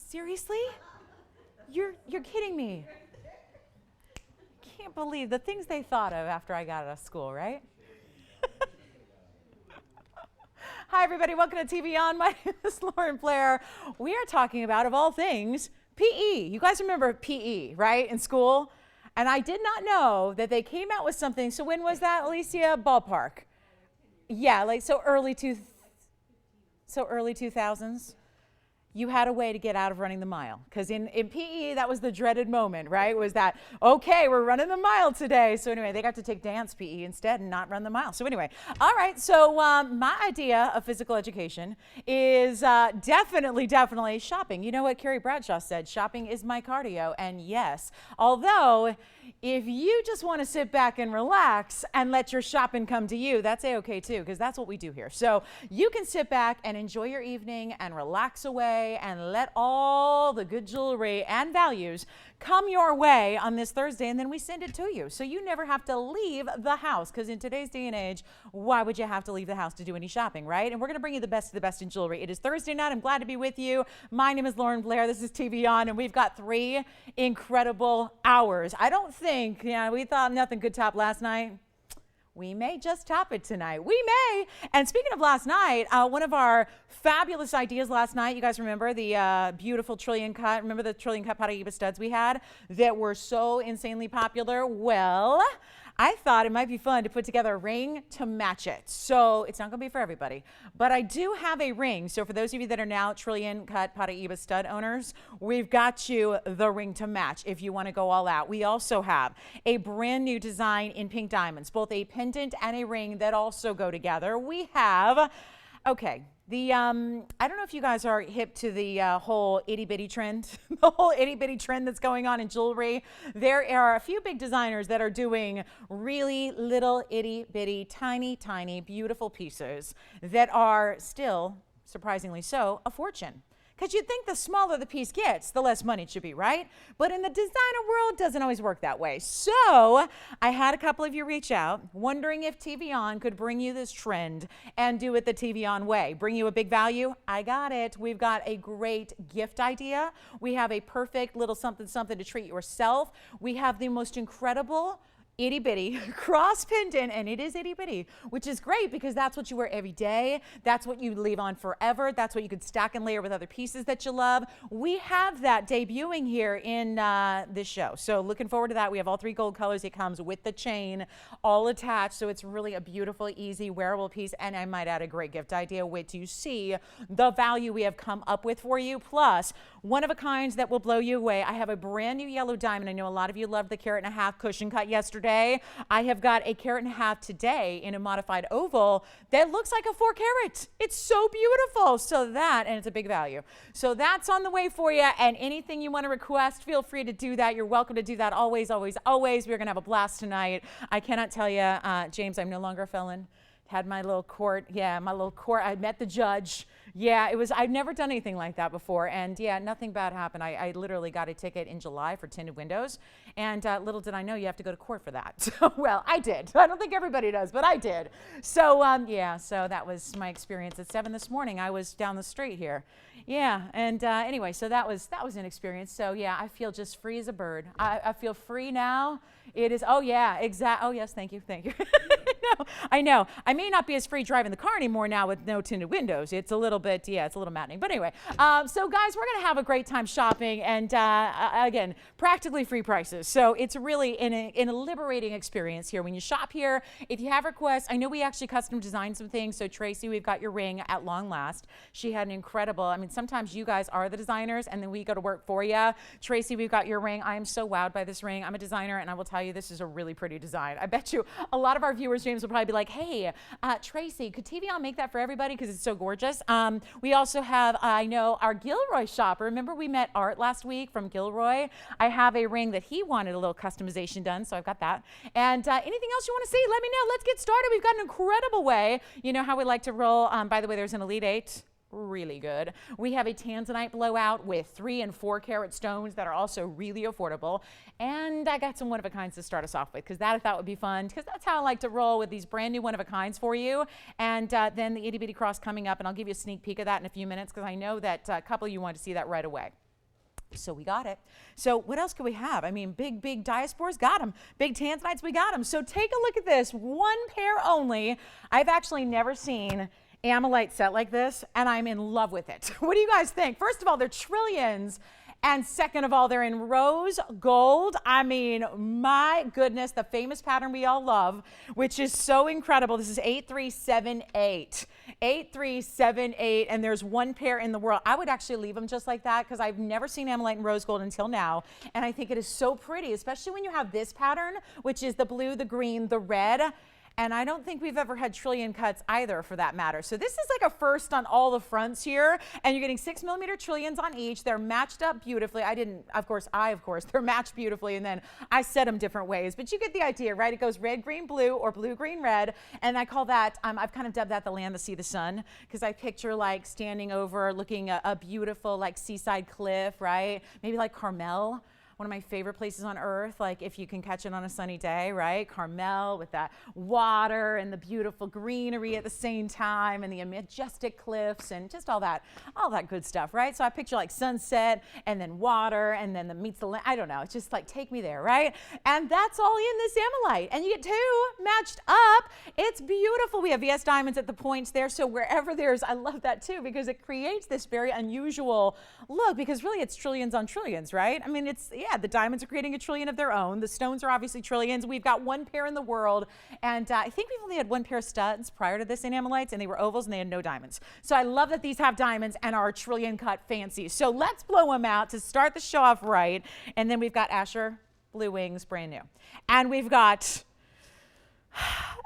Seriously? You're kidding me. Can't believe the things they thought of after I got out of school, right? Hi, everybody. Welcome to TVON. My name is Lauren Blair. We are talking about, of all things, PE. You guys remember PE, right, in school? And I did not know that they came out with something. So when was that, Alicia? Ballpark. Yeah, like so early 2000s. You had a way to get out of running the mile. Because in PE, that was the dreaded moment, right? Was that, okay, we're running the mile today. So anyway, they got to take dance PE instead and not run the mile. So anyway, all right, so my idea of physical education is definitely shopping. You know what Carrie Bradshaw said, shopping is my cardio. And yes, although if you just want to sit back and relax and let your shopping come to you, that's A-okay too, because that's what we do here. So you can sit back and enjoy your evening and relax away and let all the good jewelry and values come your way on this Thursday, and then we send it to you. So you never have to leave the house, because in today's day and age, why would you have to leave the house to do any shopping, right? And we're going to bring you the best of the best in jewelry. It is Thursday night. I'm glad to be with you. My name is Lauren Blair. This is TVON, and we've got 3 incredible hours. I don't think, we thought nothing could top last night. We may just top it tonight. We may. And speaking of last night, one of our fabulous ideas last night, you guys remember the beautiful trillion cut, remember the trillion cut Paraíba studs we had that were so insanely popular? Well, I thought it might be fun to put together a ring to match it. So it's not going to be for everybody, but I do have a ring. So for those of you that are now trillion cut Paraíba stud owners, we've got you the ring to match if you want to go all out. We also have a brand new design in pink diamonds, both a pendant and a ring that also go together. We have, okay, I don't know if you guys are hip to the whole itty-bitty trend, the whole itty-bitty trend that's going on in jewelry. There are a few big designers that are doing really little itty-bitty, tiny, beautiful pieces that are still, surprisingly so, a fortune. Because you'd think the smaller the piece gets, the less money it should be, right? But in the designer world, it doesn't always work that way. So I had a couple of you reach out, wondering if TVON could bring you this trend and do it the TVON way. Bring you a big value? I got it. We've got a great gift idea. We have a perfect little something to treat yourself. We have the most incredible itty bitty cross pendant, and it is itty bitty, which is great because that's what you wear every day. That's what you leave on forever. That's what you could stack and layer with other pieces that you love. We have that debuting here in this show. So looking forward to that. We have all 3 gold colors. It comes with the chain all attached. So it's really a beautiful, easy, wearable piece. And I might add a great gift idea. Wait till you see the value we have come up with for you. Plus, one of a kinds that will blow you away. I have a brand new yellow diamond. I know a lot of you loved the 1.5 carat cushion cut yesterday. I have got a 1.5 carat today in a modified oval that looks like a 4 carat. It's so beautiful. So that, and it's a big value. So that's on the way for you. And anything you want to request, feel free to do that. You're welcome to do that always. We're going to have a blast tonight. I cannot tell you, James, I'm no longer a felon. Had my little court. Yeah, my little court. I met the judge. Yeah, I've never done anything like that before. And yeah, nothing bad happened. I literally got a ticket in July for tinted windows. And little did I know you have to go to court for that. So, well, I did. I don't think everybody does, but I did. So, yeah, so that was my experience at 7 this morning. I was down the street here. Yeah, and anyway, so that was an experience. So, yeah, I feel just free as a bird. I feel free now. It is, oh, yeah, oh, yes, thank you. I know. I may not be as free driving the car anymore now with no tinted windows. It's a little bit, it's a little maddening. But anyway, so guys, we're going to have a great time shopping, and again, practically free prices. So it's really in a liberating experience here when you shop here. If you have requests, I know we actually custom designed some things. So Tracy, we've got your ring at long last. She had an incredible, sometimes you guys are the designers and then we go to work for you. Tracy, we've got your ring. I am so wowed by this ring. I'm a designer, and I will tell you, this is a really pretty design. I bet you a lot of our viewers, James, will probably be like, hey, Tracy, could TVON make that for everybody because it's so gorgeous? We also have, I know, our Gilroy shopper. Remember we met Art last week from Gilroy? I have a ring that he wanted a little customization done, so I've got that. And anything else you want to see, let me know. Let's get started. We've got an incredible way. You know how we like to roll. By the way, there's an Elite 8. Really good. We have a tanzanite blowout with 3 and 4 carat stones that are also really affordable. And I got some one-of-a-kinds to start us off with, because that I thought would be fun, because that's how I like to roll with these brand new one-of-a-kinds for you. And then the itty-bitty cross coming up, and I'll give you a sneak peek of that in a few minutes, because I know that a couple of you want to see that right away. So we got it. So what else could we have? I mean, big diaspores, got them. Big tanzanites, we got them. So take a look at this, one pair only. I've actually never seen amylite set like this, and I'm in love with it. What do you guys think? First of all, they're trillions. And second of all, they're in rose gold. I mean, my goodness, the famous pattern we all love, which is so incredible. This is 8378. 8378, and there's one pair in the world. I would actually leave them just like that because I've never seen amylite in rose gold until now. And I think it is so pretty, especially when you have this pattern, which is the blue, the green, the red. And I don't think we've ever had trillion cuts either, for that matter. So this is like a first on all the fronts here. And you're getting 6mm trillions on each. They're matched up beautifully. Of course, they're matched beautifully. And then I set them different ways. But you get the idea, right? It goes red, green, blue, or blue, green, red. And I call that, I've kind of dubbed that the land to see the sun. Because I picture like standing over, looking at a beautiful like seaside cliff, right? Maybe like Carmel. One of my favorite places on earth, like if you can catch it on a sunny day, right? Carmel with that water and the beautiful greenery at the same time and the majestic cliffs and just all that good stuff, right? So I picture like sunset and then water and then the meets the land. I don't know. It's just like take me there, right? And that's all in this amylite. And you get two matched up. It's beautiful. We have VS diamonds at the points there. So wherever there's, I love that too because it creates this very unusual look because really it's trillions on trillions, right? I mean, yeah, the diamonds are creating a trillion of their own. The stones are obviously trillions. We've got one pair in the world. And I think we've only had one pair of studs prior to this in amylites, and they were ovals and they had no diamonds. So I love that these have diamonds and are trillion cut fancy. So let's blow them out to start the show off right. And then we've got Asher Blue Wings, brand new. And we've got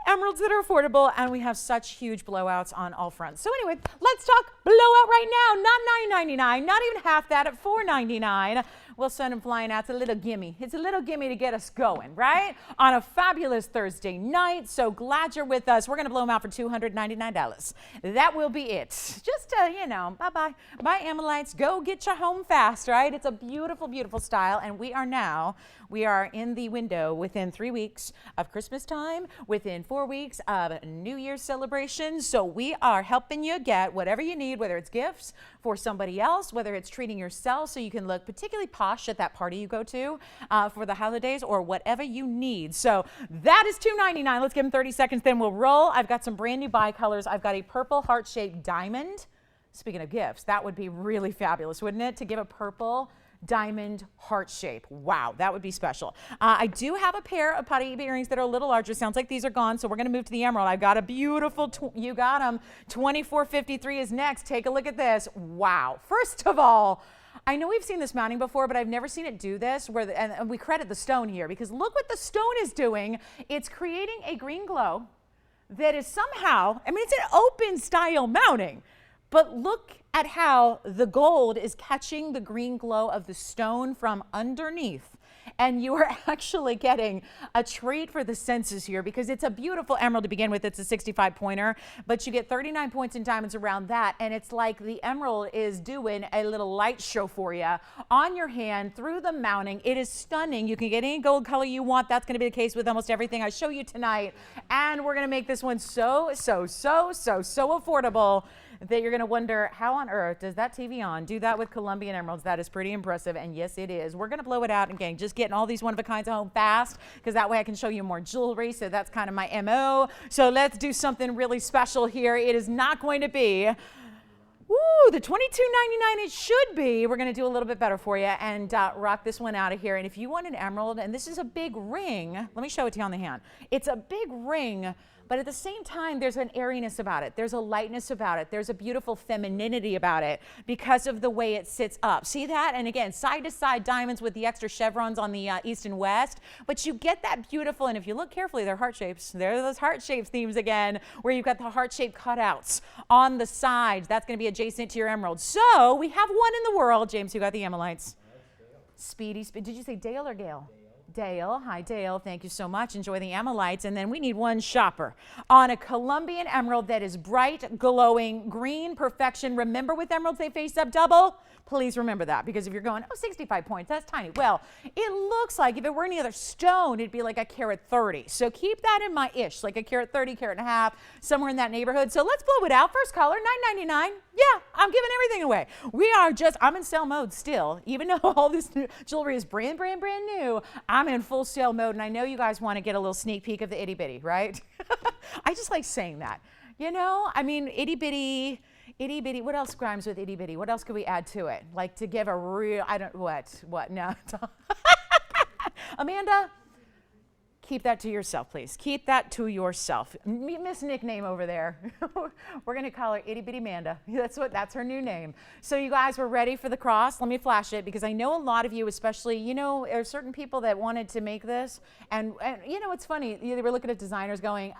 emeralds that are affordable, and we have such huge blowouts on all fronts. So anyway, let's talk blowout right now. Not $9.99, not even half that at $4.99. We'll send them flying out. It's a little gimme. It's a little gimme to get us going, right? On a fabulous Thursday night. So glad you're with us. We're going to blow them out for $299. That will be it. Just, bye-bye. Bye, amylites. Go get you home fast, right? It's a beautiful, beautiful style. And we are in the window within 3 weeks of Christmas time, within 4 weeks of New Year's celebration. So we are helping you get whatever you need, whether it's gifts for somebody else, whether it's treating yourself so you can look particularly posh at that party you go to for the holidays, or whatever you need. So that is $2.99. Let's give them 30 seconds, then we'll roll. I've got some brand new bi-colors. I've got a purple heart-shaped diamond. Speaking of gifts, that would be really fabulous, wouldn't it? To give a purple diamond heart shape. Wow, that would be special. I do have a pair of potty earrings that are a little larger. Sounds like these are gone, so we're going to move to the emerald. I've got a beautiful, you got them. 2453 is next. Take a look at this. Wow. First of all, I know we've seen this mounting before, but I've never seen it do this, and we credit the stone here, because look what the stone is doing. It's creating a green glow that is somehow, I mean, it's an open style mounting, but look at how the gold is catching the green glow of the stone from underneath. And you are actually getting a treat for the senses here, because it's a beautiful emerald to begin with. It's a 65 pointer, but you get 39 points in diamonds around that. And it's like the emerald is doing a little light show for you on your hand through the mounting. It is stunning. You can get any gold color you want. That's going to be the case with almost everything I show you tonight. And we're going to make this one so affordable that you're going to wonder, how on earth does that TVON do that with Colombian emeralds? That is pretty impressive, and yes, it is. We're going to blow it out, and gang, just getting all these one-of-a-kinds home fast, because that way I can show you more jewelry, so that's kind of my MO. So let's do something really special here. It is not going to be, the $22.99 it should be. We're going to do a little bit better for you and rock this one out of here. And if you want an emerald, and this is a big ring, let me show it to you on the hand. It's a big ring, but at the same time, there's an airiness about it. There's a lightness about it. There's a beautiful femininity about it because of the way it sits up. See that? And again, side-to-side diamonds with the extra chevrons on the east and west. But you get that beautiful, and if you look carefully, they're heart shapes. There are those heart shapes themes again, where you've got the heart-shaped cutouts on the sides. That's going to be adjacent to your emerald. So we have one in the world. James, who got the amylites? Speedy. Did you say Dale or Gale? Dale. Hi, Dale. Thank you so much. Enjoy the amylites. And then we need one shopper on a Colombian emerald that is bright, glowing, green perfection. Remember, with emeralds, they face up double. Please remember that, because if you're going, 65 points, that's tiny. Well, it looks like if it were any other stone, it'd be like a carat 30. So keep that in my ish, like a carat 30, carat and a half, somewhere in that neighborhood. So let's blow it out. First color, $9.99. Yeah, I'm giving everything away. We are just, I'm in sale mode still. Even though all this new jewelry is brand new, I'm in full sale mode. And I know you guys want to get a little sneak peek of the itty bitty, right? I just like saying that. You know, I mean, itty bitty, what else rhymes with itty bitty? What else could we add to it? Like to give a real, what, no. Amanda, keep that to yourself, please. Keep that to yourself. Miss Nickname over there. We're going to call her Itty Bitty Amanda. That's her new name. So you guys were ready for the cross. Let me flash it because I know a lot of you, especially, you know, there are certain people that wanted to make this. And you know, it's funny. They were looking at designers going,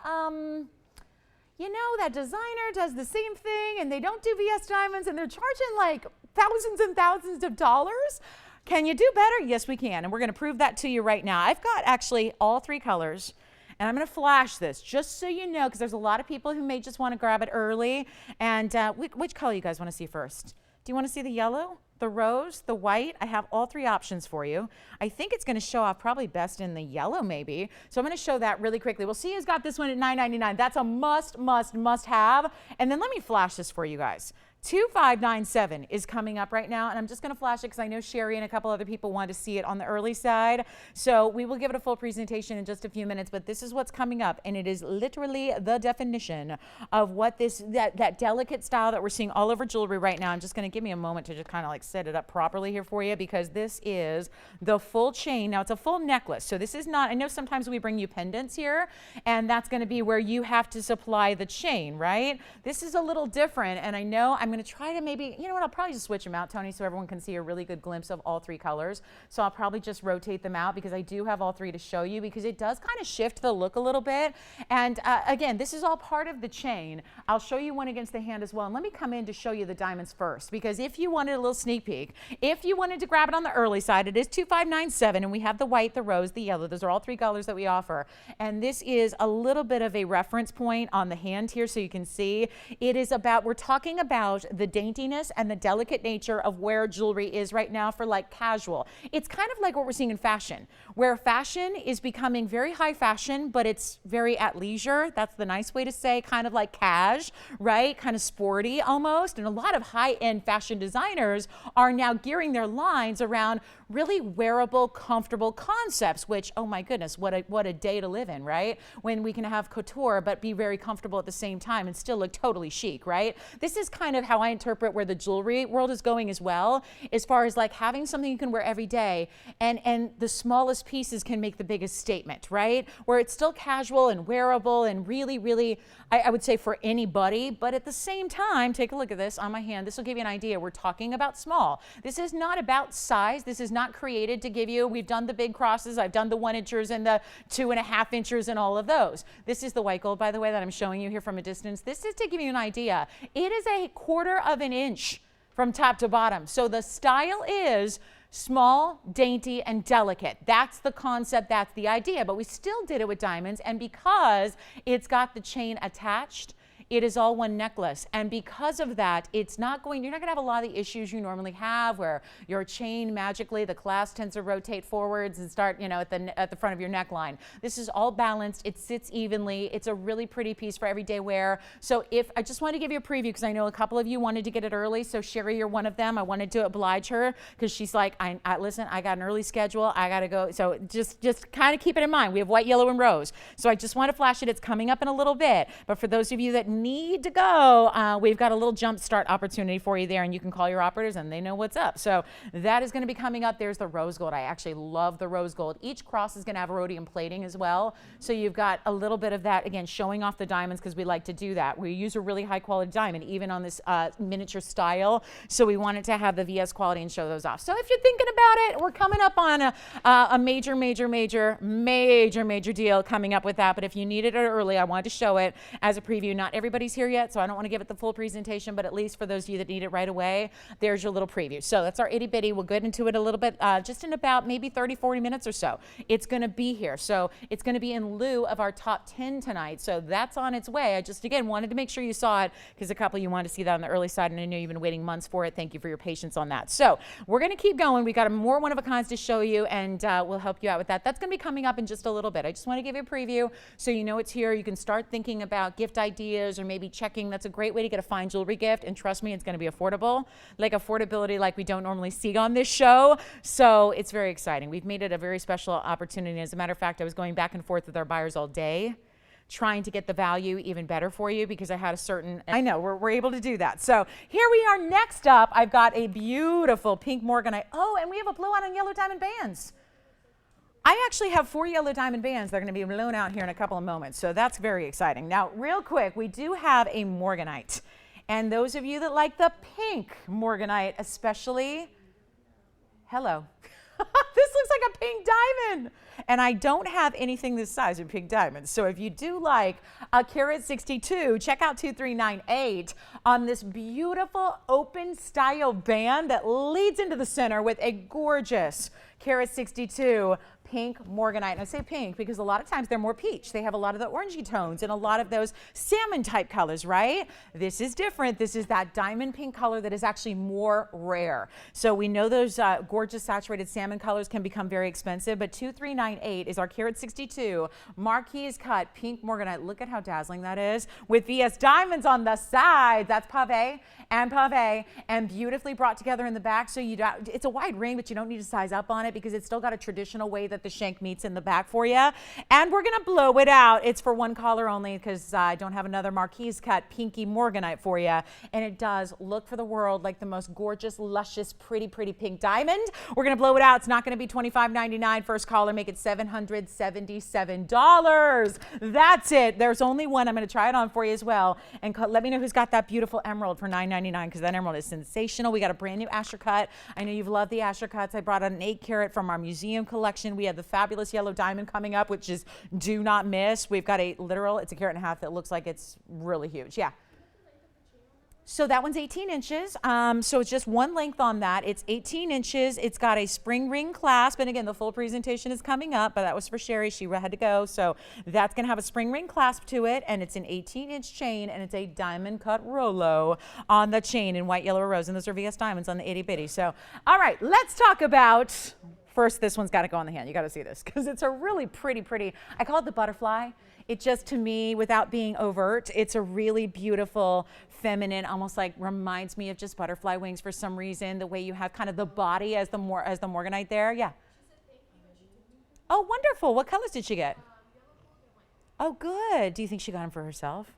you know, that designer does the same thing and they don't do VS diamonds and they're charging like thousands and thousands of dollars. Can you do better? Yes, we can. And we're going to prove that to you right now. I've got actually all 3 colors. And I'm going to flash this just so you know, because there's a lot of people who may just want to grab it early. And which color you guys want to see first? Do you want to see the yellow, the rose, the white? I have all 3 options for you. I think it's going to show off probably best in the yellow maybe. So I'm going to show that really quickly. We'll see who's got this one at $9.99. That's a must have. And then let me flash this for you guys. 2597 is coming up right now, and I'm just going to flash it because I know Sherry and a couple other people want to see it on the early side. So we will give it a full presentation in just a few minutes, but this is what's coming up, and it is literally the definition of what that delicate style that we're seeing all over jewelry right now. I'm just going to give me a moment to just kind of like set it up properly here for you because this is the full chain. Now it's a full necklace, so this is not, I know sometimes we bring you pendants here, and that's going to be where you have to supply the chain, right? This is a little different, and I know I'm going to try to maybe, you know what, I'll probably just switch them out, Tony, so everyone can see a really good glimpse of all 3 colors. So I'll probably just rotate them out because I do have all 3 to show you because it does kind of shift the look a little bit. And again, this is all part of the chain. I'll show you one against the hand as well. And let me come in to show you the diamonds first because if you wanted a little sneak peek, if you wanted to grab it on the early side, it is 2597 and we have the white, the rose, the yellow. Those are all 3 colors that we offer. And this is a little bit of a reference point on the hand here so you can see. It is about, we're talking about the daintiness and the delicate nature of where jewelry is right now for like casual. It's kind of like what we're seeing in fashion, where fashion is becoming very high fashion, but it's very at leisure. That's the nice way to say, kind of like cash, right? Kind of sporty almost. And a lot of high-end fashion designers are now gearing their lines around really wearable, comfortable concepts, which, oh my goodness, what a day to live in, right? When we can have couture, but be very comfortable at the same time and still look totally chic, right? This is kind of how I interpret where the jewelry world is going as well, as far as like having something you can wear every day and the smallest pieces can make the biggest statement, right? Where it's still casual and wearable and really, really, I would say for anybody, but at the same time, take a look at this on my hand. This will give you an idea. We're talking about small. This is not about size. This is not created to give you, we've done the big crosses. I've done the 1 inchers and the 2.5 inchers and all of those. This is the white gold, by the way, that I'm showing you here from a distance. This is to give you an idea. It is a 1/4 of an inch from top to bottom. So the style is small, dainty, and delicate. That's the concept, that's the idea, but we still did it with diamonds, and because it's got the chain attached, it is all one necklace. And because of that, it's not going, you're not gonna have a lot of the issues you normally have where your chain magically, the clasp tends to rotate forwards and start, you know, at the front of your neckline. This is all balanced, it sits evenly, it's a really pretty piece for everyday wear. So if, I just wanted to give you a preview because I know a couple of you wanted to get it early, so Sherry, you're one of them. I wanted to oblige her because she's like, listen, I got an early schedule, I gotta go. So just kind of keep it in mind. We have white, yellow, and rose. So I just want to flash it, it's coming up in a little bit. But for those of you that need to go, we've got a little jump start opportunity for you there, and you can call your operators and they know what's up. So that is going to be coming up. There's the rose gold. I actually love the rose gold. Each cross is going to have a rhodium plating as well. So you've got a little bit of that, again, showing off the diamonds because we like to do that. We use a really high quality diamond, even on this miniature style. So we wanted to have the VS quality and show those off. So if you're thinking about it, we're coming up on a major deal coming up with that. But if you needed it early, I wanted to show it as a preview. Not everybody's here yet, so I don't want to give it the full presentation, but at least for those of you that need it right away, there's your little preview. So that's our itty bitty. We'll get into it a little bit, just in about maybe 30, 40 minutes or so. It's going to be here. So it's going to be in lieu of our top 10 tonight. So that's on its way. I just, again, wanted to make sure you saw it because a couple of you wanted to see that on the early side, and I know you've been waiting months for it. Thank you for your patience on that. So we're going to keep going. We got more one-of-a-kinds to show you, and we'll help you out with that. That's going to be coming up in just a little bit. I just want to give you a preview so you know it's here. You can start thinking about gift ideas are maybe checking, that's a great way to get a fine jewelry gift. And trust me, it's going to be affordable, like affordability like we don't normally see on this show. So it's very exciting. We've made it a very special opportunity. As a matter of fact, I was going back and forth with our buyers all day, trying to get the value even better for you because I had a certain, I know we're able to do that. So here we are. Next up, I've got a beautiful pink morganite. Oh, and we have a blowout on yellow diamond bands. I actually have 4 yellow diamond bands that are going to be blown out here in a couple of moments. So that's very exciting. Now, real quick, we do have a morganite. And those of you that like the pink morganite especially, hello. This looks like a pink diamond. And I don't have anything this size of pink diamonds. So if you do like a carat 62, check out 2398 on this beautiful open style band that leads into the center with a gorgeous carat 62 pink morganite. And I say pink because a lot of times they're more peach. They have a lot of the orangey tones and a lot of those salmon type colors, right? This is different. This is that diamond pink color that is actually more rare. So we know those gorgeous saturated salmon colors can become very expensive, but 2398 is our carat 62 Marquise cut pink morganite. Look at how dazzling that is with VS diamonds on the sides. That's pave and beautifully brought together in the back. So it's a wide ring, but you don't need to size up on it because it's still got a traditional way that the shank meets in the back for you. And we're gonna blow it out. It's for one caller only because I don't have another Marquise cut pinky morganite for you. And it does look for the world like the most gorgeous, luscious, pretty pink diamond. We're gonna blow it out. It's not gonna be $25.99. First caller, make it $777. That's it. There's only one. I'm gonna try it on for you as well. And let me know who's got that beautiful emerald for $9.99 because that emerald is sensational. We got a brand new Asher cut. I know you've loved the Asher cuts. I brought out an 8 carat from our museum collection. We have the fabulous yellow diamond coming up, which is do not miss. We've got a literal, it's a carat and a half that looks like it's really huge. Yeah. So that one's 18 inches. So it's just one length on that. It's 18 inches. It's got a spring ring clasp. And again, the full presentation is coming up, but that was for Sherry. She had to go. So that's going to have a spring ring clasp to it. And it's an 18-inch chain. And it's a diamond cut Rolo on the chain in white, yellow, or rose. And those are VS diamonds on the itty bitty. So, all right, let's talk about, first, this one's got to go on the hand. You got to see this because it's a really pretty, I call it the butterfly. It just, to me, without being overt, it's a really beautiful, feminine, almost like reminds me of just butterfly wings for some reason. The way you have kind of the body as the morganite there. Yeah. Oh, wonderful. What colors did she get? Oh, good. Do you think she got them for herself?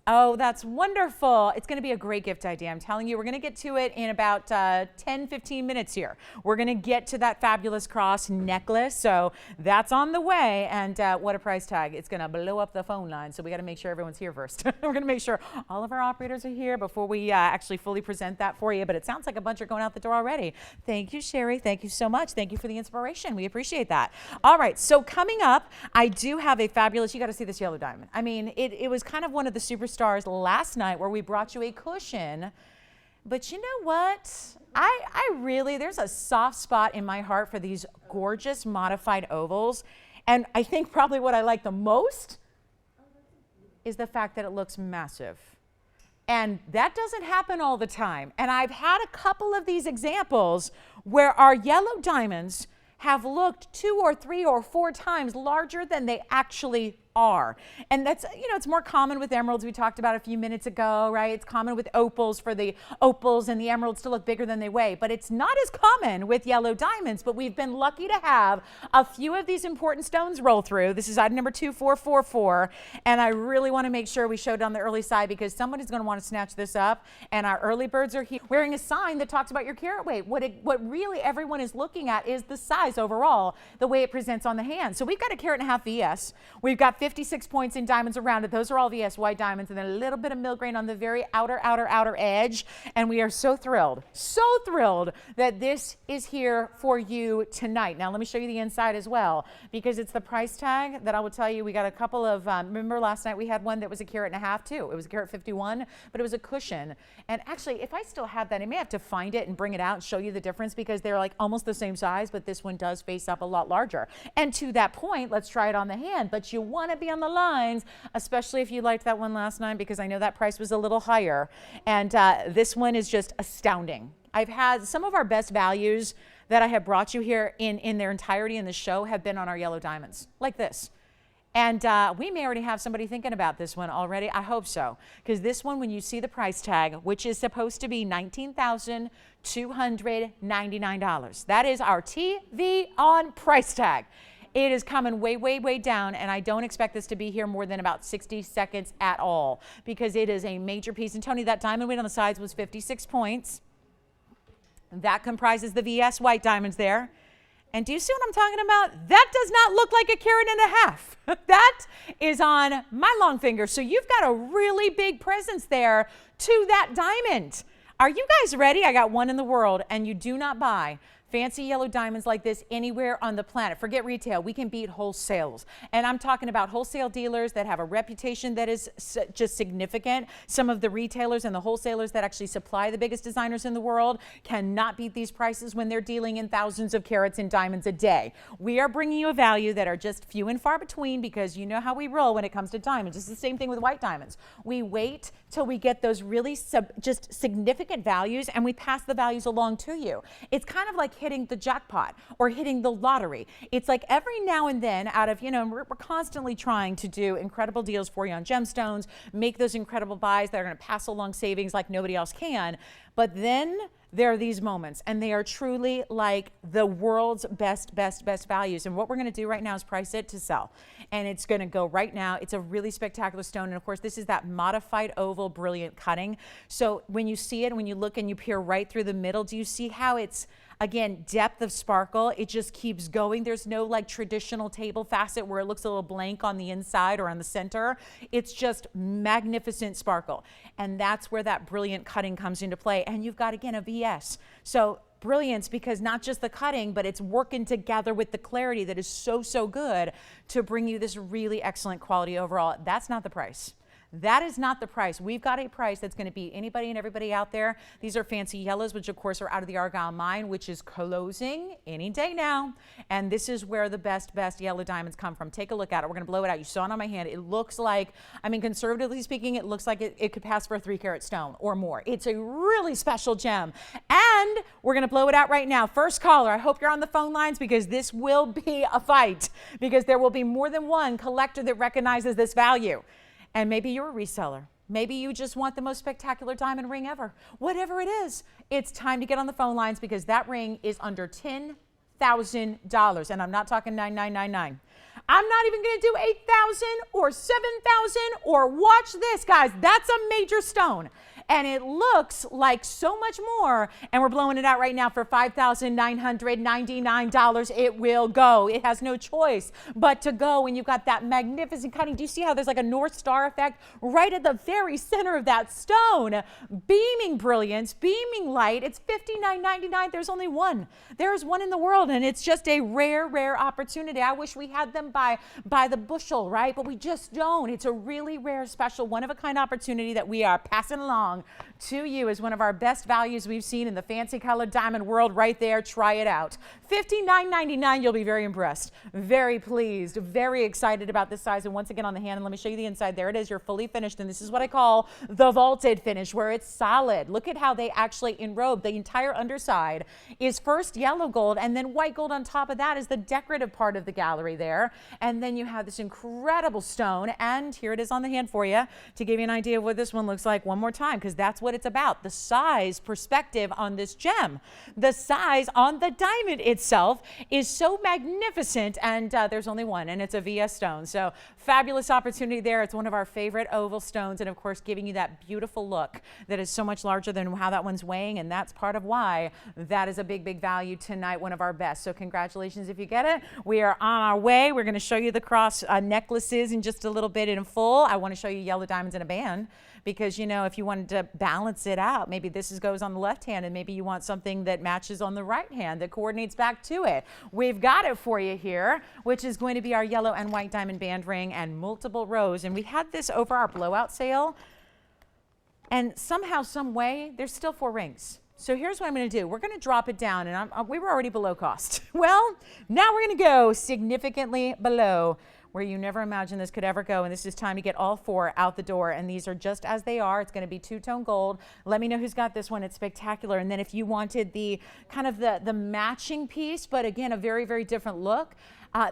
Oh, that's wonderful. It's going to be a great gift idea. I'm telling you, we're going to get to it in about 10, 15 minutes here. We're going to get to that fabulous cross necklace. So that's on the way. And what a price tag. It's going to blow up the phone line. So we got to make sure everyone's here first. We're going to make sure all of our operators are here before we actually fully present that for you. But it sounds like a bunch are going out the door already. Thank you, Sherry. Thank you so much. Thank you for the inspiration. We appreciate that. All right. So coming up, I do have a fabulous, you got to see this yellow diamond. I mean, it was kind of one of the superstars last night where we brought you a cushion, but you know what? I really, there's a soft spot in my heart for these gorgeous modified ovals, and I think probably what I like the most is the fact that it looks massive. And that doesn't happen all the time. And I've had a couple of these examples where our yellow diamonds have looked 2 or 3 or 4 times larger than they actually are. And that's, you know, it's more common with emeralds. We talked about a few minutes ago, right? It's common with opals for the opals and the emeralds to look bigger than they weigh, but it's not as common with yellow diamonds. But we've been lucky to have a few of these important stones roll through. This is item number 2444. And I really want to make sure we show it on the early side because somebody's going to want to snatch this up. And our early birds are here wearing a sign that talks about your carat weight. What really everyone is looking at is the size overall, the way it presents on the hand. So we've got a carat and a half VS. We've got 56 points in diamonds around it. Those are all VS white diamonds, and then a little bit of milgrain on the very outer edge. And we are so thrilled that this is here for you tonight. Now, let me show you the inside as well, because it's the price tag that I will tell you. We got a couple of, remember last night we had one that was a carat and a half too. It was a carat 51, but it was a cushion. And actually, if I still have that, I may have to find it and bring it out and show you the difference because they're like almost the same size, but this one does face up a lot larger. And to that point, let's try it on the hand, but you want to be on the lines, especially if you liked that one last night, because I know that price was a little higher. And this one is just astounding. I've had some of our best values that I have brought you here in their entirety in the show have been on our yellow diamonds, like this. And we may already have somebody thinking about this one already. I hope so. Because this one, when you see the price tag, which is supposed to be $19,299, that is our TVON price tag. It is coming way, way, way down, and I don't expect this to be here more than about 60 seconds at all, because it is a major piece. And Tony, that diamond weight on the sides was 56 points. That comprises the VS white diamonds there. And do you see what I'm talking about? That does not look like 1.5 carats. That is on my long finger. So you've got a really big presence there to that diamond. Are you guys ready? I got one in the world, and you do not buy fancy yellow diamonds like this anywhere on the planet. Forget retail. We can beat wholesales. And I'm talking about wholesale dealers that have a reputation that is just significant. Some of the retailers and the wholesalers that actually supply the biggest designers in the world cannot beat these prices when they're dealing in thousands of carats in diamonds a day. We are bringing you a value that are just few and far between, because you know how we roll when it comes to diamonds. It's the same thing with white diamonds. We wait till we get those really just significant values, and we pass the values along to you. It's kind of like hitting the jackpot or hitting the lottery. It's like every now and then, out of, we're constantly trying to do incredible deals for you on gemstones, make those incredible buys that are going to pass along savings like nobody else can. But then there are these moments, and they are truly like the world's best values. And what we're going to do right now is price it to sell. And it's going to go right now. It's a really spectacular stone. And of course, this is that modified oval brilliant cutting. So when you see it, when you look and you peer right through the middle, do you see how it's, again, depth of sparkle? It just keeps going. There's no like traditional table facet where it looks a little blank on the inside or on the center. It's just magnificent sparkle. And that's where that brilliant cutting comes into play. And you've got, again, a VS. So brilliance, because not just the cutting, but it's working together with the clarity that is so good to bring you this really excellent quality overall. That's not the price. That is not the price. We've got a price that's going to beat anybody and everybody out there. These are fancy yellows, which of course are out of the Argyle mine, which is closing any day now. And this is where the best yellow diamonds come from. Take a look at it. We're going to blow it out. You saw it on my hand. It looks like, I mean, conservatively speaking, it looks like it could pass for a 3-carat stone or more. It's a really special gem. And we're going to blow it out right now. First caller, I hope you're on the phone lines, because this will be a fight, because there will be more than one collector that recognizes this value. And maybe you're a reseller. Maybe you just want the most spectacular diamond ring ever. Whatever it is, it's time to get on the phone lines, because that ring is under $10,000. And I'm not talking $9,999. I'm not even going to do $8,000 or $7,000 or watch this, guys. That's a major stone. And it looks like so much more, and we're blowing it out right now for $5,999. It will go. It has no choice but to go. And you've got that magnificent cutting. Do you see how there's like a North Star effect right at the very center of that stone? Beaming brilliance, beaming light. It's $59.99. There's only one. There's one in the world, and it's just a rare opportunity. I wish we had them by the bushel, right? But we just don't. It's a really rare, special, one-of-a-kind opportunity that we are passing along to you as one of our best values we've seen in the fancy colored diamond world right there. Try it out. $59.99. You'll be very impressed, very pleased, very excited about this size. And once again on the hand, and let me show you the inside. There it is. You're fully finished. And this is what I call the vaulted finish, where it's solid. Look at how they actually enrobe. The entire underside is first yellow gold, and then white gold on top of that is the decorative part of the gallery there. And then you have this incredible stone. And here it is on the hand for you to give you an idea of what this one looks like one more time, because that's what it's about. The size perspective on this gem. The size on the diamond itself is so magnificent, and there's only one, and it's a VS stone. So fabulous opportunity there. It's one of our favorite oval stones, and of course giving you that beautiful look that is so much larger than how that one's weighing, and that's part of why that is a big value tonight, one of our best. So congratulations if you get it. We are on our way. We're going to show you the cross necklaces in just a little bit in full. I want to show you yellow diamonds in a band, because if you wanted to balance it out, maybe this goes on the left hand, and maybe you want something that matches on the right hand that coordinates back to it. We've got it for you here, which is going to be our yellow and white diamond band ring and multiple rows. And we had this over our blowout sale, and somehow, some way, there's still 4 rings. So here's what I'm going to do. We're going to drop it down, and we were already below cost. Well, now we're going to go significantly below. where you never imagined this could ever go, and this is time to get all 4 out the door, and these are just as they are. It's going to be two-tone gold. Let me know who's got this one. It's spectacular. And then if you wanted the kind of the matching piece, but again, a very, very different look,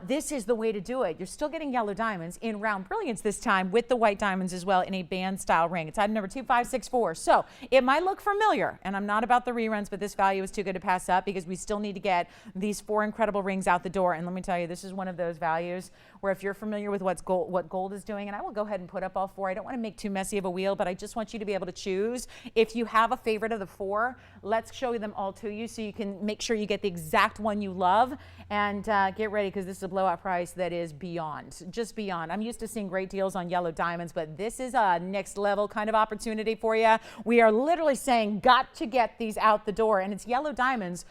this is the way to do it. You're still getting yellow diamonds in round brilliance this time with the white diamonds as well in a band style ring. It's item number 2564. So it might look familiar, and I'm not about the reruns, but this value is too good to pass up because we still need to get these 4 incredible rings out the door. And let me tell you, this is one of those values where if you're familiar with what gold is doing, and I will go ahead and put up all 4. I don't want to make too messy of a wheel, but I just want you to be able to choose. If you have a favorite of the 4, let's show them all to you so you can make sure you get the exact one you love. And get ready, because this is a blowout price that is beyond, just beyond. I'm used to seeing great deals on yellow diamonds, but this is a next level kind of opportunity for you. We are literally saying, got to get these out the door, and it's yellow diamonds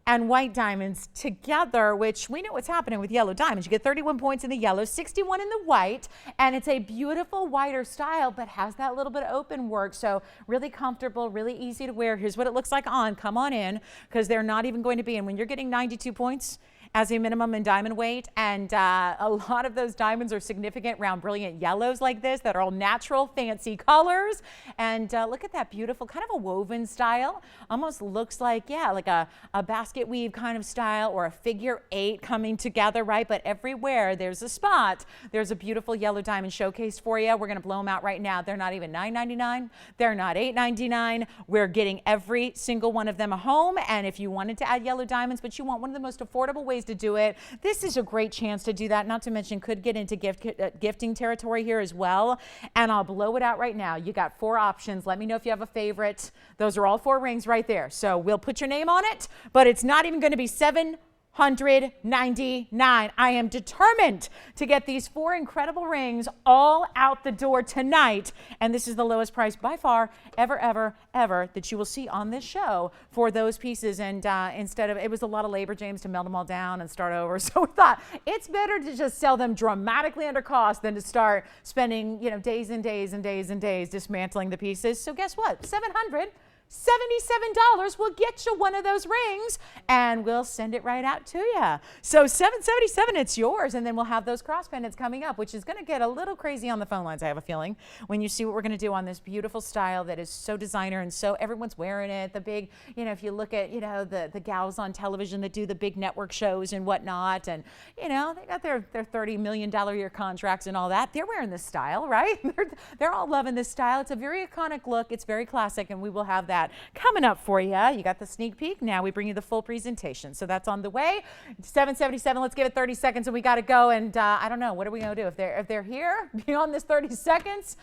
and white diamonds together, which we know what's happening with yellow diamonds. You get 31 points in the yellow, 61 in the white, and it's a beautiful whiter style, but has that little bit of open work. So really comfortable, really easy to wear. Here's what it looks like on. Come on in, because they're not even going to be in. When you're getting 92 points as a minimum in diamond weight, and a lot of those diamonds are significant round brilliant yellows like this that are all natural fancy colors. And look at that beautiful kind of a woven style, almost looks like, yeah, like a basket weave kind of style or a figure 8 coming together, right? But everywhere there's a spot, there's a beautiful yellow diamond showcased for you. We're gonna blow them out right now. They're not even $9.99, they're not $8.99. We're getting every single one of them a home. And if you wanted to add yellow diamonds, but you want one of the most affordable ways to do it, this is a great chance to do that. Not to mention could get into gifting territory here as well. And I'll blow it out right now. You got 4 options. Let me know if you have a favorite. Those are all 4 rings right there. So we'll put your name on it, but it's not even going to be $799. I am determined to get these 4 incredible rings all out the door tonight. And this is the lowest price by far ever that you will see on this show for those pieces. And instead of, it was a lot of labor, James, to melt them all down and start over. So we thought it's better to just sell them dramatically under cost than to start spending, you know, days and days and days and days dismantling the pieces. So guess what? $777 will get you one of those rings, and we'll send it right out to you. So $777, it's yours, and then we'll have those cross pendants coming up, which is going to get a little crazy on the phone lines, I have a feeling, when you see what we're going to do on this beautiful style that is so designer and so everyone's wearing it. The big, you know, if you look at, you know, the gals on television that do the big network shows and whatnot, and, you know, they got their $30 million a year contracts and all that. They're wearing this style, right? They're all loving this style. It's a very iconic look. It's very classic, and we will have that coming up for you. You got the sneak peek. Now we bring you the full presentation. So that's on the way. $777. Let's give it 30 seconds, and we got to go. And I don't know. What are we going to do if they're here beyond this 30 seconds?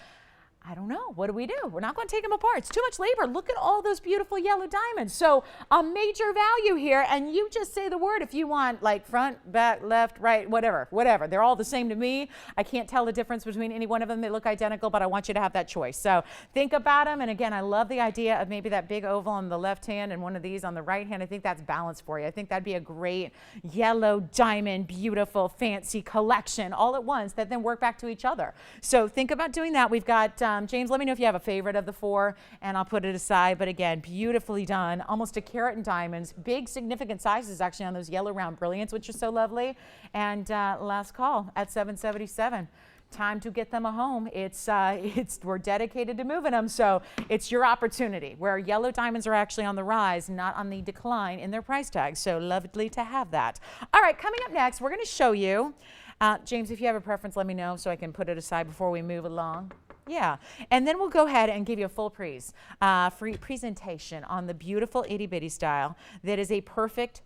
I don't know. What do we do? We're not going to take them apart. It's too much labor. Look at all those beautiful yellow diamonds. So a major value here, and you just say the word if you want, like front, back, left, right, whatever. They're all the same to me. I can't tell the difference between any one of them. They look identical, but I want you to have that choice. So think about them. And again, I love the idea of maybe that big oval on the left hand and one of these on the right hand. I think that's balanced for you. I think that'd be a great yellow diamond, beautiful, fancy collection all at once that then work back to each other. So think about doing that. We've got James, let me know if you have a favorite of the 4, and I'll put it aside. But again, beautifully done, almost a carat in diamonds, big significant sizes actually on those yellow round brilliants, which are so lovely. And last call at $777. Time to get them a home. We're dedicated to moving them, so it's your opportunity. Where yellow diamonds are actually on the rise, not on the decline in their price tag. So lovely to have that. All right, coming up next, we're going to show you. James, if you have a preference, let me know so I can put it aside before we move along. Yeah, and then we'll go ahead and give you a full free presentation on the beautiful itty bitty style that is a perfect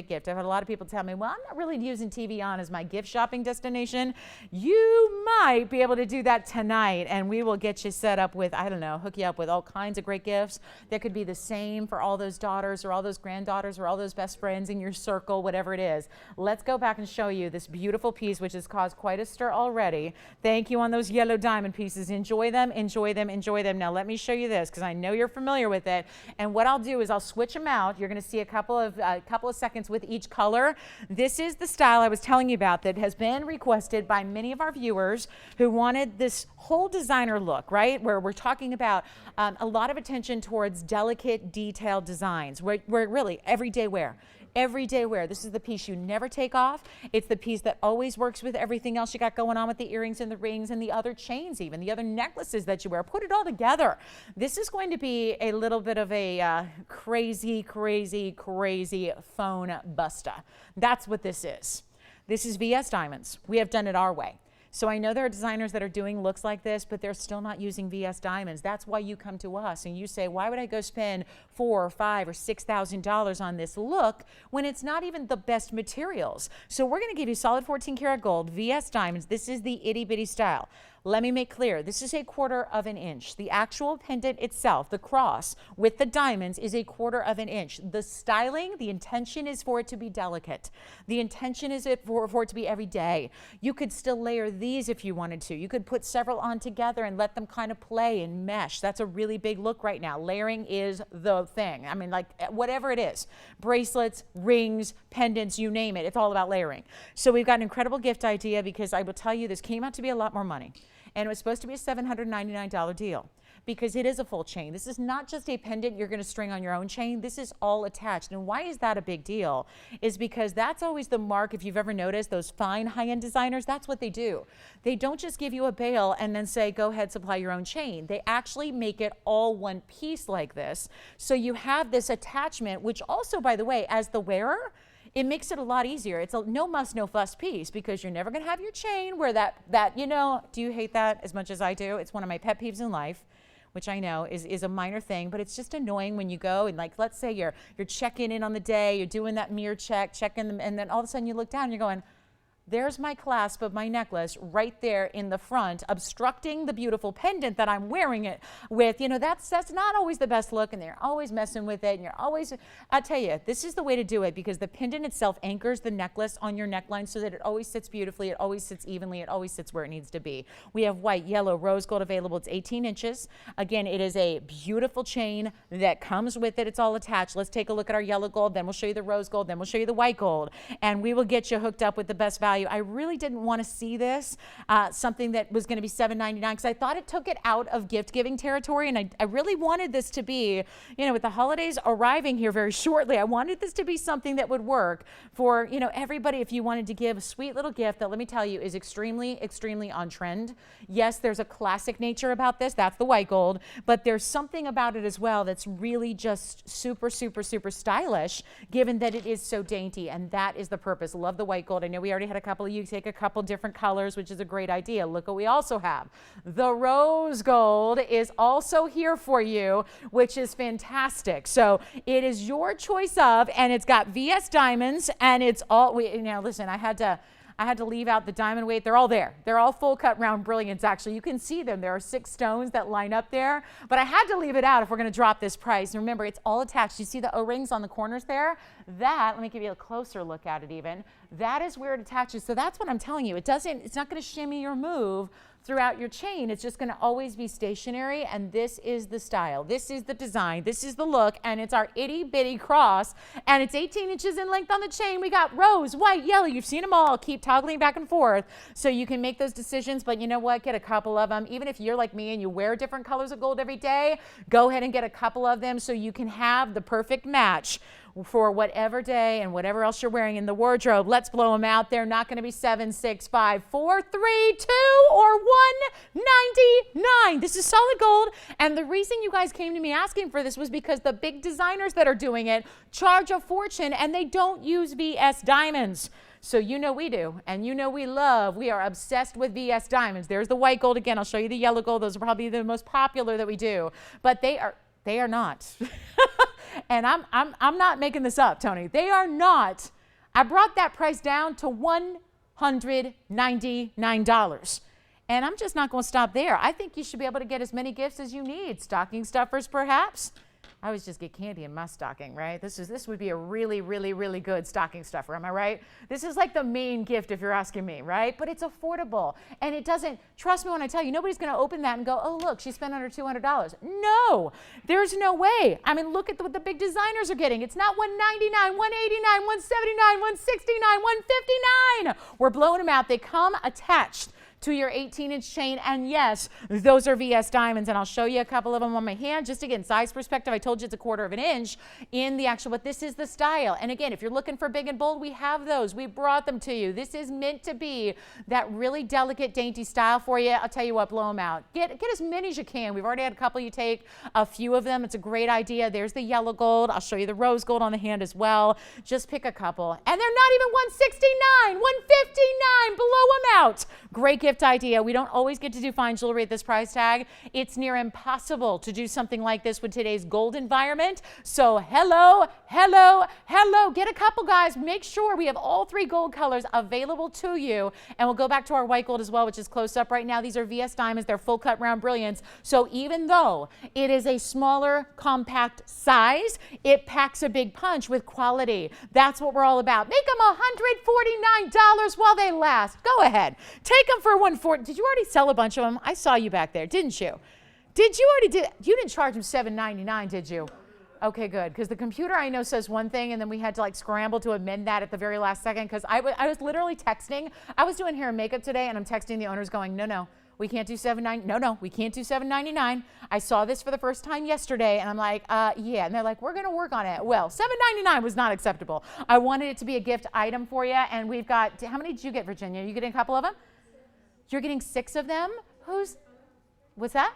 gift. I've had a lot of people tell me, well, I'm not really using TVON as my gift shopping destination. You might be able to do that tonight, and we will get you set up with, I don't know, hook you up with all kinds of great gifts that could be the same for all those daughters or all those granddaughters or all those best friends in your circle, whatever it is. Let's go back and show you this beautiful piece, which has caused quite a stir already. Thank you on those yellow diamond pieces. Enjoy them, enjoy them, enjoy them. Now let me show you this, because I know you're familiar with it. And what I'll do is I'll switch them out. You're going to see a couple of seconds with each color. This is the style I was telling you about that has been requested by many of our viewers who wanted this whole designer look, right? Where we're talking about a lot of attention towards delicate, detailed designs, where really everyday wear. everyday wear. This is the piece you never take off. It's the piece that always works with everything else you got going on with the earrings and the rings and the other chains, even the other necklaces that you wear. Put it all together. This is going to be a little bit of a crazy, crazy, crazy phone buster. That's what this is. This is VS Diamonds. We have done it our way. So I know there are designers that are doing looks like this, but they're still not using VS Diamonds. That's why you come to us and you say, why would I go spend $4,000 or $5,000 or $6,000 on this look when it's not even the best materials? So we're going to give you solid 14 karat gold, VS Diamonds. This is the itty bitty style. Let me make clear, this is 1/4 of an inch. The actual pendant itself, the cross with the diamonds, is 1/4 of an inch. The styling, the intention is for it to be delicate. The intention is for it to be every day. You could still layer these if you wanted to. You could put several on together and let them kind of play and mesh. That's a really big look right now. Layering is the thing. I mean, like whatever it is, bracelets, rings, pendants, you name it, it's all about layering. So we've got an incredible gift idea because I will tell you this came out to be a lot more money. And it was supposed to be a $799 deal because it is a full chain. This is not just a pendant you're going to string on your own chain. This is all attached. And why is that a big deal? Is because that's always the mark. If you've ever noticed those fine high-end designers, that's what they do. They don't just give you a bail and then say, go ahead, supply your own chain. They actually make it all one piece like this. So you have this attachment, which also, by the way, as the wearer, it makes it a lot easier. It's a no muss, no fuss piece because you're never going to have your chain where that, you know, do you hate that as much as I do? It's one of my pet peeves in life, which I know is a minor thing, but it's just annoying when you go and, like, let's say you're checking in on the day, you're doing that mirror check, checking them, and then all of a sudden you look down and you're going, there's my clasp of my necklace right there in the front, obstructing the beautiful pendant that I'm wearing it with. You know, that's not always the best look, and they're always messing with it, and you're always, I tell you, this is the way to do it because the pendant itself anchors the necklace on your neckline so that it always sits beautifully, it always sits evenly, it always sits where it needs to be. We have white, yellow, rose gold available. It's 18 inches. Again, it is a beautiful chain that comes with it. It's all attached. Let's take a look at our yellow gold, then we'll show you the rose gold, then we'll show you the white gold, and we will get you hooked up with the best value. I really didn't want to see this, something that was going to be $799 because I thought it took it out of gift giving territory, and I really wanted this to be, you know, with the holidays arriving here very shortly, I wanted this to be something that would work for, you know, everybody. If you wanted to give a sweet little gift that, let me tell you, is extremely, extremely on trend. Yes, there's a classic nature about this. That's the white gold, but there's something about it as well that's really just super, super, super stylish, given that it is so dainty, and that is the purpose. Love the white gold. I know we already had a couple of you take a couple different colors, which is a great idea. Look what we also have. The rose gold is also here for you, which is fantastic. So it is your choice of, and it's got VS diamonds, and it's all, listen, I had to leave out the diamond weight. They're all there. They're all full cut round brilliance, actually. You can see them. There are 6 stones that line up there, but I had to leave it out if we're going to drop this price. And remember, it's all attached. You see the O-rings on the corners there? That, let me give you a closer look at it even. That is where it attaches. So that's what I'm telling you. It's not going to shimmy or move throughout your chain. It's just going to always be stationary, and this is the style. This is the design. This is the look, and it's our itty bitty cross, and it's 18 inches in length on the chain. We got rose, white, yellow. You've seen them all. Keep toggling back and forth so you can make those decisions, but you know what? Get a couple of them. Even if you're like me and you wear different colors of gold every day, go ahead and get a couple of them so you can have the perfect match for whatever day and whatever else you're wearing in the wardrobe. Let's blow them out. They're not going to be 7, 6, 5, 4, 3, 2, or 199. This is solid gold. And the reason you guys came to me asking for this was because the big designers that are doing it charge a fortune, and they don't use VS diamonds. So you know we do, and you know we love. We are obsessed with VS diamonds. There's the white gold again. I'll show you the yellow gold. Those are probably the most popular that we do, but they are not. And I'm not making this up, Tony. They are not. I brought that price down to $199. And I'm just not going to stop there. I think you should be able to get as many gifts as you need. Stocking stuffers, perhaps. I always just get candy in my stocking, right? This would be a really, really, really good stocking stuffer, am I right? This is like the main gift if you're asking me, right? But it's affordable, and it doesn't, trust me when I tell you, nobody's gonna open that and go, oh look, she spent under $200. No, there's no way. I mean, look at what the big designers are getting. It's not $199, $189, $179, $169, $159. We're blowing them out. They come attached to your 18-inch chain. And yes, those are VS diamonds, and I'll show you a couple of them on my hand. Just again, size perspective, I told you it's 1/4 inch in the actual, but this is the style. And again, if you're looking for big and bold, we have those. We brought them to you. This is meant to be that really delicate, dainty style for you. I'll tell you what, blow them out. Get as many as you can. We've already had a couple. You take a few of them. It's a great idea. There's the yellow gold. I'll show you the rose gold on the hand as well. Just pick a couple. And they're not even $169, $159. Blow them out. Great gift idea. We don't always get to do fine jewelry at this price tag. It's near impossible to do something like this with today's gold environment. So hello, hello, hello. Get a couple, guys. Make sure we have all 3 gold colors available to you. And we'll go back to our white gold as well, which is close up right now. These are VS diamonds. They're full cut round brilliance. So even though it is a smaller, compact size, it packs a big punch with quality. That's what we're all about. Make them $149 while they last. Go ahead. Take them for $140. Did you already sell a bunch of them? I saw you back there, didn't you? Did you already you didn't charge them $7.99, did you? Okay, good, because the computer I know says one thing, and then we had to like scramble to amend that at the very last second, because I was literally texting. I was doing hair and makeup today, and I'm texting the owners going, no, we can't do we can't do $7.99. I saw this for the first time yesterday, and I'm like, yeah, and they're like, we're gonna work on it. Well, $7.99 was not acceptable. I wanted it to be a gift item for you, and we've got, how many did you get, Virginia? You getting a couple of them? You're getting 6 of them? What's that?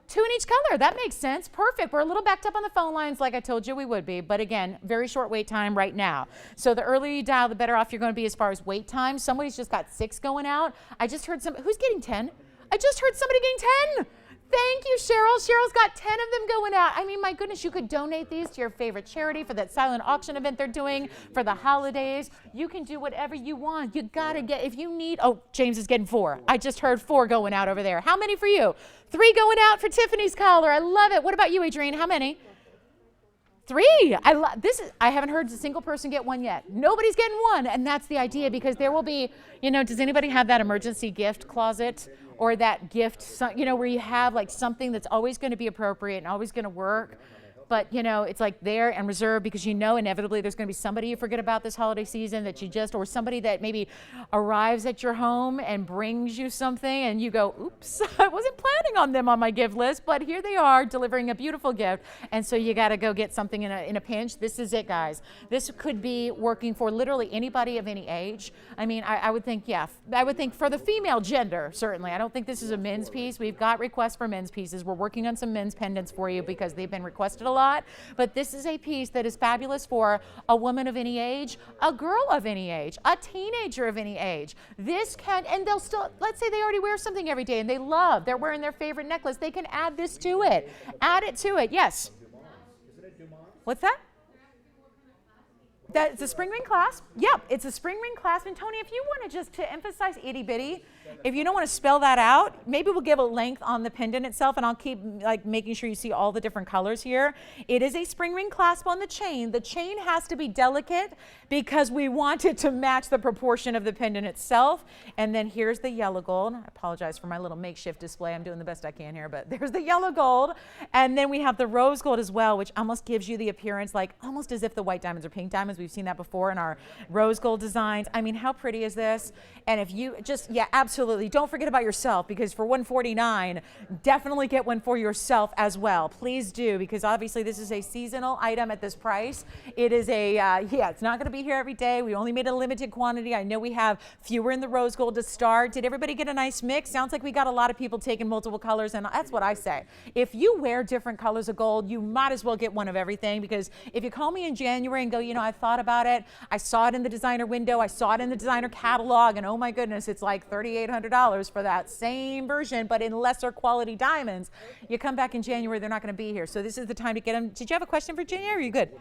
2 in each color. That makes sense. Perfect. We're a little backed up on the phone lines like I told you we would be. But again, very short wait time right now. So the earlier you dial, the better off you're going to be as far as wait time. Somebody's just got 6 going out. I just heard who's getting 10? I just heard somebody getting 10. Thank you, Cheryl. Cheryl's got 10 of them going out. I mean, my goodness, you could donate these to your favorite charity for that silent auction event they're doing for the holidays. You can do whatever you want. You got to get, if you need, oh, James is getting 4. I just heard 4 going out over there. How many for you? 3 going out for Tiffany's collar. I love it. What about you, Adrienne? How many? 3. I haven't heard a single person get 1 yet. Nobody's getting 1, and that's the idea, because there will be, does anybody have that emergency gift closet or that gift, where you have like something that's always going to be appropriate and always going to work? But, it's like there and reserved, because inevitably there's going to be somebody you forget about this holiday season that or somebody that maybe arrives at your home and brings you something and you go, oops, I wasn't planning on them on my gift list, but here they are delivering a beautiful gift. And so you got to go get something in a pinch. This is it, guys. This could be working for literally anybody of any age. I mean, I would think, I would think for the female gender, certainly. I don't think this is a men's piece. We've got requests for men's pieces. We're working on some men's pendants for you because they've been requested a lot, but this is a piece that is fabulous for a woman of any age, a girl of any age, a teenager of any age. This can, and they'll still, let's say they already wear something every day and they're wearing their favorite necklace, they can add this to it. Add it to it, yes. What's that? It's a spring ring clasp. Yep, it's a spring ring clasp. And Tony, if you want to emphasize itty bitty, if you don't want to spell that out, maybe we'll give a length on the pendant itself, and I'll keep making sure you see all the different colors here. It is a spring ring clasp on the chain. The chain has to be delicate because we want it to match the proportion of the pendant itself. And then here's the yellow gold. I apologize for my little makeshift display. I'm doing the best I can here, but there's the yellow gold. And then we have the rose gold as well, which almost gives you the appearance almost as if the white diamonds are pink diamonds. We've seen that before in our rose gold designs. I mean, how pretty is this? And if you absolutely don't forget about yourself, because for $149, definitely get one for yourself as well. Please do, because obviously this is a seasonal item at this price. It is it's not going to be here every day. We only made a limited quantity. I know we have fewer in the rose gold to start. Did everybody get a nice mix? Sounds like we got a lot of people taking multiple colors, and that's what I say. If you wear different colors of gold, you might as well get one of everything, because if you call me in January and go, I thought about it, I saw it in the designer window, I saw it in the designer catalog, and oh my goodness, it's like $3,800 for that same version, but in lesser quality diamonds. You come back in January, they're not going to be here. So this is the time to get them. Did you have a question, Virginia? Or are you good?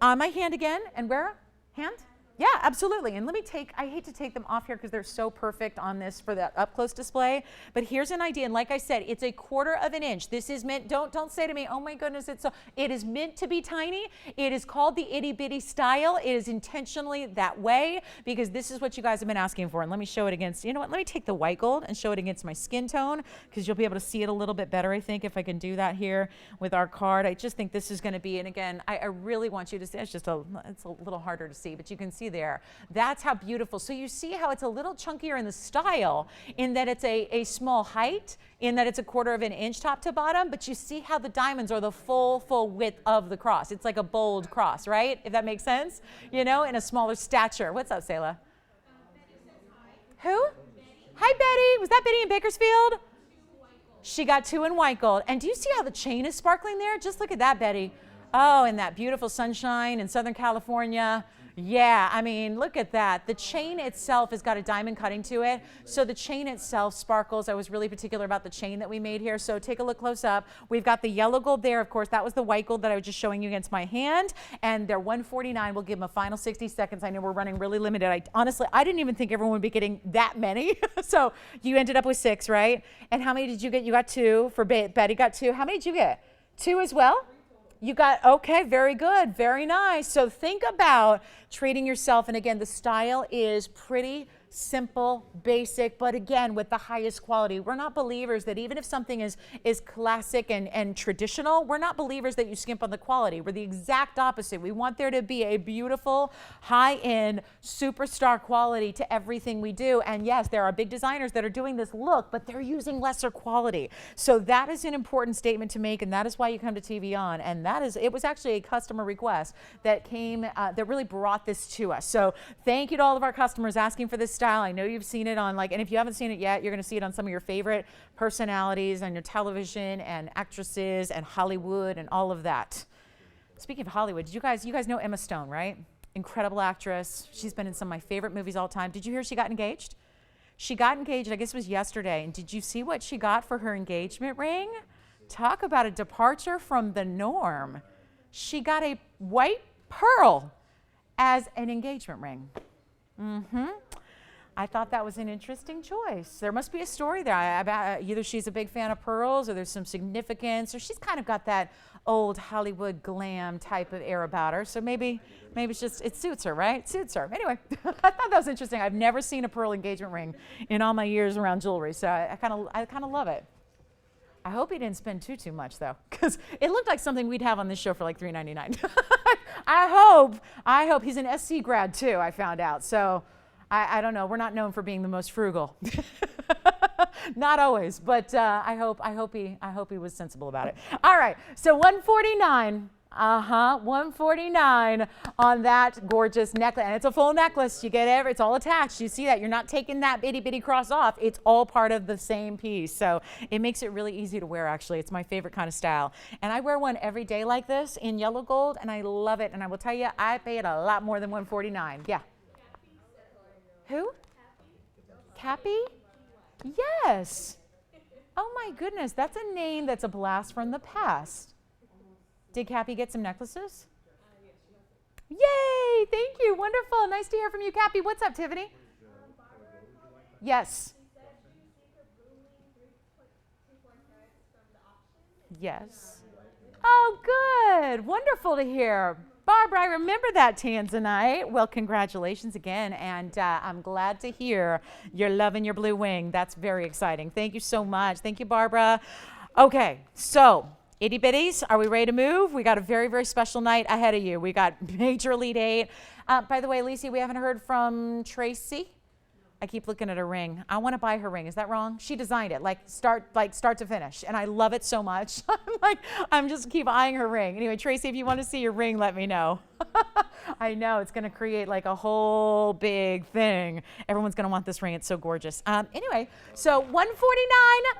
On my hand again, and where? Hand? Yeah, absolutely. And let me I hate to take them off here because they're so perfect on this for the up close display, but here's an idea. And like I said, it's 1/4 inch. This is meant, don't say to me, oh my goodness, it is meant to be tiny. It is called the itty bitty style. It is intentionally that way because this is what you guys have been asking for. And let me show it against, let me take the white gold and show it against my skin tone, because you'll be able to see it a little bit better, I think, if I can do that here with our card. I just think this is going to be, and again, I really want you to see, it's a little harder to see, but you can see there. That's how beautiful. So you see how it's a little chunkier in the style in that it's a small height, in that it's a 1/4 of an inch top to bottom, but you see how the diamonds are the full width of the cross. It's like a bold cross, right? If that makes sense, you know, in a smaller stature. What's up, Selah? Who? Hi, Betty. Was that Betty in Bakersfield? She got 2 in white gold. And do you see how the chain is sparkling there? Just look at that, Betty. Oh, and that beautiful sunshine in Southern California. Yeah, I mean, look at that. The chain itself has got a diamond cutting to it. So the chain itself sparkles. I was really particular about the chain that we made here. So take a look close up. We've got the yellow gold there. Of course, that was the white gold that I was just showing you against my hand. And they're $149. We'll give them a final 60 seconds. I know we're running really limited. Honestly, I didn't even think everyone would be getting that many. So you ended up with 6, right? And how many did you get? You got 2. For Betty got 2. How many did you get? 2 as well? You got, okay, very good, very nice. So think about treating yourself, and again, the style is pretty simple, basic, but again, with the highest quality. We're not believers that even if something is classic and traditional, we're not believers that you skimp on the quality. We're the exact opposite. We want there to be a beautiful, high-end, superstar quality to everything we do. And yes, there are big designers that are doing this look, but they're using lesser quality. So that is an important statement to make, and that is why you come to TVON. And that is, it was actually a customer request that came, that really brought this to us. So thank you to all of our customers asking for this style. I know you've seen it on, like, and if you haven't seen it yet, you're going to see it on some of your favorite personalities on your television and actresses and Hollywood and all of that. Speaking of Hollywood, did you guys know Emma Stone, right? Incredible actress. She's been in some of my favorite movies all time. Did you hear she got engaged? She got engaged, I guess it was yesterday. And did you see what she got for her engagement ring? Talk about a departure from the norm. She got a white pearl as an engagement ring. I thought that was an interesting choice. There must be a story there about either she's a big fan of pearls or there's some significance, or she's kind of got that old Hollywood glam type of air about her. So maybe it's just, it suits her, right? It suits her. Anyway, I thought that was interesting. I've never seen a pearl engagement ring in all my years around jewelry, so I kind of love it. I hope he didn't spend too much though, because it looked like something we'd have on this show for like $3.99. I hope he's an SC grad too, I found out. So I don't know. We're not known for being the most frugal. Not always, but I hope he was sensible about it. All right, so $149. $149 on that gorgeous necklace, and it's a full necklace. You get it's all attached. You see that? You're not taking that bitty cross off. It's all part of the same piece, so it makes it really easy to wear. Actually, it's my favorite kind of style, and I wear one every day like this in yellow gold, and I love it. And I will tell you, I paid a lot more than $149. Yeah. Who? Cappy? Yes. Oh my goodness, that's a name that's a blast from the past. Did Cappy get some necklaces? Yay, thank you, wonderful. Nice to hear from you, Cappy. What's up, Tiffany? Yes. Yes. Oh, good, wonderful to hear. Barbara, I remember that tanzanite. Well, congratulations again, and I'm glad to hear you're loving your blue wing. That's very exciting. Thank you so much. Thank you, Barbara. Okay, so itty bitties, are we ready to move? We got a very, very special night ahead of you. We got major Elite 8. By the way, Lacey, we haven't heard from Tracy. I keep looking at her ring. I want to buy her ring. Is that wrong? She designed it, like start to finish, and I love it so much. I'm just keep eyeing her ring. Anyway, Tracy, if you want to see your ring, let me know. I know it's going to create like a whole big thing. Everyone's going to want this ring. It's so gorgeous. Anyway, so $149.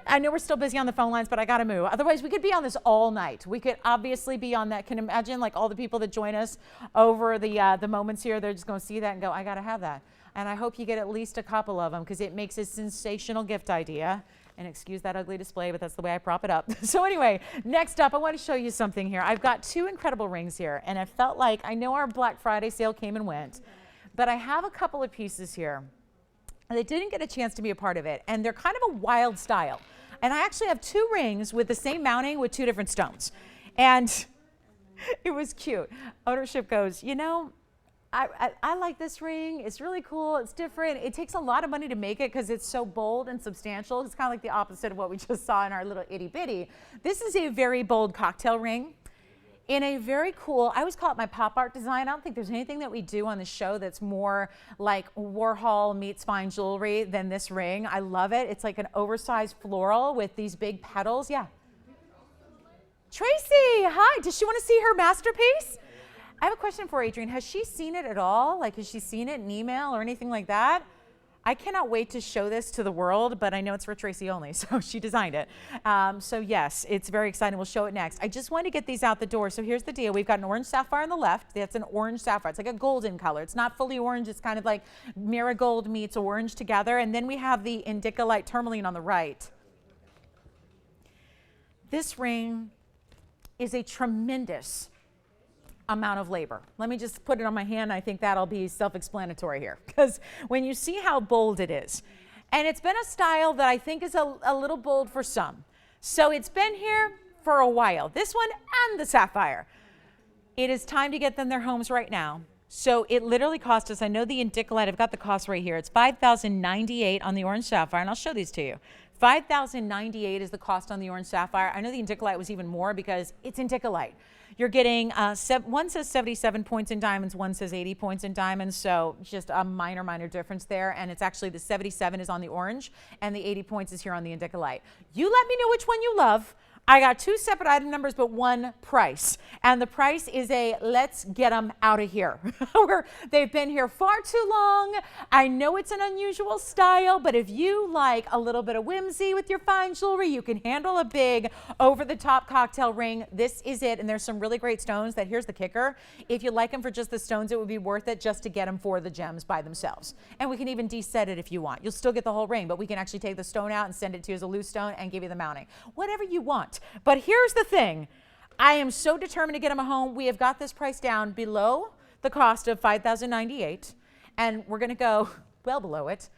I know we're still busy on the phone lines, but I got to move. Otherwise, we could be on this all night. We could obviously be on that. Can you imagine like all the people that join us over the moments here? They're just going to see that and go, I got to have that. And I hope you get at least a couple of them because it makes a sensational gift idea. And excuse that ugly display, but that's the way I prop it up. So anyway, next up, I want to show you something here. I've got 2 incredible rings here, and I felt like, I know our Black Friday sale came and went, but I have a couple of pieces here that didn't get a chance to be a part of it, and they're kind of a wild style. And I actually have 2 rings with the same mounting with 2 different stones. And it was cute. Ownership goes, you know, I like this ring. It's really cool. It's different. It takes a lot of money to make it because it's so bold and substantial. It's kind of like the opposite of what we just saw in our little itty bitty. This is a very bold cocktail ring. in a very cool, I always call it my pop art design. I don't think there's anything that we do on the show that's more like Warhol meets fine jewelry than this ring. I love it. It's like an oversized floral with these big petals. Yeah. Tracy, hi. Does she want to see her masterpiece? I have a question for Adrienne. Has she seen it at all? Like, has she seen it in email or anything like that? I cannot wait to show this to the world, but I know it's for Tracy only, so she designed it. So yes, it's very exciting. We'll show it next. I just wanted to get these out the door. So here's the deal. We've got an orange sapphire on the left. That's an orange sapphire. It's like a golden color. It's not fully orange. It's kind of like marigold meets orange together. And then we have the indicolite tourmaline on the right. This ring is a tremendous amount of labor. Let me just put it on my hand. I think that'll be self-explanatory here, because when you see how bold it is, and it's been a style that I think is a little bold for some. So it's been here for a while, this one and the sapphire. It is time to get them their homes right now. So it literally cost us, I know the indicolite, I've got the cost right here. It's $5,098 on the orange sapphire, and I'll show these to you. $5,098 is the cost on the orange sapphire. I know the indicolite was even more because it's indicolite. You're getting, one says 77 points in diamonds, one says 80 points in diamonds, so just a minor difference there. And it's actually the 77 is on the orange and the 80 points is here on the indicolite. You let me know which one you love. I got two separate item numbers, but one price. And the price is a let's get them out of here. They've been here far too long. I know it's an unusual style, but if you like a little bit of whimsy with your fine jewelry, you can handle a big over-the-top cocktail ring. This is it. And there's some really great stones that, here's the kicker. If you like them for just the stones, it would be worth it just to get them for the gems by themselves. And we can even deset it if you want. You'll still get the whole ring, but we can actually take the stone out and send it to you as a loose stone and give you the mounting. Whatever you want. But here's the thing. I am so determined to get them a home. We have got this price down below the cost of $5,098, and we're going to go well below it.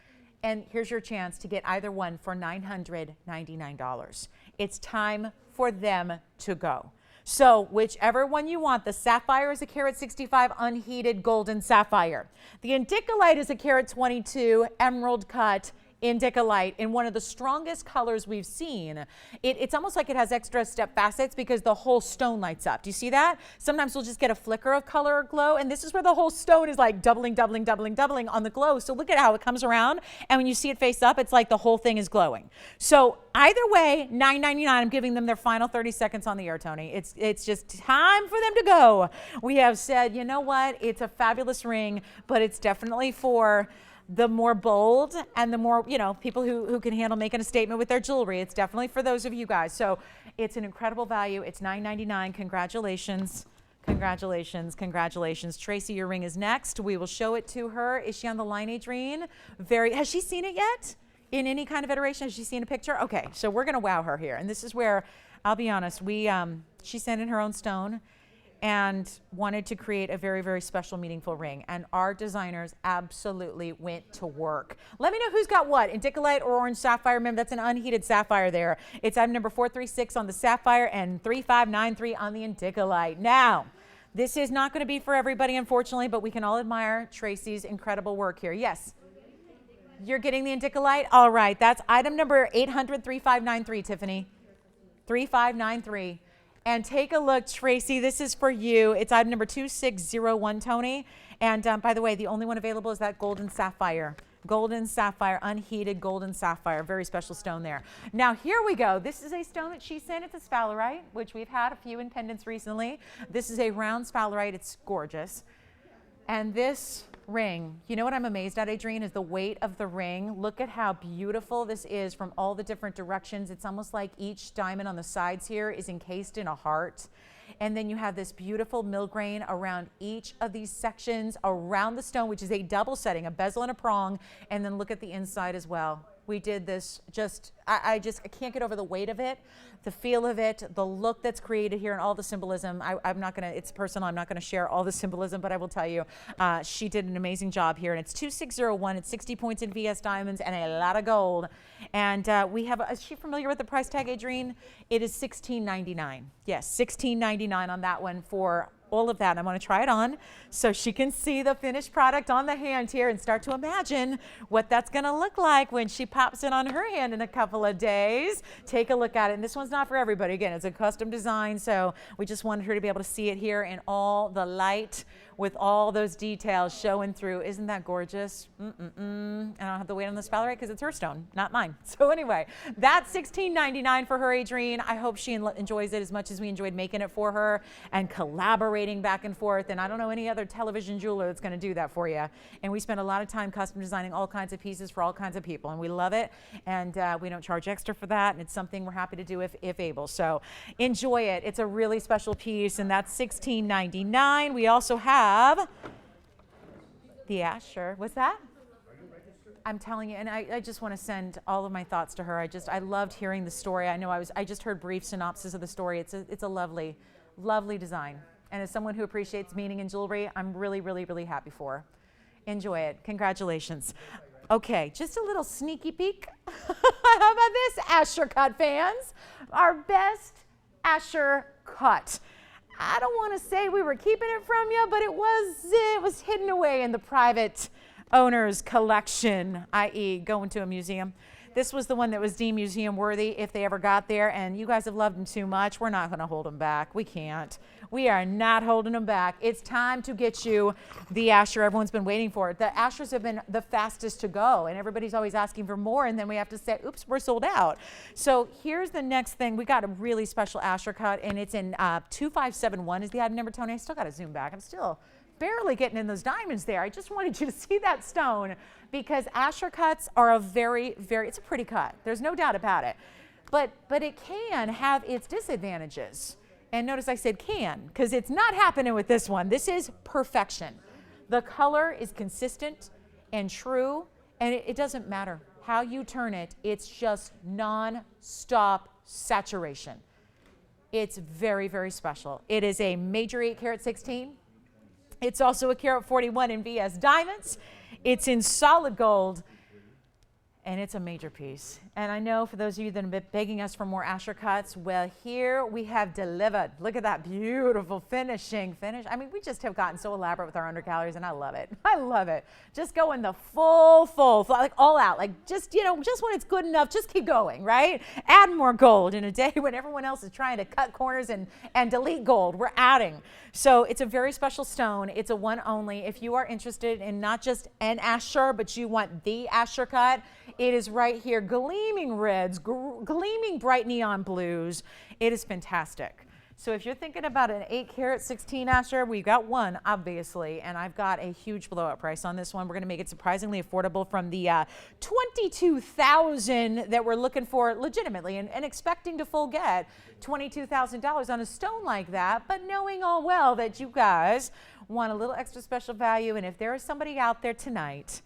And here's your chance to get either one for $999. It's time for them to go. So whichever one you want, the sapphire is a carat 65 unheated golden sapphire. The indicolite is a carat 22 emerald cut indicolite in one of the strongest colors we've seen. It's almost like it has extra step facets because the whole stone lights up. Do you see that? Sometimes we'll just get a flicker of color or glow, and this is where the whole stone is like doubling on the glow. So look at how it comes around, and when you see it face up, it's like the whole thing is glowing. So either way, $9.99, I'm giving them their final 30 seconds on the air, Tony. It's just time for them to go. We have said, you know what? It's a fabulous ring, but it's definitely for the more bold and the more, you know, people who can handle making a statement with their jewelry. It's definitely for those of you guys. So it's an incredible value. It's $9.99. Congratulations. Congratulations. Congratulations. Tracy, your ring is next. We will show it to her. Is she on the line, Adrienne? Has she seen it yet? In any kind of iteration? Has she seen a picture? Okay, so we're going to wow her here. And this is where, I'll be honest, she sent in her own stone and wanted to create a very special, meaningful ring. And our designers absolutely went to work. Let me know who's got what, indicolite or orange sapphire. Remember, that's an unheated sapphire there. It's item number 436 on the sapphire and 3593 on the indicolite. Now, this is not gonna be for everybody, unfortunately, but we can all admire Tracy's incredible work here. Yes? You're getting the indicolite? All right, that's item number 800 3593, Tiffany. 3593. And take a look, Tracy, this is for you. It's item number 2601, Tony. And by the way, the only one available is that golden sapphire. Golden sapphire, unheated golden sapphire. Very special stone there. Now, here we go. This is a stone that she sent. It's a sphalerite, which we've had a few in pendants recently. This is a round sphalerite. It's gorgeous. And this ring, you know what I'm amazed at, Adrienne, is the weight of the ring. Look at how beautiful this is from all the different directions. It's almost like each diamond on the sides here is encased in a heart. And then you have this beautiful millgrain around each of these sections around the stone, which is a double setting, a bezel and a prong. And then look at the inside as well. We did this I can't get over the weight of it, the feel of it, the look that's created here, and all the symbolism. I'm not gonna, it's personal, I'm not gonna share all the symbolism, but I will tell you, she did an amazing job here. And it's 2601, it's 60 points in VS diamonds and a lot of gold. And we have, is she familiar with the price tag, Adrienne? It is $16.99. Yes, $16.99 on that one for all of that. And I want to try it on so she can see the finished product on the hand here and start to imagine what that's going to look like when she pops it on her hand in a couple of days. Take a look at it. And this one's not for everybody. Again, it's a custom design, so we just wanted her to be able to see it here in all the light with all those details showing through. Isn't that gorgeous? And I don't have to wait on the spatula because it's her stone, not mine. So anyway, that's $16.99 for her, Adrienne. I hope she enjoys it as much as we enjoyed making it for her and collaborating back and forth. And I don't know any other television jeweler that's going to do that for you. And we spend a lot of time custom designing all kinds of pieces for all kinds of people, and we love it. And we don't charge extra for that. And it's something we're happy to do if able. So enjoy it. It's a really special piece, and that's $16.99. We also have the Asher. What's that? I'm telling you, and I just want to send all of my thoughts to her. I loved hearing the story. I know I just heard brief synopsis of the story. It's a lovely, lovely design. And as someone who appreciates meaning in jewelry, I'm really, really, really happy for her. Enjoy it. Congratulations. Okay, just a little sneaky peek. How about this, Asher cut fans? Our best Asher cut. I don't want to say we were keeping it from you, but it was hidden away in the private owner's collection, i.e. going to a museum. This was the one that was deemed museum worthy if they ever got there, and you guys have loved them too much. We're not going to hold them back. We can't. We are not holding them back. It's time to get you the Asher everyone's been waiting for. The Ashers have been the fastest to go, and everybody's always asking for more, and then we have to say, oops, we're sold out. So here's the next thing. We got a really special Asher cut, and it's in 2571 is the item number, Tony. I still got to zoom back. I'm still barely getting in those diamonds there. I just wanted you to see that stone because Asher cuts are a very, very, it's a pretty cut. There's no doubt about it. But it can have its disadvantages. And notice I said can, because it's not happening with this one. This is perfection. The color is consistent and true, and it doesn't matter how you turn it. It's just non-stop saturation. It's very, very special. It is a major 8 karat 16. It's also a karat 41 in VS diamonds. It's in solid gold, and it's a major piece. And I know for those of you that have been begging us for more Asher cuts, well, here we have delivered. Look at that beautiful finishing finish. I mean, we just have gotten so elaborate with our undergalleries, and I love it. I love it. Just going the full, like all out. Like just, just when it's good enough, just keep going, right? Add more gold in a day when everyone else is trying to cut corners and delete gold. We're adding. So it's a very special stone. It's a one only. If you are interested in not just an Asher, but you want the Asher cut, it is right here. Gleaming reds, gleaming bright neon blues. It is fantastic. So if you're thinking about an 8 karat 16 Asher, we've got one, obviously, and I've got a huge blowout price on this one. We're going to make it surprisingly affordable from the $22,000 that we're looking for legitimately and expecting to full get $22,000 on a stone like that, but knowing all well that you guys want a little extra special value. And if there is somebody out there tonight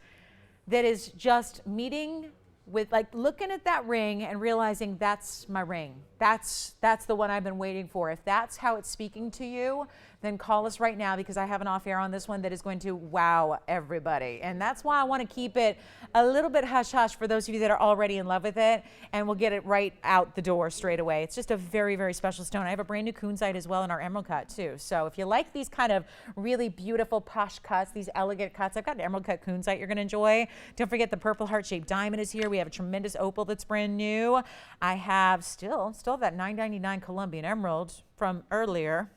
that is just meeting with, like, looking at that ring and realizing that's my ring, that's the one I've been waiting for. If that's how it's speaking to you, then call us right now, because I have an off air on this one that is going to wow everybody. And that's why I want to keep it a little bit hush hush for those of you that are already in love with it, and we'll get it right out the door straight away. It's just a very, very special stone. I have a brand new kunzite as well in our emerald cut too. So if you like these kind of really beautiful posh cuts, these elegant cuts, I've got an emerald cut kunzite you're going to enjoy. Don't forget the purple heart-shaped diamond is here. We have a tremendous opal that's brand new. I have still that $9.99 Colombian emerald from earlier.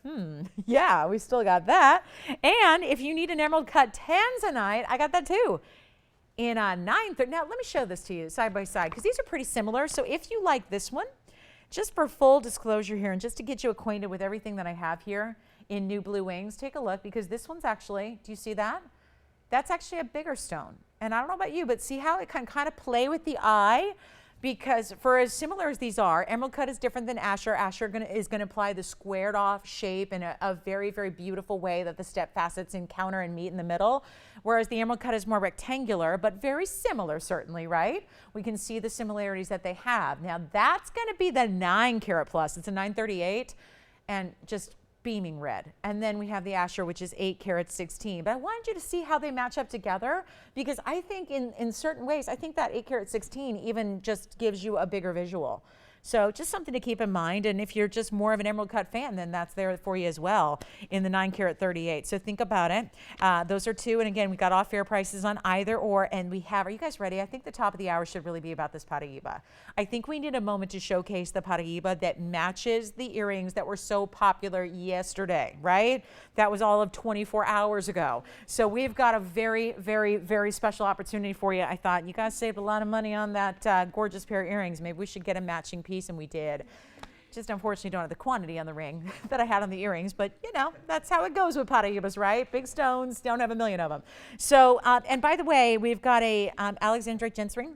Yeah, we still got that. And if you need an emerald cut tanzanite, I got that too. In a 930. Now let me show this to you side by side, because these are pretty similar. So if you like this one, just for full disclosure here and just to get you acquainted with everything that I have here in new blue wings, take a look, because this one's actually, do you see that? That's actually a bigger stone. And I don't know about you, but see how it can kind of play with the eye? Because for as similar as these are, emerald cut is different than Asher. Asher is going to apply the squared off shape in a very, very beautiful way that the step facets encounter and meet in the middle. Whereas the emerald cut is more rectangular, but very similar certainly, right? We can see the similarities that they have. Now that's going to be the 9 karat plus. It's a 938 and just beaming red. And then we have the Asher, which is 8 karat 16. But I wanted you to see how they match up together, because I think in certain ways, I think that 8 karat 16 even just gives you a bigger visual. So just something to keep in mind. And if you're just more of an emerald cut fan, then that's there for you as well in the 9 karat 38. So think about it. Those are two. And again, we got off fair prices on either or. And we have, are you guys ready? I think the top of the hour should really be about this Paraíba. I think we need a moment to showcase the Paraíba that matches the earrings that were so popular yesterday, right? That was all of 24 hours ago. So we've got a very, very, very special opportunity for you. I thought you guys saved a lot of money on that gorgeous pair of earrings. Maybe we should get a matching piece, and we did. Just unfortunately don't have the quantity on the ring that I had on the earrings, but you know, that's how it goes with Paraíbas, right? Big stones, don't have a million of them. So, and by the way, we've got a Alexandrite gents ring.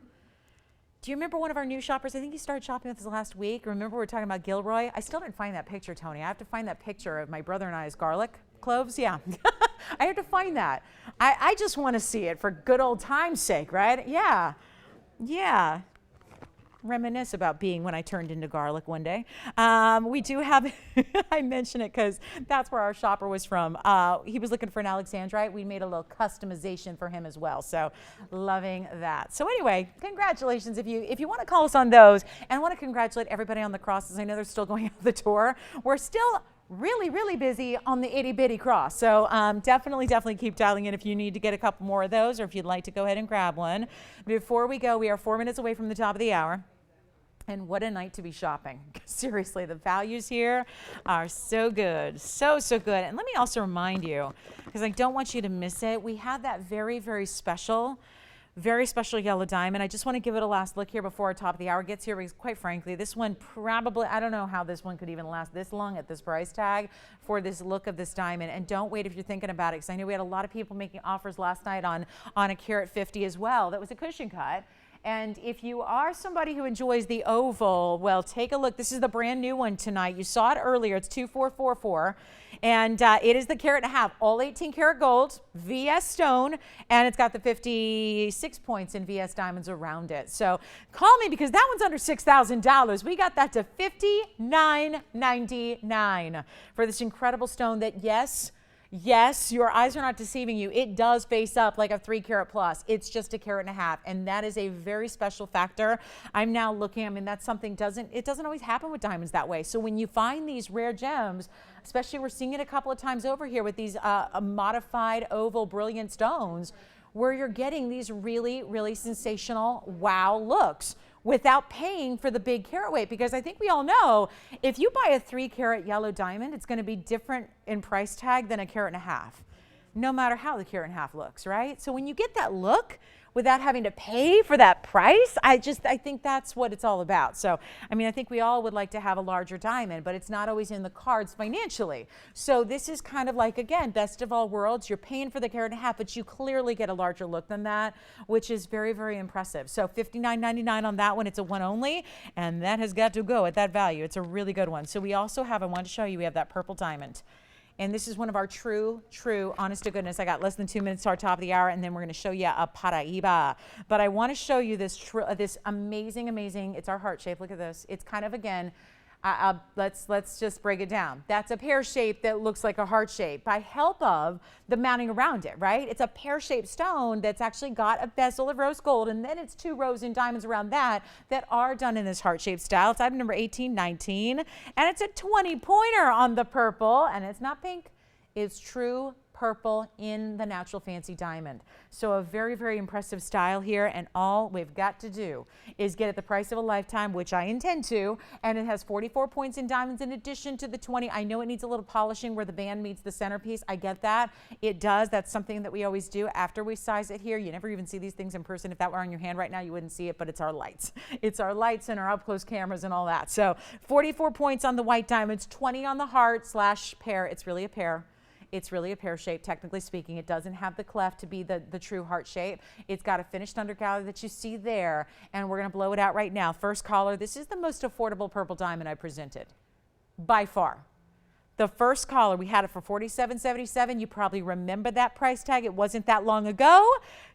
Do you remember one of our new shoppers? I think he started shopping with us last week. Remember we were talking about Gilroy? I still didn't find that picture, Tony. I have to find that picture of my brother and I's garlic cloves. Yeah, I have to find that. I just want to see it for good old time's sake, right? Yeah, yeah. Reminisce about being when I turned into garlic one day. We do have, I mention it because that's where our shopper was from. He was looking for an Alexandrite. We made a little customization for him as well. So loving that. So anyway, congratulations if you want to call us on those. And I want to congratulate everybody on the crosses. I know they're still going out the door. We're still really, really busy on the itty bitty cross. So definitely keep dialing in if you need to get a couple more of those or if you'd like to go ahead and grab one. Before we go, we are 4 minutes away from the top of the hour. And what a night to be shopping. Seriously, the values here are so good, so good. And let me also remind you, because I don't want you to miss it, we have that very, very special yellow diamond. I just want to give it a last look here before our top of the hour gets here, because quite frankly, this one probably, I don't know how this one could even last this long at this price tag for this look of this diamond. And don't wait if you're thinking about it, because I know we had a lot of people making offers last night on a carat 50 as well. That was a cushion cut. And if you are somebody who enjoys the oval, well, take a look. This is the brand new one tonight. You saw it earlier. It's 2444. And it is the carat and a half, all 18 karat gold, VS stone, and it's got the 56 points in VS diamonds around it. So call me because that one's under $6,000. We got that to $59.99 for this incredible stone that, yes, your eyes are not deceiving you. It does face up like a 3 karat plus. It's just a carat and a half. And that is a very special factor. I'm now looking, I mean, that's something it doesn't always happen with diamonds that way. So when you find these rare gems, especially we're seeing it a couple of times over here with these modified oval brilliant stones, where you're getting these really, really sensational wow looks without paying for the big carat weight. Because I think we all know if you buy a 3 karat yellow diamond, it's going to be different in price tag than a carat and a half, no matter how the carat and a half looks, right? So when you get that look without having to pay for that price, I think that's what it's all about. So, I mean, I think we all would like to have a larger diamond, but it's not always in the cards financially. So this is kind of like, again, best of all worlds. You're paying for the carat and a half, but you clearly get a larger look than that, which is very, very impressive. So $59.99 on that one. It's a one only, and that has got to go at that value. It's a really good one. So we also have, I want to show you, we have that purple diamond. And this is one of our true, honest to goodness. I got less than 2 minutes to our top of the hour, and then we're going to show you a Paraíba. But I want to show you this amazing, it's our heart shape. Look at this. It's kind of, again, let's just break it down. That's a pear shape that looks like a heart shape by help of the mounting around it, right? It's a pear-shaped stone that's actually got a bezel of rose gold, and then it's 2 rows in diamonds around that are done in this heart-shaped style. It's item number 1819, and it's a 20-pointer on the purple, and it's not pink. It's true purple in the natural fancy diamond. So a very, very impressive style here, and all we've got to do is get at the price of a lifetime, which I intend to, and it has 44 points in diamonds in addition to the 20. I know it needs a little polishing where the band meets the centerpiece. I get that. It does. That's something that we always do after we size it here. You never even see these things in person. If that were on your hand right now, you wouldn't see it, but it's our lights. It's our lights and our up-close cameras and all that. So 44 points on the white diamonds, 20 on the heart / pear. It's really a pear. It's really a pear shape, technically speaking. It doesn't have the cleft to be the true heart shape. It's got a finished undergallery that you see there, and we're going to blow it out right now. First collar. This is the most affordable purple diamond I presented, by far. The first collar, we had it for $47.77. You probably remember that price tag. It wasn't that long ago.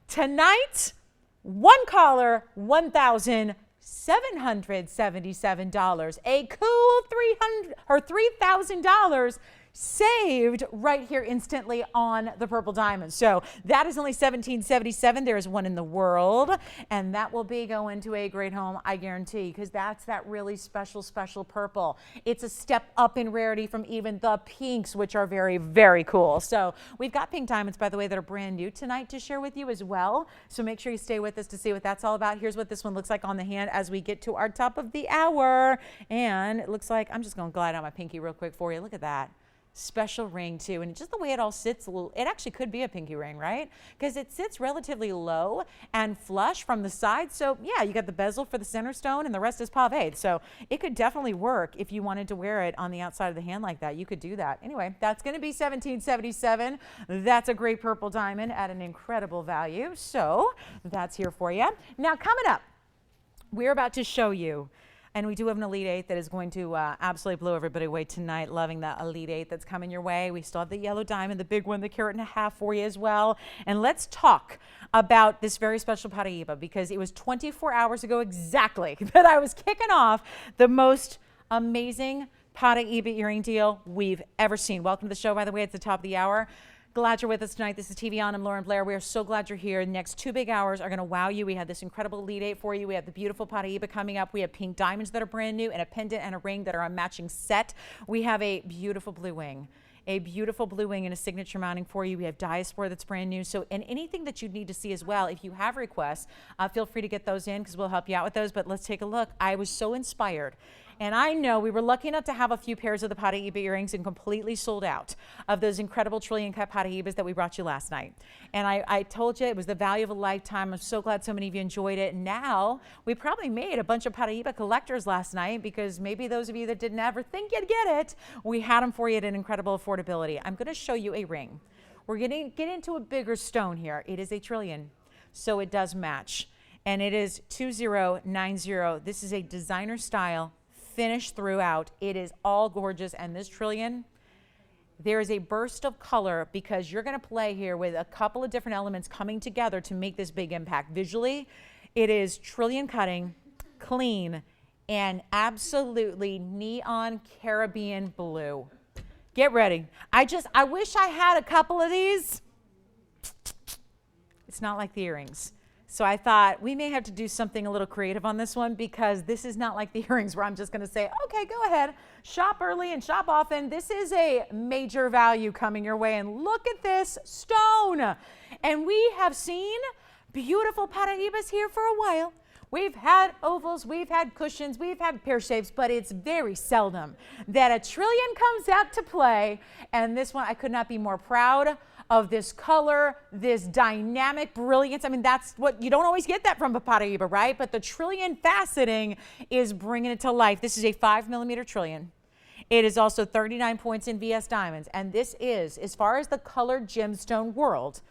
Tonight, one collar, $1,777. A cool $3,000 saved right here instantly on the purple diamond. So that is only $17.77. There is one in the world, and that will be going to a great home, I guarantee, because that's that really special, special purple. It's a step up in rarity from even the pinks, which are very, very cool. So we've got pink diamonds, by the way, that are brand new tonight to share with you as well. So make sure you stay with us to see what that's all about. Here's what this one looks like on the hand as we get to our top of the hour. And it looks like, I'm just going to glide on my pinky real quick for you. Look at that. Special ring too, and just the way it all sits, it actually could be a pinky ring, right? Because it sits relatively low and flush from the side. So yeah, you got the bezel for the center stone and the rest is paved. So it could definitely work if you wanted to wear it on the outside of the hand like that. You could do that. Anyway, that's going to be $17.77. That's a great purple diamond at an incredible value. So that's here for you. Now coming up, we're about to show you, and we do have an Elite 8 that is going to absolutely blow everybody away tonight. Loving the Elite 8 that's coming your way. We still have the yellow diamond, the big one, the carat and a half for you as well. And let's talk about this very special Paraíba, because it was 24 hours ago exactly that I was kicking off the most amazing Paraíba earring deal we've ever seen. Welcome to the show, by the way. It's the top of the hour. Glad you're with us tonight. This is TVON. I'm Lauren Blair. We are so glad you're here. The next 2 big hours are going to wow you. We have this incredible Elite 8 for you. We have the beautiful Paraíba coming up. We have pink diamonds that are brand new and a pendant and a ring that are a matching set. We have a beautiful blue wing. A beautiful blue wing and a signature mounting for you. We have diaspora that's brand new. So, and anything that you need to see as well, if you have requests, feel free to get those in because we'll help you out with those. But let's take a look. I was so inspired. And I know we were lucky enough to have a few pairs of the Paraíba earrings and completely sold out of those incredible trillion cut Paraíbas that we brought you last night. And I told you it was the value of a lifetime. I'm so glad so many of you enjoyed it. Now, we probably made a bunch of Paraíba collectors last night because maybe those of you that didn't ever think you'd get it, we had them for you at an incredible affordability. I'm going to show you a ring. We're going to get into a bigger stone here. It is a trillion, so it does match. And it is 2090. This is a designer style, finished throughout. It is all gorgeous. And this trillion, there is a burst of color because you're going to play here with a couple of different elements coming together to make this big impact. Visually, it is trillion cutting, clean, and absolutely neon Caribbean blue. Get ready. I wish I had a couple of these. It's not like the earrings. So I thought we may have to do something a little creative on this one because this is not like the earrings where I'm just going to say, okay, go ahead, shop early and shop often. This is a major value coming your way. And look at this stone. And we have seen beautiful Paraíbas here for a while. We've had ovals, we've had cushions, we've had pear shapes, but it's very seldom that a trillion comes out to play. And this one, I could not be more proud of this color, this dynamic brilliance. I mean, that's what, you don't always get that from a Paraíba, right? But the trillion faceting is bringing it to life. This is a 5mm trillion. It is also 39 points in VS diamonds. And this is, as far as the colored gemstone world,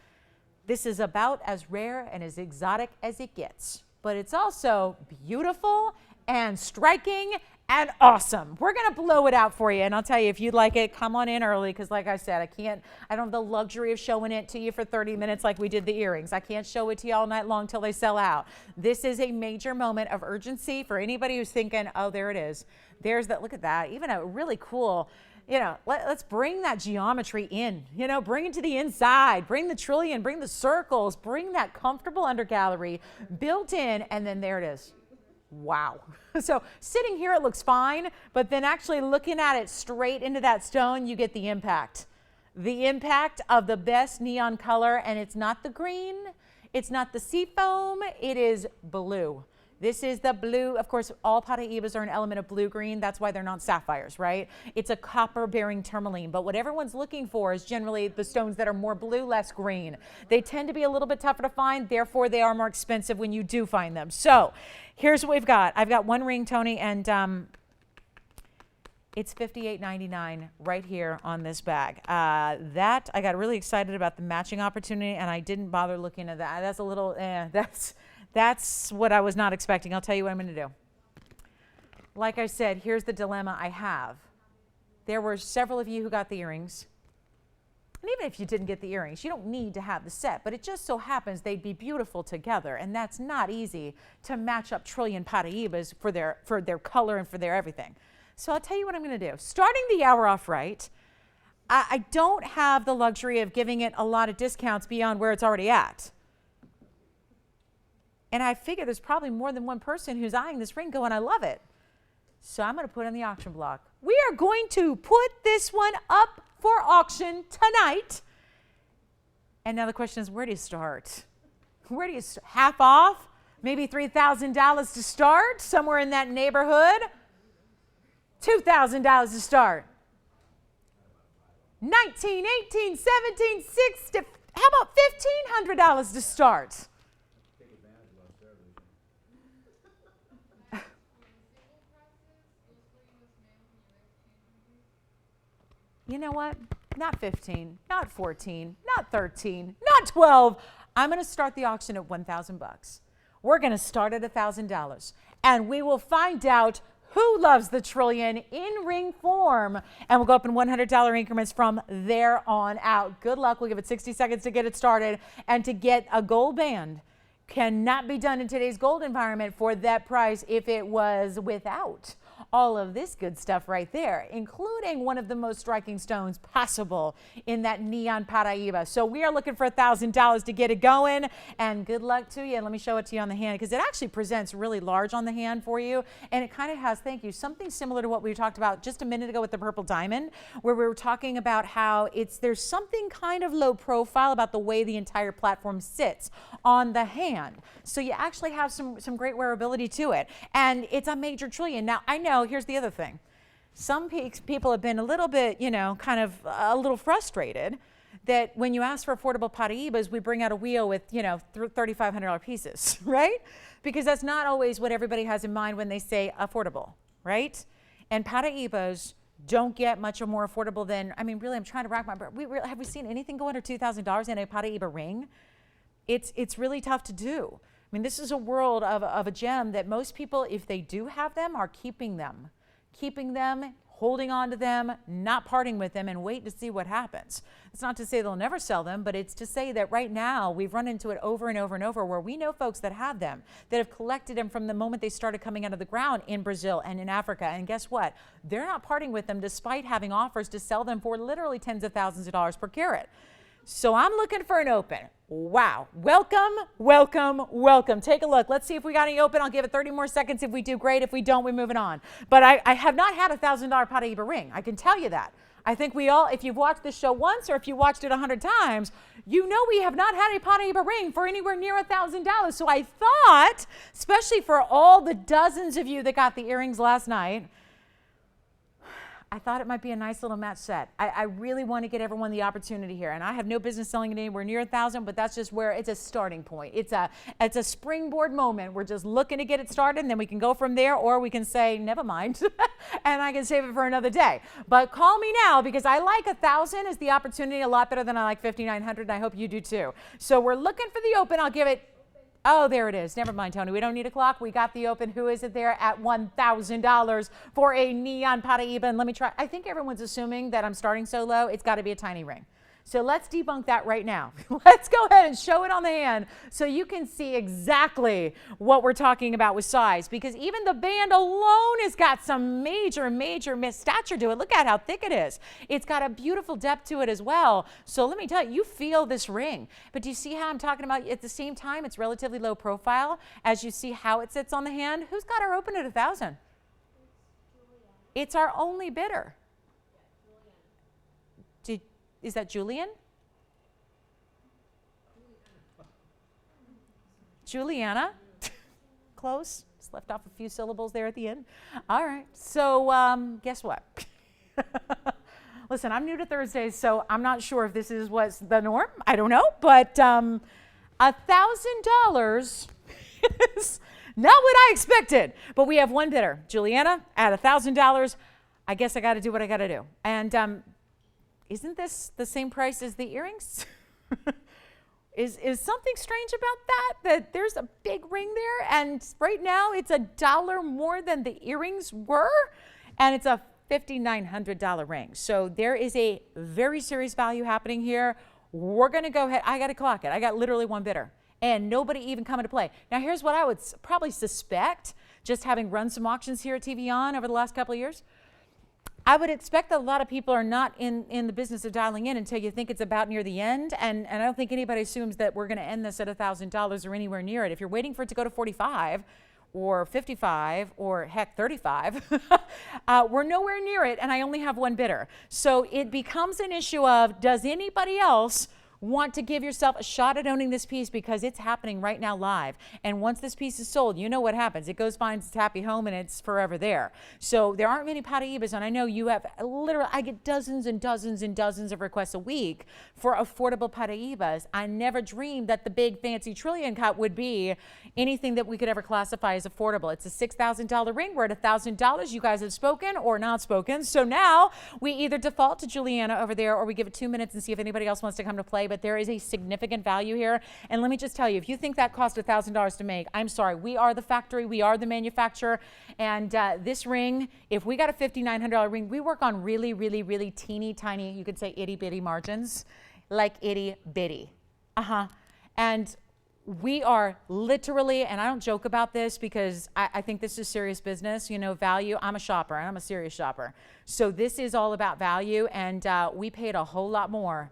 this is about as rare and as exotic as it gets. But it's also beautiful and striking and awesome. We're going to blow it out for you. And I'll tell you, if you'd like it, come on in early. Because like I said, I don't have the luxury of showing it to you for 30 minutes like we did the earrings. I can't show it to you all night long till they sell out. This is a major moment of urgency for anybody who's thinking, oh, there it is. There's that, look at that. Even a really cool, you know, let's bring that geometry in, you know, bring it to the inside, bring the trillion, bring the circles, bring that comfortable under gallery built in, and then there it is. Wow. So sitting here, it looks fine, but then actually looking at it straight into that stone, you get the impact. The impact of the best neon color, and it's not the green, it's not the sea foam, it is blue. This is the blue. Of course, all Paraíbas are an element of blue-green. That's why they're not sapphires, right? It's a copper-bearing tourmaline. But what everyone's looking for is generally the stones that are more blue, less green. They tend to be a little bit tougher to find. Therefore, they are more expensive when you do find them. So here's what we've got. I've got one ring, Tony, and it's $58.99 right here on this bag. That I got really excited about the matching opportunity, and I didn't bother looking at that. That's a little, that's what I was not expecting. I'll tell you what I'm going to do. Like I said, here's the dilemma I have. There were several of you who got the earrings. And even if you didn't get the earrings, you don't need to have the set, but it just so happens they'd be beautiful together. And that's not easy to match up trillion Paraíbas for their color and for their everything. So I'll tell you what I'm going to do. Starting the hour off right, I don't have the luxury of giving it a lot of discounts beyond where it's already at. And I figure there's probably more than one person who's eyeing this ring going, I love it. So I'm going to put it on the auction block. We are going to put this one up for auction tonight. And now the question is, where do you start? Where do you start? Half off? Maybe $3,000 to start? Somewhere in that neighborhood? $2,000 to start. 19, 18, 17, 16. How about $1,500 to start? You know what? Not 15, not 14, not 13, not 12. I'm going to start the auction at $1,000. We're going to start at $1,000, and we will find out who loves the trillion in ring form, and we'll go up in $100 increments from there on out. Good luck. We'll give it 60 seconds to get it started, and to get a gold band cannot be done in today's gold environment for that price if it was without all of this good stuff right there, including one of the most striking stones possible in that neon Paraíba. So we are looking for $1,000 to get it going, and good luck to you. And let me show it to you on the hand, because it actually presents really large on the hand for you, and it kind of has, thank you, something similar to what we talked about just a minute ago with the purple diamond, where we were talking about how there's something kind of low profile about the way the entire platform sits on the hand. So you actually have some great wearability to it, and it's a major trillion. Now I know, here's the other thing. Some people have been a little bit, kind of a little frustrated that when you ask for affordable Paraíbas, we bring out a wheel with, $3,500 pieces, right? Because that's not always what everybody has in mind when they say affordable, right? And Paraíbas don't get much more affordable than, really, I'm trying to rack my brain. Have we seen anything go under $2,000 in a Paraíba ring? It's really tough to do. This is a world of a gem that most people, if they do have them, are keeping them, holding on to them, not parting with them, and wait to see what happens. It's not to say they'll never sell them, but it's to say that right now we've run into it over and over and over, where we know folks that have them, that have collected them from the moment they started coming out of the ground in Brazil and in Africa. And guess what? They're not parting with them despite having offers to sell them for literally tens of thousands of dollars per carat. So I'm looking for an open. Wow. Welcome, welcome, welcome. Take a look. Let's see if we got any open. I'll give it 30 more seconds. If we do, great. If we don't, we're moving on. But I have not had a $1,000 Paraíba ring. I can tell you that. I think we all, if you've watched this show once or if you watched it 100 times, you know we have not had a Paraíba ring for anywhere near $1,000. So I thought, especially for all the dozens of you that got the earrings last night, I thought it might be a nice little match set. I really want to get everyone the opportunity here, and I have no business selling it anywhere near $1,000, but that's just where it's a starting point. It's a springboard moment. We're just looking to get it started, and then we can go from there, or we can say, never mind, and I can save it for another day. But call me now, because I like 1,000 as the opportunity a lot better than I like 5,900, and I hope you do too. So we're looking for the open. I'll give it. Oh, there it is. Never mind, Tony. We don't need a clock. We got the open. Who is it there at $1,000 for a neon Paraíba? And let me try. I think everyone's assuming that I'm starting so low. It's got to be a tiny ring. So let's debunk that right now. Let's go ahead and show it on the hand so you can see exactly what we're talking about with size, because even the band alone has got some major stature to it. Look at how thick it is. It's got a beautiful depth to it as well. So let me tell you, you feel this ring. But do you see how I'm talking about at the same time it's relatively low profile as you see how it sits on the hand? Who's got our open at 1,000? It's our only bidder. Is that Julian? Juliana? Close. Just left off a few syllables there at the end. All right. So guess what? Listen, I'm new to Thursdays, so I'm not sure if this is what's the norm. I don't know. But $1,000 is not what I expected. But we have one bidder. Juliana at $1,000. I guess I got to do what I got to do. And isn't this the same price as the earrings? Is something strange about that there's a big ring there, and right now it's $1 more than the earrings were, and it's a $5,900 ring. So there is a very serious value happening here. We're going to go ahead. I got to clock it. I got literally one bidder, and nobody even coming to play. Now here's what I would probably suspect, just having run some auctions here at TVON over the last couple of years. I would expect that a lot of people are not in the business of dialing in until you think it's about near the end. And I don't think anybody assumes that we're going to end this at $1,000 or anywhere near it. If you're waiting for it to go to 45 or 55 or heck 35, we're nowhere near it, and I only have one bidder. So it becomes an issue of, does anybody else want to give yourself a shot at owning this piece, because it's happening right now live. And once this piece is sold, you know what happens. It goes, finds its happy home, and it's forever there. So there aren't many Paraibas, and I know you have literally, I get dozens and dozens and dozens of requests a week for affordable Paraibas. I never dreamed that the big fancy trillion cut would be anything that we could ever classify as affordable. It's a $6,000 ring. We're at $1,000. You guys have spoken or not spoken. So now we either default to Juliana over there, or we give it 2 minutes and see if anybody else wants to come to play. But there is a significant value here. And let me just tell you, if you think that cost $1,000 to make, I'm sorry. We are the factory. We are the manufacturer. And this ring, if we got a $5,900 ring, we work on really, really, really teeny tiny, you could say itty bitty margins, like itty bitty. And we are literally, and I don't joke about this because I think this is serious business, you know, value. I'm a shopper, and I'm a serious shopper. So this is all about value, and we paid a whole lot more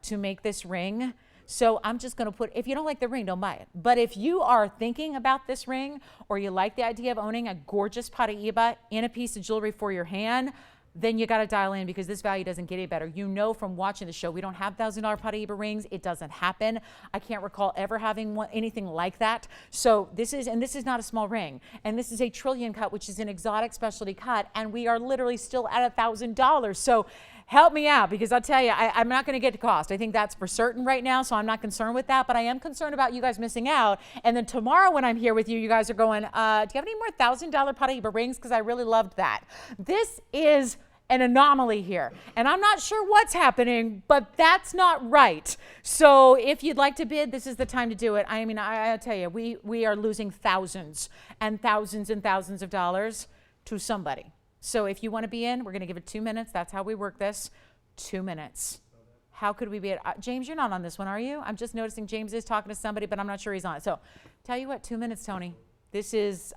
to make this ring. So I'm just going to put, if you don't like the ring, don't buy it. But if you are thinking about this ring, or you like the idea of owning a gorgeous Paraiba in a piece of jewelry for your hand, then you got to dial in, because this value doesn't get any better. You know from watching the show, we don't have $1,000 Paraiba rings. It doesn't happen. I can't recall ever having anything like that. So this is not a small ring. And this is a trillion cut, which is an exotic specialty cut. And we are literally still at $1,000. So help me out, because I'll tell you, I'm not going to get to cost. I think that's for certain right now, so I'm not concerned with that. But I am concerned about you guys missing out. And then tomorrow when I'm here with you, you guys are going, do you have any more $1,000 Paraiba rings? Because I really loved that. This is an anomaly here. And I'm not sure what's happening, but that's not right. So if you'd like to bid, this is the time to do it. I mean, I'll tell you, we are losing thousands and thousands and thousands of dollars to somebody. So if you want to be in, we're going to give it 2 minutes. That's how we work this. 2 minutes. How could we be at, James, you're not on this one, are you? I'm just noticing James is talking to somebody, but I'm not sure he's on it. So tell you what, 2 minutes, Tony. This is,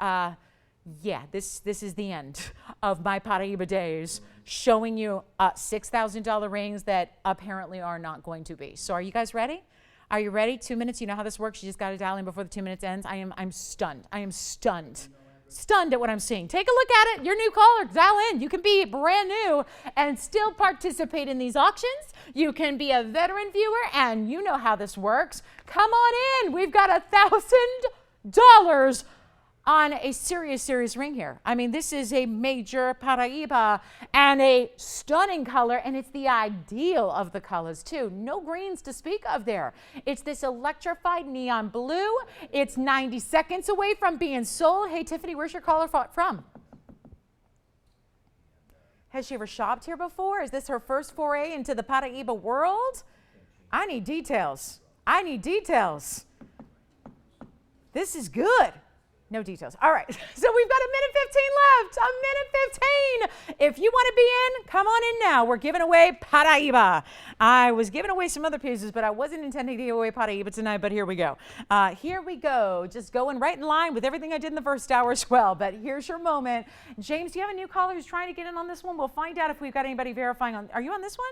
this is the end of my Paraiba days, showing you $6,000 rings that apparently are not going to be. So are you guys ready? Are you ready? 2 minutes. You know how this works. You just got to dial in before the 2 minutes ends. I'm stunned. I am stunned. Stunned at what I'm seeing. Take a look at it. You're new caller. Dial in. You can be brand new and still participate in these auctions. You can be a veteran viewer, and you know how this works. Come on in. We've got $1,000 on a serious ring here. I mean, this is a major Paraiba and a stunning color, and it's the ideal of the colors too. No greens to speak of there. It's this electrified neon blue. It's 90 seconds away from being sold. Hey, Tiffany, where's your caller from? Has she ever shopped here before? Is this her first foray into the Paraiba world? I need details. I need details. This is good. No details. All right. So we've got a minute 15 left. A minute 15. If you want to be in, come on in now. We're giving away Paraiba. I was giving away some other pieces, but I wasn't intending to give away Paraiba tonight, but here we go. Here we go. Just going right in line with everything I did in the first hour as well. But here's your moment. James, do you have a new caller who's trying to get in on this one? We'll find out if we've got anybody verifying on. Are you on this one?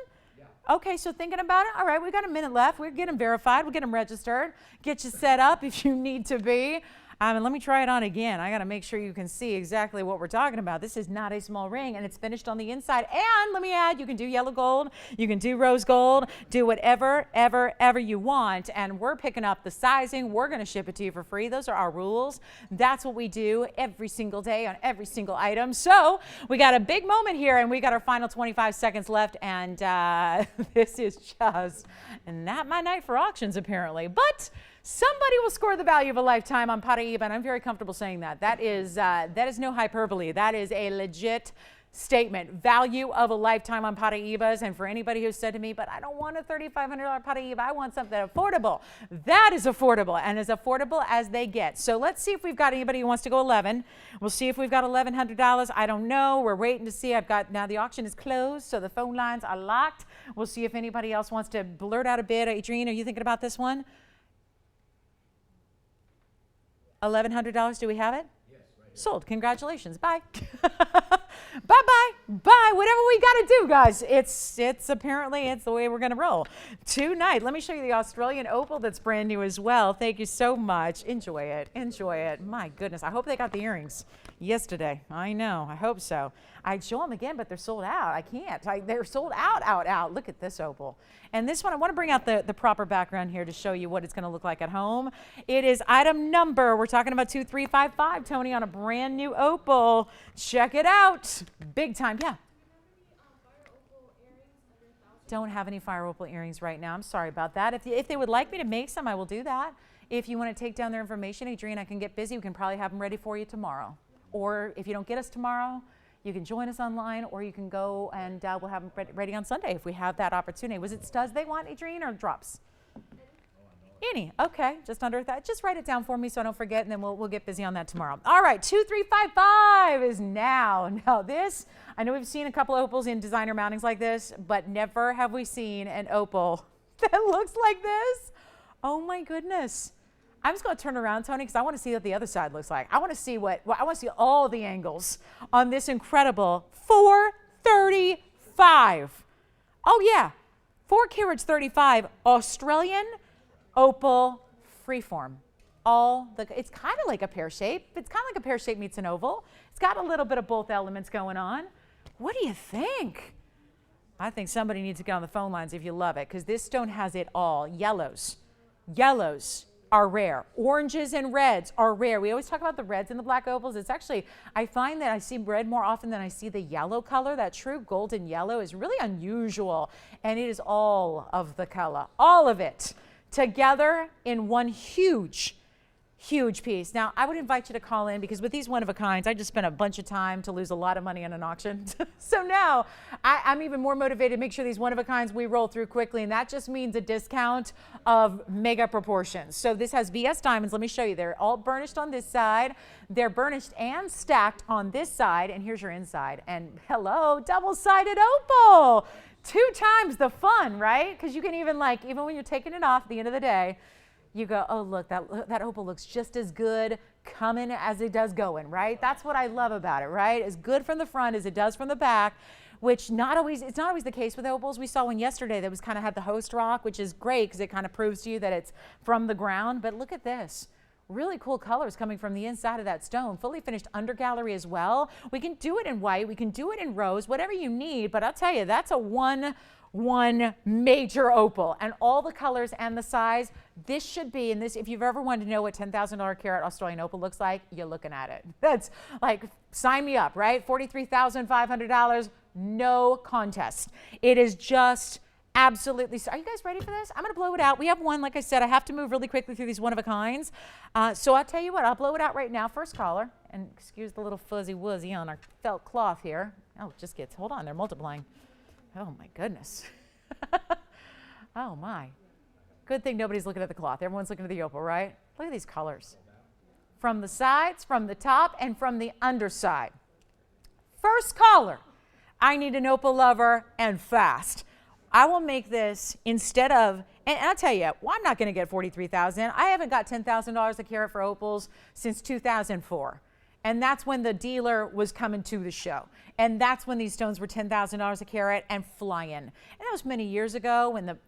Okay, so thinking about it. All right, we've got a minute left. We'll get them verified. We'll get them registered. Get you set up if you need to be. And let me try it on again. I got to make sure you can see exactly what we're talking about. This is not a small ring, and it's finished on the inside. And let me add, you can do yellow gold, you can do rose gold, do whatever, ever you want. And we're picking up the sizing. We're going to ship it to you for free. Those are our rules. That's what we do every single day on every single item. So we got a big moment here, and we got our final 25 seconds left. And this is just not my night for auctions, apparently. But somebody will score the value of a lifetime on Paraiba, and I'm very comfortable saying that. That is no hyperbole. That is a legit statement. Value of a lifetime on Paraibas. And for anybody who said to me, but I don't want a $3,500 Paraiba, I want something affordable. That is affordable, and as affordable as they get. So let's see if we've got anybody who wants to go 11. We'll see if we've got $1,100. I don't know. We're waiting to see. Now the auction is closed, so the phone lines are locked. We'll see if anybody else wants to blurt out a bid. Adrienne, are you thinking about this one? $1,100, do we have it? Yes, right Sold. Congratulations. Bye. Bye-bye. Bye. Whatever we got to do, guys. It's apparently it's the way we're going to roll tonight. Let me show you the Australian opal that's brand new as well. Thank you so much. Enjoy it. Enjoy it. My goodness. I hope they got the earrings yesterday. I know. I hope so. I'd show them again, but they're sold out. I can't. They're sold out. Look at this opal. And this one, I want to bring out the proper background here to show you what it's going to look like at home. It is item number, we're talking about 2355, Tony, on a brand new opal. Check it out. Big time. Yeah. Don't have any fire opal earrings right now. I'm sorry about that. If they would like me to make some, I will do that. If you want to take down their information, Adrienne, I can get busy. We can probably have them ready for you tomorrow. Or if you don't get us tomorrow, you can join us online, or you can go and we'll have them ready on Sunday if we have that opportunity. Was it studs they want, Adrienne, or drops? Any. Okay, just under that. Just write it down for me so I don't forget, and then we'll get busy on that tomorrow. All right, 2355 is now. Now this, I know we've seen a couple opals in designer mountings like this, but never have we seen an opal that looks like this. Oh my goodness. I'm just going to turn around, Tony, because I want to see what the other side looks like. I want to see I want to see all the angles on this incredible 435. Oh yeah, 4 carats 35 Australian opal freeform. It's kind of like a pear shape. It's kind of like a pear shape meets an oval. It's got a little bit of both elements going on. What do you think? I think somebody needs to get on the phone lines if you love it, because this stone has it all. Yellows are rare. Oranges and reds are rare. We always talk about the reds and the black opals. It's actually, I find that I see red more often than I see the yellow color. That true golden yellow is really unusual, and it is all of the color, all of it together in one huge piece. Now, I would invite you to call in, because with these one-of-a-kinds, I just spent a bunch of time to lose a lot of money on an auction. So now I'm even more motivated to make sure these one-of-a-kinds we roll through quickly, and that just means a discount of mega proportions. So this has VS diamonds. Let me show you. They're all burnished on this side. They're burnished and stacked on this side, and here's your inside. And hello, double-sided opal. 2 times the fun, right? Because you can even when you're taking it off at the end of the day, you go, oh, look, that opal looks just as good coming as it does going, right? That's what I love about it, right? As good from the front as it does from the back, which it's not always the case with opals. We saw one yesterday that was kind of had the host rock, which is great because it kind of proves to you that it's from the ground. But look at this. Really cool colors coming from the inside of that stone. Fully finished under gallery as well. We can do it in white. We can do it in rose, whatever you need. But I'll tell you, that's a one major opal, and all the colors and the size. This should be, and this, if you've ever wanted to know what $10,000 carat Australian opal looks like, you're looking at it. That's like, sign me up, right? $43,500, no contest. It is just absolutely. Are you guys ready for this? I'm going to blow it out. We have one, like I said, I have to move really quickly through these one-of-a-kinds. So I'll tell you what, I'll blow it out right now. First caller, and excuse the little fuzzy wuzzy on our felt cloth here. Oh, it just gets, hold on, they're multiplying. Oh my goodness. Oh my. Good thing nobody's looking at the cloth. Everyone's looking at the opal, right? Look at these colors. From the sides, from the top, and from the underside. First caller. I need an opal lover and fast. I will make this instead of, and I'll tell you, well, I'm not going to get $43,000. I haven't got $10,000 a carat for opals since 2004. And that's when the dealer was coming to the show. And that's when these stones were $10,000 a carat and flying. And that was many years ago when the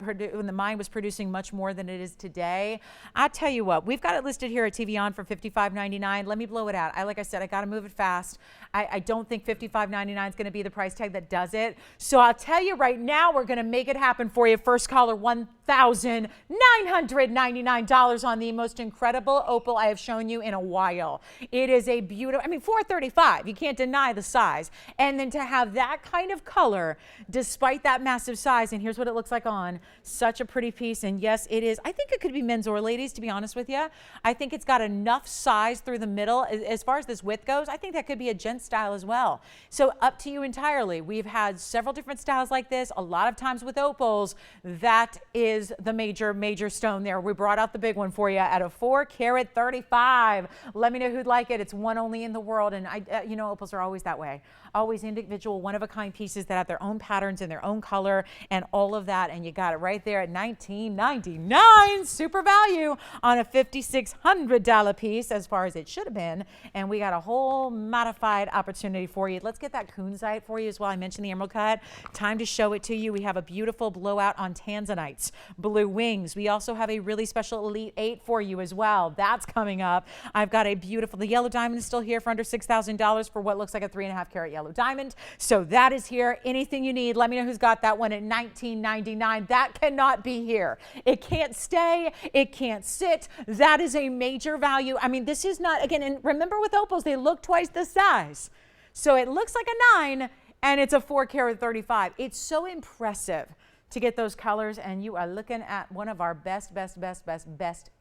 mine was producing much more than it is today. I tell you what, we've got it listed here at TVON for $55.99. Let me blow it out. Like I said, I got to move it fast. I don't think $55.99 is going to be the price tag that does it. So I'll tell you right now, we're going to make it happen for you. First caller, $1,999 on the most incredible opal I have shown you in a while. It is a beautiful, I mean, $435. You can't deny the size. And then to have that kind of color, despite that massive size, and here's what it looks like on, such a pretty piece. And yes, it is. I think it could be men's or ladies, to be honest with you. I think it's got enough size through the middle. As far as this width goes, I think that could be a gent style as well. So up to you entirely. We've had several different styles like this. A lot of times with opals, that is is the major stone there. We brought out the big one for you at a 4 carat 35. Let me know who'd like it. It's one only in the world. And you know, opals are always that way. Always individual, one-of-a-kind pieces that have their own patterns and their own color and all of that. And you got it right there at $19.99. Super value on a $5,600 piece as far as it should have been. And we got a whole modified opportunity for you. Let's get that kunzite for you as well. I mentioned the emerald cut. Time to show it to you. We have a beautiful blowout on tanzanites, blue wings. We also have a really special Elite 8 for you as well. That's coming up. I've got a beautiful, the yellow diamond is still here for under $6,000 for what looks like a 3.5 carat yellow diamond. So that is here. Anything you need, let me know who's got that one at $19.99. That cannot be here. It can't stay. It can't sit. That is a major value. I mean, this is not, again, and remember with opals, they look twice the size. So it looks like a 9 and it's a 4 carat 35. It's so impressive to get those colors, and you are looking at one of our best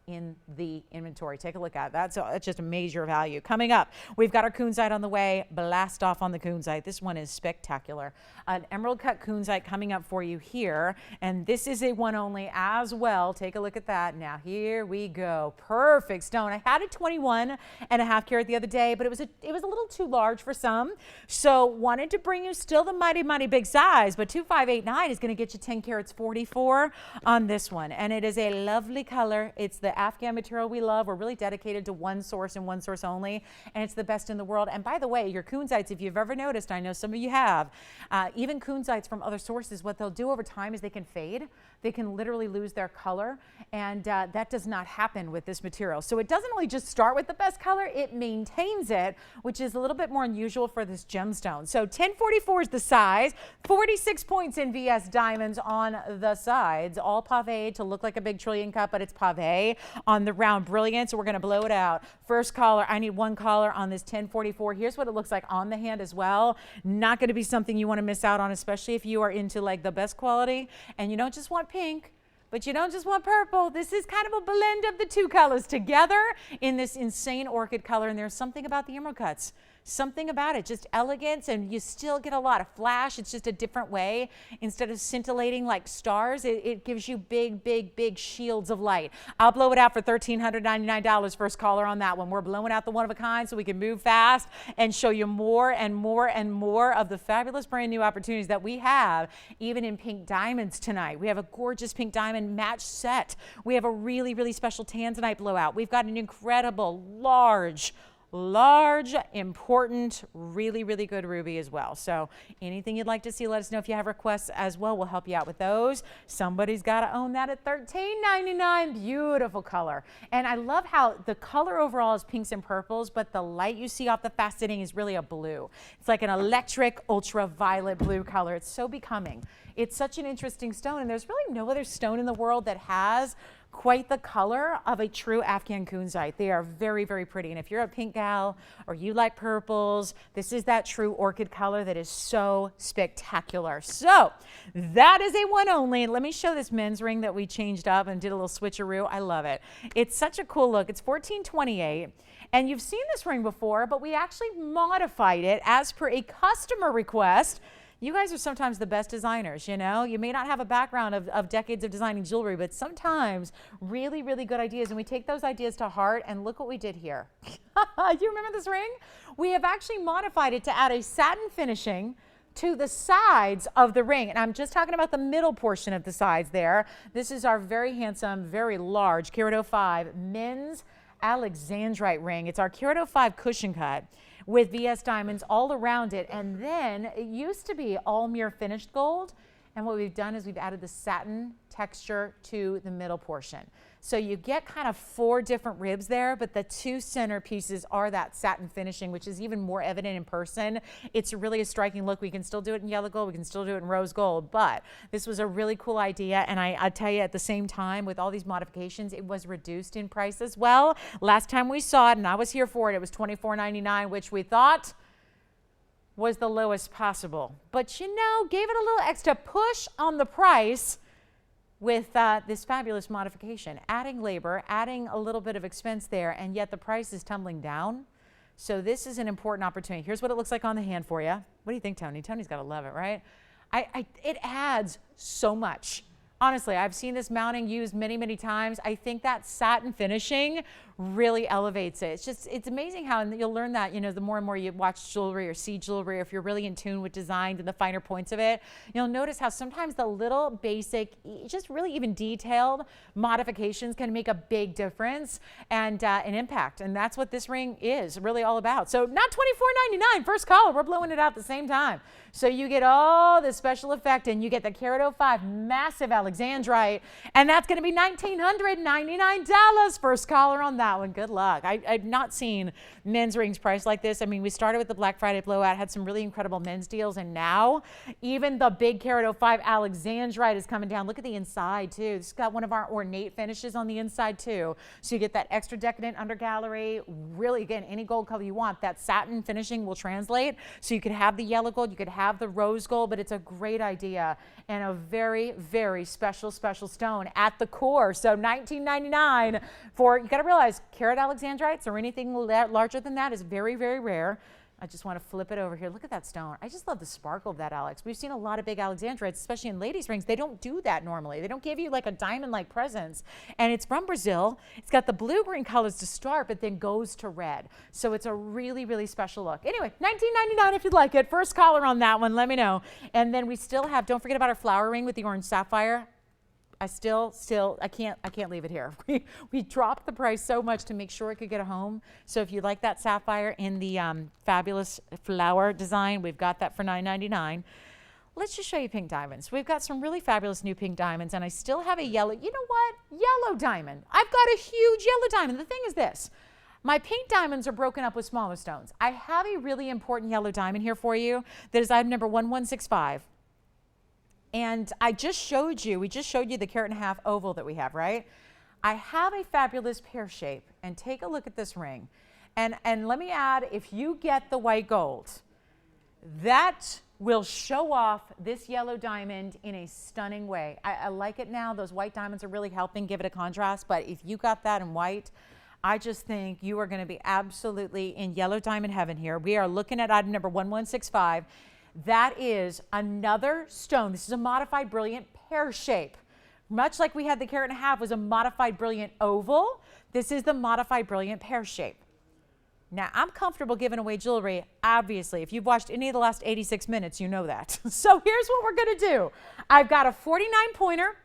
in the inventory. Take a look at it. That's just a major value. Coming up, we've got our kunzite on the way. Blast off on the kunzite. This one is spectacular. An emerald cut kunzite coming up for you here, and this is a one only as well. Take a look at that. Now here we go. Perfect stone. I had a 21.5 carat the other day, but it was a little too large for some, so wanted to bring you still the mighty big size, but 2589 is going to get you 10 carats 44 on this one, and it is a lovely color. It's the Afghan material we love. We're really dedicated to one source and one source only, and it's the best in the world. And by the way, your kunzites, if you've ever noticed, I know some of you have, even kunzites from other sources, what they'll do over time is they can fade. They can literally lose their color, and that does not happen with this material. So it doesn't only just start with the best color, it maintains it, which is a little bit more unusual for this gemstone. So 1044 is the size, 46 points in VS diamonds on the sides, all pave to look like a big trillion cut, but it's pave on the round. Brilliant. So we're going to blow it out. First collar, I need one collar on this 1044. Here's what it looks like on the hand as well. Not going to be something you want to miss out on, especially if you are into like the best quality and you don't just want pink, but you don't just want purple. This is kind of a blend of the two colors together in this insane orchid color. And there's something about the emerald cuts. Something about it, just elegance, and you still get a lot of flash. It's just a different way. Instead of scintillating like stars, it gives you big shields of light. I'll blow it out for $1,399. First caller on that one. We're blowing out the one of a kind so we can move fast and show you more and more of the fabulous brand new opportunities that we have, even in pink diamonds tonight. We have a gorgeous pink diamond match set. We have a really special tanzanite blowout. We've got an incredible large, important, really good ruby as well. So anything you'd like to see, let us know. If you have requests as well, we'll help you out with those. Somebody's got to own that at $13.99. Beautiful color. And I love how the color overall is pinks and purples, but the light you see off the faceting is really a blue. It's like an electric ultraviolet blue color. It's so becoming. It's such an interesting stone, and there's really no other stone in the world that has quite the color of a true Afghan kunzite. They are very pretty. And if you're a pink gal or you like purples, this is that true orchid color that is so spectacular. So that is a one only. And let me show this men's ring that we changed up and did a little switcheroo. I love it. It's such a cool look. It's $14.28. And you've seen this ring before, but we actually modified it as per a customer request. You guys are sometimes the best designers, you know? You may not have a background of decades of designing jewelry, but sometimes really good ideas. And we take those ideas to heart, and look what we did here. Do you remember this ring? We have actually modified it to add a satin finishing to the sides of the ring. And I'm just talking about the middle portion of the sides there. This is our very handsome, very large carat 05 men's Alexandrite ring. It's our carat 05 cushion cut with VS diamonds all around it. And then it used to be all mirror finished gold. And what we've done is we've added the satin texture to the middle portion. So you get kind of 4 different ribs there, but the 2 center pieces are that satin finishing, which is even more evident in person. It's really a striking look. We can still do it in yellow gold. We can still do it in rose gold, but this was a really cool idea. And I tell you, at the same time, with all these modifications, it was reduced in price as well. Last time we saw it, and I was here for it, it was $24.99, which we thought was the lowest possible. But you know, gave it a little extra push on the price with this fabulous modification, adding labor, adding a little bit of expense there, and yet the price is tumbling down. So this is an important opportunity. Here's what it looks like on the hand for you. What do you think, Tony? Tony's got to love it, right? It adds so much Honestly, I've seen this mounting used many, many times. I think that satin finishing really elevates it. It's amazing how, and you'll learn that, the more and more you watch jewelry or see jewelry, or if you're really in tune with design and the finer points of it, you'll notice how sometimes the little basic, just really even detailed modifications can make a big difference and an impact. And that's what this ring is really all about. So not $24.99, first caller, we're blowing it out at the same time. So you get all this special effect, and you get the Carat 05 massive Alexandrite, and that's going to be $1,999. First caller on that one. Good luck. I've not seen men's rings priced like this. I mean, we started with the Black Friday blowout, had some really incredible men's deals, and now even the big Carat 05 Alexandrite is coming down. Look at the inside too. It's got one of our ornate finishes on the inside too. So you get that extra decadent undergallery. Really, again, any gold color you want. That satin finishing will translate. So you could have the yellow gold, you could have the rose gold, but it's a great idea and a very, very special stone at the core. So $19.99 for, you got to realize, carat Alexandrites or anything larger than that is very, very rare. I just want to flip it over here. Look at that stone. I just love the sparkle of that, Alex. We've seen a lot of big Alexandrites, especially in ladies' rings. They don't do that normally. They don't give you like a diamond-like presence. And it's from Brazil. It's got the blue-green colors to start, but then goes to red. So it's a really, really special look. Anyway, $19.99 if you'd like it. First caller on that one, let me know. And then we still have, don't forget about our flower ring with the orange sapphire. I can't leave it here. We dropped the price so much to make sure it could get a home. So if you like that sapphire in the fabulous flower design, we've got that for $9.99. Let's just show you pink diamonds. We've got some really fabulous new pink diamonds, and I still have a yellow, you know what? Yellow diamond. I've got a huge yellow diamond. The thing is this. My pink diamonds are broken up with smaller stones. I have a really important yellow diamond here for you that is item number 1165. And we just showed you the carat and a half oval that we have, right? I have a fabulous pear shape, and take a look at this ring. And let me add, if you get the white gold, that will show off this yellow diamond in a stunning way. I like it now. Those white diamonds are really helping give it a contrast, but if you got that in white, I just think you are going to be absolutely in yellow diamond heaven here. We are looking at item number 1165. That is another stone. This is a modified brilliant pear shape. Much like we had the carat and a half was a modified brilliant oval, this is the modified brilliant pear shape. Now, I'm comfortable giving away jewelry. Obviously, if you've watched any of the last 86 minutes, you know that. So here's what we're going to do. I've got a 49 pointer.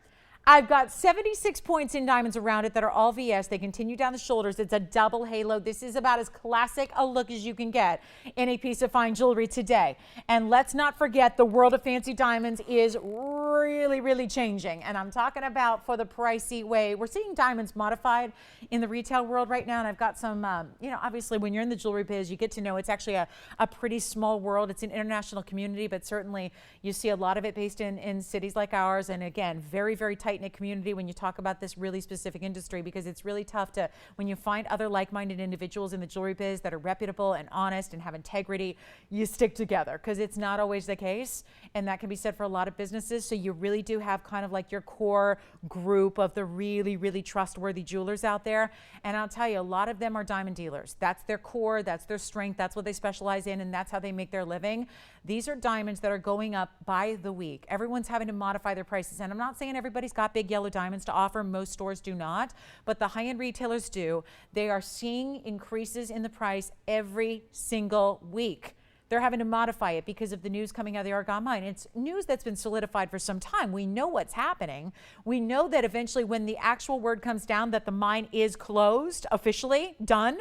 I've got 76 points in diamonds around it that are all VS. They continue down the shoulders. It's a double halo. This is about as classic a look as you can get in a piece of fine jewelry today. And let's not forget, the world of fancy diamonds is really, really changing. And I'm talking about for the pricey way. We're seeing diamonds modified in the retail world right now. And I've got some, obviously when you're in the jewelry biz, you get to know it's actually a pretty small world. It's an international community, but certainly you see a lot of it based in cities like ours. And again, very, very tight knit community when you talk about this really specific industry, because it's really tough to, when you find other like-minded individuals in the jewelry biz that are reputable and honest and have integrity, you stick together, because it's not always the case. And that can be said for a lot of businesses. So you really do have kind of like your core group of the really, really trustworthy jewelers out there. And I'll tell you, a lot of them are diamond dealers. That's their core, that's their strength, that's what they specialize in, and that's how they make their living. These are diamonds that are going up by the week. Everyone's having to modify their prices. And I'm not saying everybody's got big yellow diamonds to offer. Most stores do not, but the high-end retailers do. They are seeing increases in the price every single week. They're having to modify it because of the news coming out of the Argonne mine. It's news that's been solidified for some time. We know what's happening. We know that eventually when the actual word comes down that the mine is closed, officially done,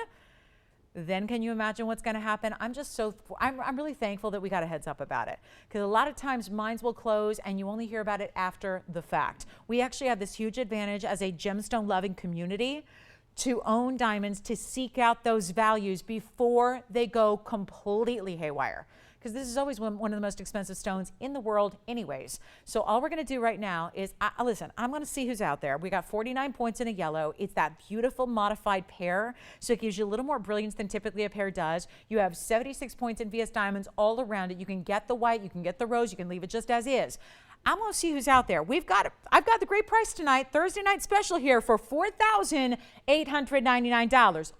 then can you imagine what's going to happen? I'm really thankful that we got a heads up about it, because a lot of times mines will close and you only hear about it after the fact. We actually have this huge advantage as a gemstone loving community to own diamonds, to seek out those values before they go completely haywire. Because this is always one of the most expensive stones in the world anyways. So all we're going to do right now is, listen, I'm going to see who's out there. We got 49 points in a yellow. It's that beautiful modified pear. So it gives you a little more brilliance than typically a pear does. You have 76 points in VS diamonds all around it. You can get the white, you can get the rose, you can leave it just as is. I'm going to see who's out there. I've got the great price tonight, Thursday night special here for $4,899.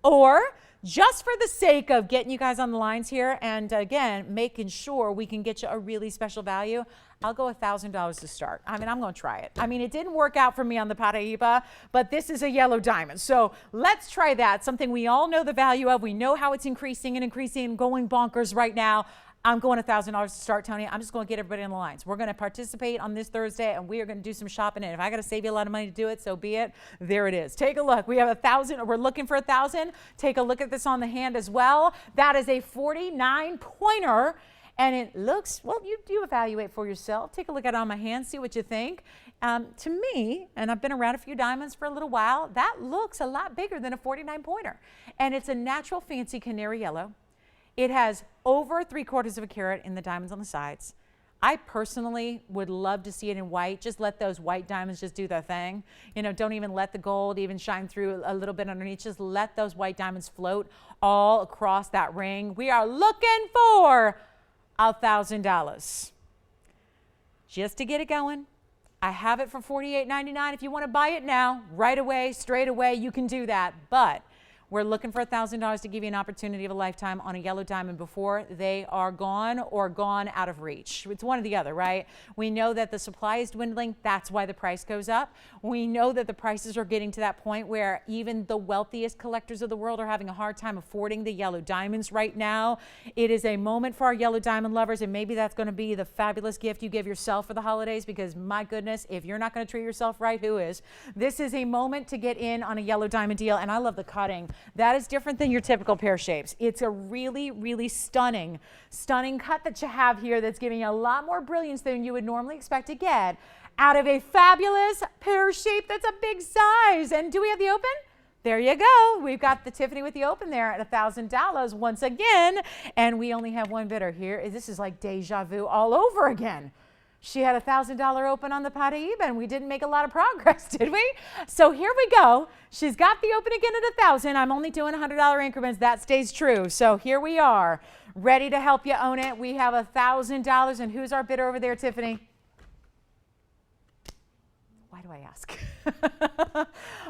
Or just for the sake of getting you guys on the lines here and again, making sure we can get you a really special value, I'll go $1,000 to start. I mean, I'm going to try it. I mean, it didn't work out for me on the Paraíba, but this is a yellow diamond. So let's try that. Something we all know the value of. We know how it's increasing and going bonkers right now. I'm going $1,000 to start, Tony. I'm just going to get everybody in the lines. We're going to participate on this Thursday, and we are going to do some shopping. And if I got to save you a lot of money to do it, so be it. There it is. Take a look. We have 1,000. We're looking for 1,000. Take a look at this on the hand as well. That is a 49 pointer, and it looks, well, you evaluate for yourself. Take a look at it on my hand. See what you think. To me, and I've been around a few diamonds for a little while, that looks a lot bigger than a 49 pointer. And it's a natural fancy canary yellow. It has over 3/4 of a carat in the diamonds on the sides. I personally would love to see it in white. Just let those white diamonds just do their thing. You know, don't even let the gold even shine through a little bit underneath. Just let those white diamonds float all across that ring. We are looking for $1,000. Just to get it going. I have it for $48.99. If you want to buy it now, right away, straight away, you can do that. But we're looking for $1,000 to give you an opportunity of a lifetime on a yellow diamond before they are gone or gone out of reach. It's one or the other, right? We know that the supply is dwindling. That's why the price goes up. We know that the prices are getting to that point where even the wealthiest collectors of the world are having a hard time affording the yellow diamonds right now. It is a moment for our yellow diamond lovers, and maybe that's going to be the fabulous gift you give yourself for the holidays, because my goodness, if you're not going to treat yourself right, who is? This is a moment to get in on a yellow diamond deal, and I love the cutting. That is different than your typical pear shapes. It's a really, really stunning cut that you have here that's giving you a lot more brilliance than you would normally expect to get out of a fabulous pear shape that's a big size. And do we have the open? There you go. We've got the Tiffany with the open there at $1,000 once again. And we only have one bidder here. This is like deja vu all over again. She had $1,000 open on the Paraíba, and we didn't make a lot of progress, did we? So here we go. She's got the open again at $1,000. I'm only doing $100 increments. That stays true. So here we are, ready to help you own it. We have $1,000, and who's our bidder over there, Tiffany? Why do I ask?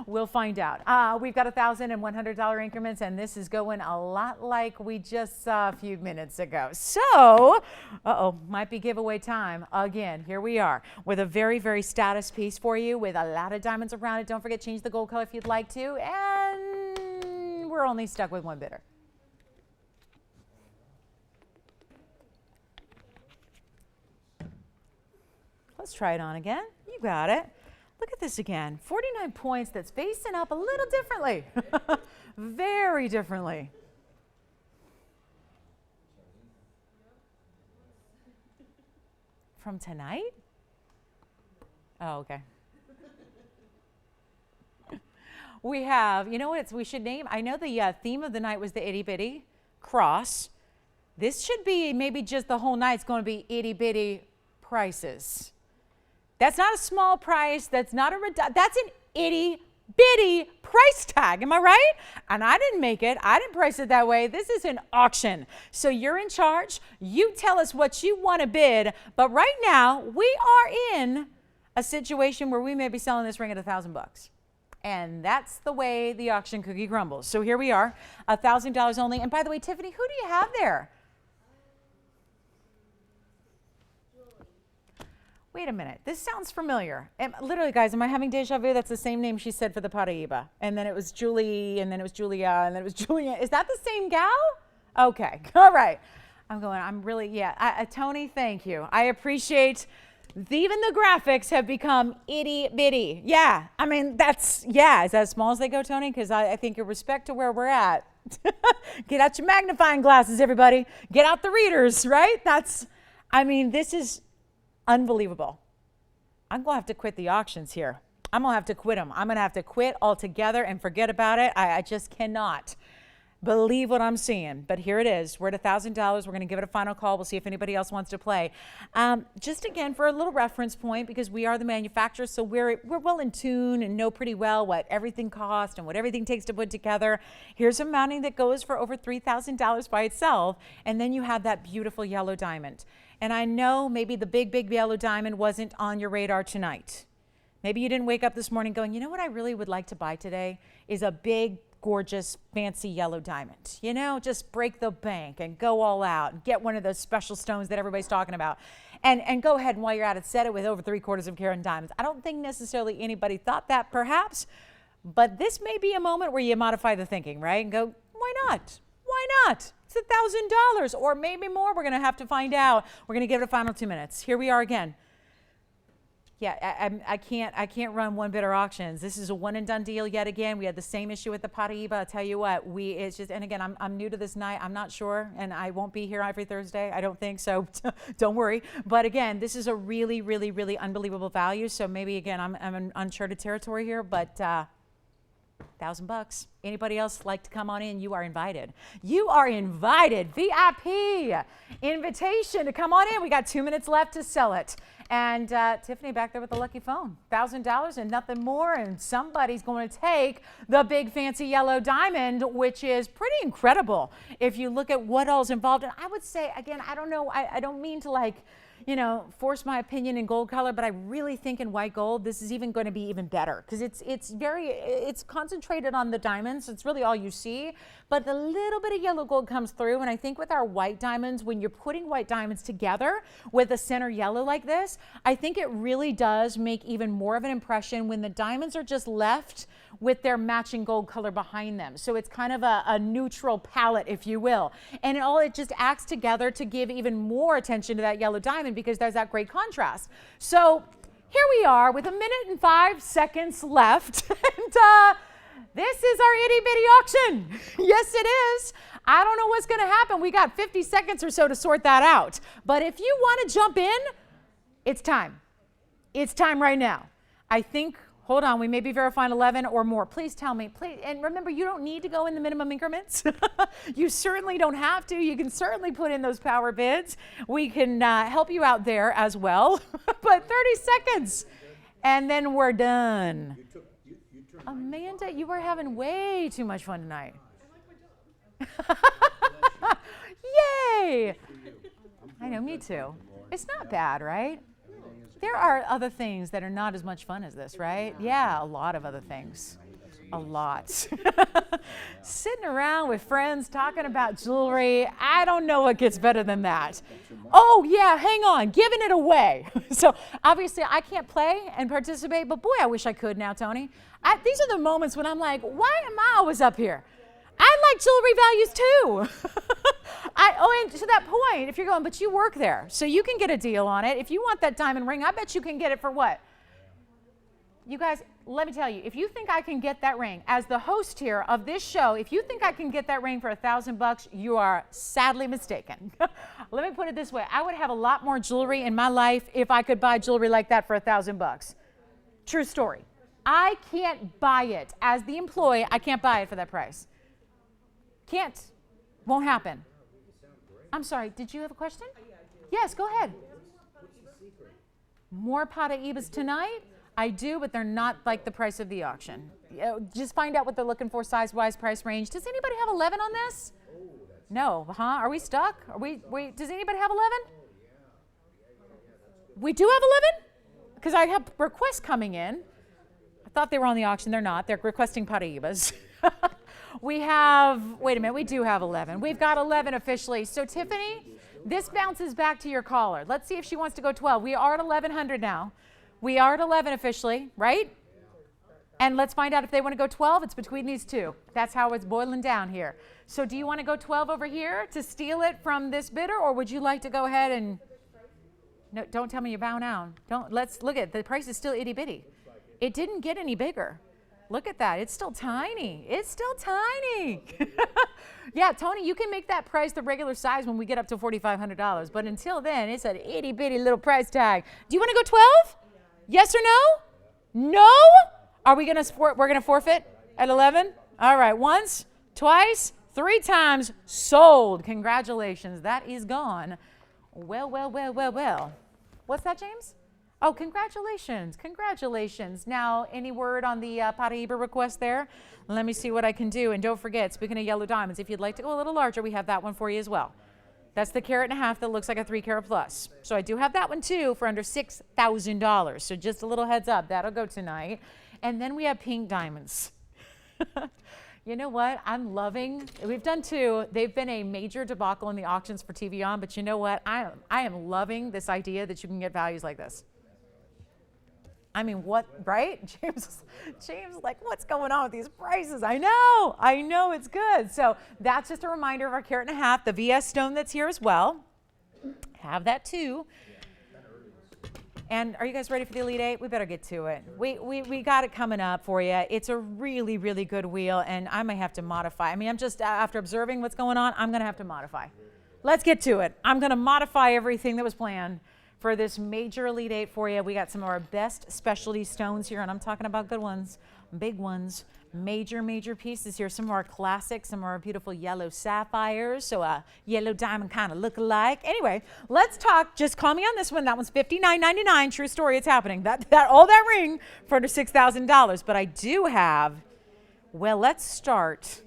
We'll find out. We've got $1,100 increments, and this is going a lot like we just saw a few minutes ago. So, might be giveaway time again. Here we are with a very, very status piece for you with a lot of diamonds around it. Don't forget, change the gold color if you'd like to. And we're only stuck with one bidder. Let's try it on again. You got it. Look at this again, 49 points that's facing up a little differently, very differently. From tonight? Oh, okay. We have, you know what we should name? I know the theme of the night was the itty bitty cross. This should be maybe just the whole night's going to be itty bitty prices. That's not a small price. That's not that's an itty bitty price tag. Am I right? And I didn't make it. I didn't price it that way. This is an auction. So you're in charge. You tell us what you want to bid. But right now we are in a situation where we may be selling this ring at $1,000. And that's the way the auction cookie crumbles. So here we are, $1,000 only. And by the way, Tiffany, who do you have there? Wait a minute, this sounds familiar. Literally, guys, am I having deja vu? That's the same name she said for the Paraíba. And then it was Julie, and then it was Julia, and then it was Julia. Is that the same gal? Okay, all right. I'm really, yeah. Tony, thank you. I appreciate, even the graphics have become itty bitty. Yeah, I mean, is that as small as they go, Tony? Because I think in respect to where we're at, get out your magnifying glasses, everybody. Get out the readers, right? This is unbelievable. I'm going to have to quit the auctions here. I'm going to have to quit them. I'm going to have to quit altogether and forget about it. I just cannot believe what I'm seeing. But here it is. We're at $1,000. We're going to give it a final call. We'll see if anybody else wants to play. Just again, for a little reference point, because we are the manufacturer, so we're well in tune and know pretty well what everything costs and what everything takes to put together. Here's a mounting that goes for over $3,000 by itself. And then you have that beautiful yellow diamond. And I know maybe the big, big yellow diamond wasn't on your radar tonight. Maybe you didn't wake up this morning going, you know what I really would like to buy today is a big, gorgeous, fancy yellow diamond. You know, just break the bank and go all out and get one of those special stones that everybody's talking about. And go ahead and while you're at it, set it with over 3/4 of a carat in diamonds. I don't think necessarily anybody thought that perhaps, but this may be a moment where you modify the thinking, right? And go, why not? Why not? It's $1,000 or maybe more. We're going to have to find out. We're going to give it a final 2 minutes. Here we are again. Yeah, I can't run one bidder auctions. This is a one and done deal yet again. We had the same issue with the Paraíba. I'll tell you what, it's just, and again, I'm new to this night. I'm not sure, and I won't be here every Thursday. I don't think so. Don't worry. But again, this is a really, really, really unbelievable value. So maybe again, I'm in uncharted territory here, but $1,000. Anybody else like to come on in? You are invited. You are invited. VIP invitation to come on in. We got 2 minutes left to sell it. And Tiffany back there with the lucky phone. $1,000 and nothing more. And somebody's going to take the big fancy yellow diamond, which is pretty incredible if you look at what all's involved. And I would say, again, I don't know, I don't mean to like, force my opinion in gold color, but I really think in white gold, this is even going to be even better because it's concentrated on the diamonds. It's really all you see, but the little bit of yellow gold comes through. And I think with our white diamonds, when you're putting white diamonds together with a center yellow like this, I think it really does make even more of an impression when the diamonds are just left with their matching gold color behind them. So it's kind of a neutral palette, if you will. And it just acts together to give even more attention to that yellow diamond because there's that great contrast. So here we are with 1 minute and 5 seconds left. And this is our itty bitty auction. Yes, it is. I don't know what's going to happen. We got 50 seconds or so to sort that out. But if you want to jump in, it's time. It's time right now. I think, hold on, we may be verifying 11 or more. Please tell me, please. And remember, you don't need to go in the minimum increments. You certainly don't have to. You can certainly put in those power bids. We can help you out there as well. But 30 seconds, and then we're done. Amanda, you were having way too much fun tonight. Yay! I know, me too. It's not bad, right? There are other things that are not as much fun as this, right? Yeah, a lot of other things. A lot. Sitting around with friends talking about jewelry, I don't know what gets better than that. Oh yeah, hang on, giving it away. So obviously I can't play and participate, but boy, I wish I could now, Tony. These are the moments when I'm like, why am I always up here? I like jewelry values too. And to that point, if you're going, but you work there, so you can get a deal on it. If you want that diamond ring, I bet you can get it for what? You guys, let me tell you, if you think I can get that ring, as the host here of this show, if you think I can get that ring for $1,000, you are sadly mistaken. Let me put it this way. I would have a lot more jewelry in my life if I could buy jewelry like that for $1,000. True story. I can't buy it. As the employee, I can't buy it for that price. Can't. Won't happen. I'm sorry, did you have a question? Yes, go ahead. More Paraíbas tonight? I do, but they're not like the price of the auction. Just find out what they're looking for size-wise, price range. Does anybody have 11 on this? No, huh? Are we stuck? Does anybody have 11? We do have 11? Because I have requests coming in. I thought they were on the auction. They're not. They're requesting Paraíbas. We have, wait a minute, we do have 11. We've got 11 officially. So Tiffany, this bounces back to your caller. Let's see if she wants to go 12. We are at 1,100 now. We are at 11 officially, right? And let's find out if they want to go 12. It's between these two. That's how it's boiling down here. So do you want to go 12 over here to steal it from this bidder, or would you like to go ahead and, no, don't tell me you're bowing out. Let's look at, the price is still itty bitty. It didn't get any bigger. Look at that. It's still tiny. It's still tiny. Yeah, Tony, you can make that price the regular size when we get up to $4,500. But until then, it's an itty bitty little price tag. Do you want to go 12? Yes or no? No? Are we going to we're going to forfeit at 11? All right. Once, twice, 3 times sold. Congratulations. That is gone. Well, well, well, well, well. What's that, James? Oh, congratulations. Congratulations. Now, any word on the Paraíba request there? Let me see what I can do. And don't forget, speaking of yellow diamonds, if you'd like to go a little larger, we have that one for you as well. That's the 1.5 carat that looks like a 3 carat plus. So I do have that one too for under $6,000. So just a little heads up, that'll go tonight. And then we have pink diamonds. You know what? I'm loving, we've done 2. They've been a major debacle in the auctions for TVON, but you know what? I am loving this idea that you can get values like this. I mean, what, right? James is like, what's going on with these prices? I know it's good. So that's just a reminder of our 1.5 carat, the VS stone that's here as well. Have that too. And are you guys ready for the Elite 8? We better get to it. We got it coming up for you. It's a really, really good wheel, and I might have to modify. I mean, I'm just, after observing what's going on, I'm going to have to modify. Let's get to it. I'm going to modify everything that was planned for this major Elite 8 for you. We got some of our best specialty stones here, and I'm talking about good ones, big ones, major pieces here. Some of our classics, some of our beautiful yellow sapphires, so a yellow diamond kind of look alike. Anyway, let's talk. Just call me on this one. That one's $59.99. True story. It's happening. All that ring for under $6,000. But I do have. Well, let's start.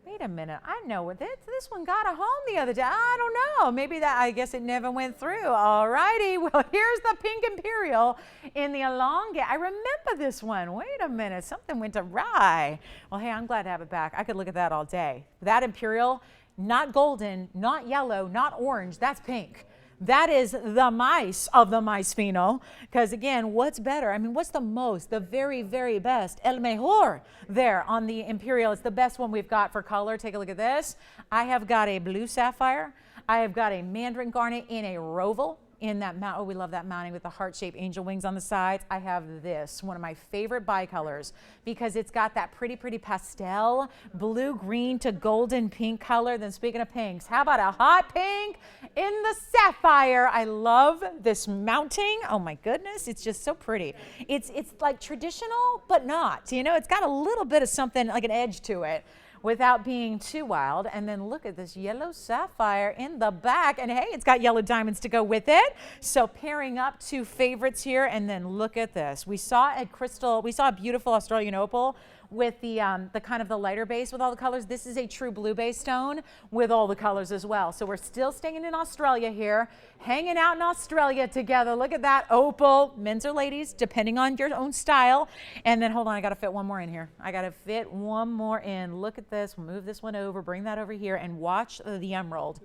Wait a minute. I know what this one got a home the other day. I don't know. Maybe that, I guess it never went through. All righty. Well, here's the pink imperial in the elongate. I remember this one. Wait a minute. Something went awry. Well, hey, I'm glad to have it back. I could look at that all day. That imperial, not golden, not yellow, not orange. That's pink. That is the mice of the mice pheno. Because again, what's better? I mean, what's the very, very best? El mejor there on the imperial. It's the best one we've got for color. Take a look at this. I have got a blue sapphire. I have got a mandarin garnet in a roval. In that mount, oh, we love that mounting with the heart-shaped angel wings on the sides. I have this, one of my favorite bicolors, because it's got that pretty pastel blue-green to golden pink color. Then speaking of pinks, how about a hot pink in the sapphire? I love this mounting. Oh my goodness, it's just so pretty. It's like traditional, but not. You know, it's got a little bit of something like an edge to it, without being too wild. And then look at this yellow sapphire in the back. And hey, it's got yellow diamonds to go with it. So pairing up 2 favorites here. And then look at this. We saw a beautiful Australian opal with the kind of the lighter base with all the colors. This is a true blue base stone with all the colors as well. So we're still staying in Australia here, hanging out in Australia together. Look at that opal, men's or ladies, depending on your own style. And then hold on, I gotta fit one more in here. I gotta fit one more in. Look at this, we'll move this one over, bring that over here, and watch the emerald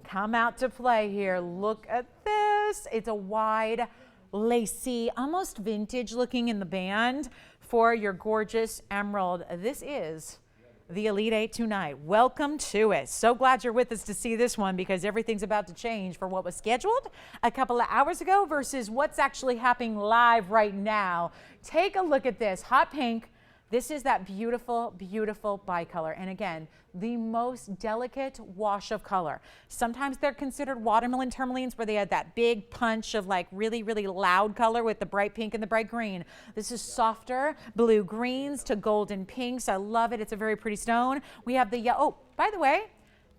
come out to play here. Look at this. It's a wide, lacy, almost vintage looking in the band for your gorgeous emerald. This is the Elite 8 tonight. Welcome to it. So glad you're with us to see this one, because everything's about to change for what was scheduled a couple of hours ago versus what's actually happening live right now. Take a look at this hot pink. This is that beautiful bicolor. And again, the most delicate wash of color. Sometimes they're considered watermelon tourmalines, where they had that big punch of like really loud color with the bright pink and the bright green. This is softer blue greens to golden pinks. I love it. It's a very pretty stone. We have the yellow. Oh, by the way,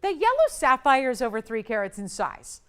the yellow sapphire is over 3 carats in size.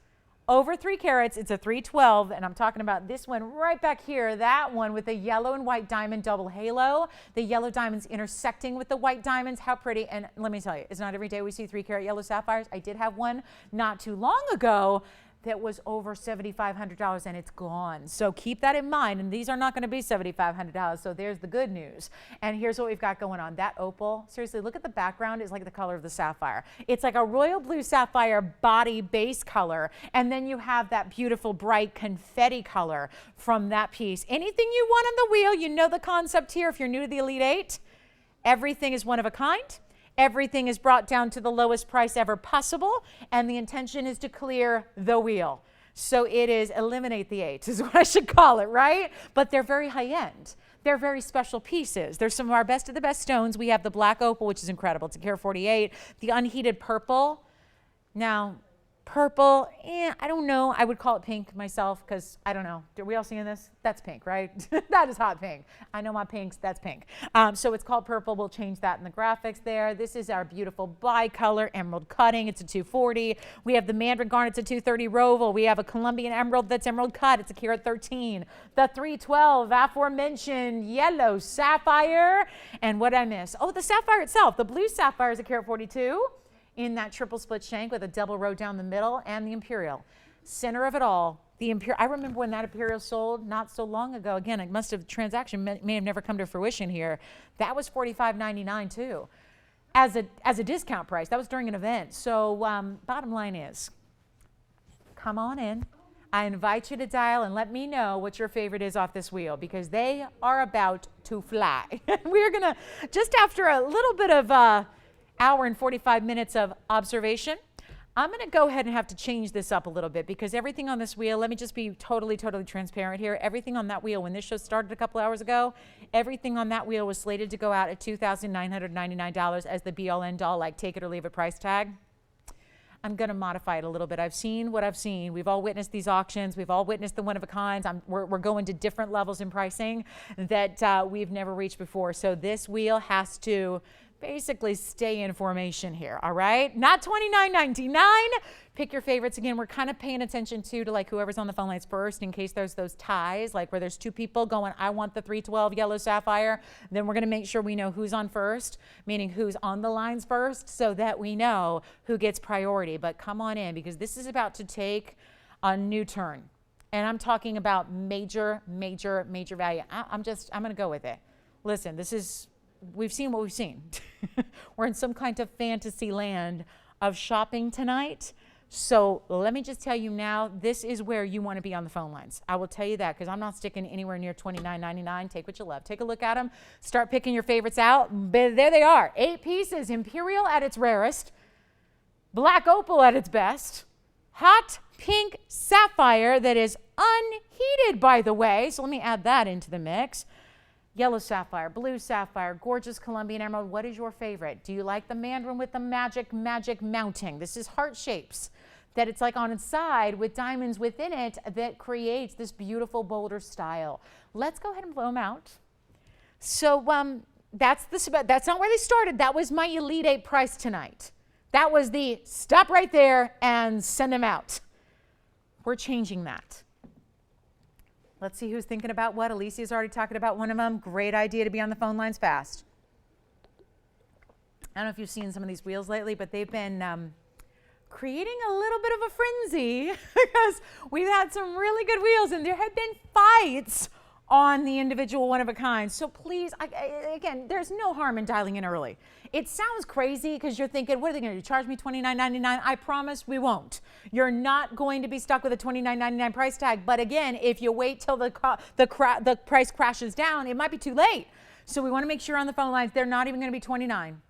Over 3 carats, it's a 312, and I'm talking about this one right back here, that one with the yellow and white diamond double halo, the yellow diamonds intersecting with the white diamonds. How pretty. And let me tell you, it's not every day we see 3 carat yellow sapphires. I did have one not too long ago that was over $7,500, and it's gone. So keep that in mind, and these are not going to be $7,500, so there's the good news. And here's what we've got going on. That opal, seriously, look at the background. It's like the color of the sapphire. It's like a royal blue sapphire body base color, and then you have that beautiful bright confetti color from that piece. Anything you want on the wheel, you know the concept here. If you're new to the Elite 8, everything is one of a kind. Everything is brought down to the lowest price ever possible, and the intention is to clear the wheel. So it is eliminate the 8 is what I should call it, right? But they're very high end. They're very special pieces. They're some of our best of the best stones. We have the black opal, which is incredible. It's a carat 48. The unheated purple. Now, purple, I don't know. I would call it pink myself, because I don't know. Are we all seeing this? That's pink, right? That is hot pink. I know my pinks. That's pink. So it's called purple. We'll change that in the graphics there. This is our beautiful bicolor emerald cutting. It's a 240. We have the mandarin garnet. It's a 230 roval. We have a Colombian emerald that's emerald cut. It's a carat 13. The 312 aforementioned yellow sapphire. And what I miss? Oh, the sapphire itself. The blue sapphire is a carat 42. In that triple split shank with a double row down the middle, and the imperial. Center of it all, I remember when that Imperial sold not so long ago. Again, it must have, transaction may have never come to fruition here. That was $45.99 too, as a discount price. That was during an event. So bottom line is, come on in. I invite you to dial and let me know what your favorite is off this wheel, because they are about to fly. We're gonna, just after a little bit of hour and 45 minutes of observation, I'm going to go ahead and have to change this up a little bit, because everything on this wheel, let me just be totally transparent here. Everything on that wheel, when this show started a couple hours ago, everything on that wheel was slated to go out at $2,999 as the be-all, end-all, like take it or leave it price tag. I'm going to modify it a little bit. I've seen what I've seen. We've all witnessed these auctions. We've all witnessed the one-of-a-kinds. We're going to different levels in pricing that we've never reached before. So this wheel has to basically stay in formation here, all right? Not $29.99. Pick your favorites. Again, we're kind of paying attention to like whoever's on the phone lines first, in case there's those ties, like where there's two people going, I want the 312 yellow sapphire. Then we're going to make sure we know who's on first, meaning who's on the lines first, so that we know who gets priority. But come on in, because this is about to take a new turn. And I'm talking about major value. I'm going to go with it. Listen, we've seen what we've seen. We're in some kind of fantasy land of shopping tonight. So let me just tell you now, this is where you want to be on the phone lines. I will tell you that, because I'm not sticking anywhere near $29.99. Take what you love. Take a look at them. Start picking your favorites out. But there they are. 8 pieces. Imperial at its rarest. Black opal at its best. Hot pink sapphire that is unheated, by the way. So let me add that into the mix. Yellow sapphire, blue sapphire, gorgeous Colombian emerald. What is your favorite? Do you like the mandarin with the magic mounting? This is heart shapes that it's like on its side with diamonds within it that creates this beautiful boulder style. Let's go ahead and blow them out. So that's not where they started. That was my Elite 8 price tonight. That was the stop right there and send them out. We're changing that. Let's see who's thinking about what. Alicia's already talking about one of them. Great idea to be on the phone lines fast. I don't know if you've seen some of these wheels lately, but they've been creating a little bit of a frenzy because we've had some really good wheels, and there have been fights on the individual one-of-a-kind. So please, again, there's no harm in dialing in early. It sounds crazy because you're thinking, what are they going to do, charge me $29.99? I promise we won't. You're not going to be stuck with a $29.99 price tag. But again, if you wait till the price crashes down, it might be too late. So we want to make sure on the phone lines, they're not even going to be 29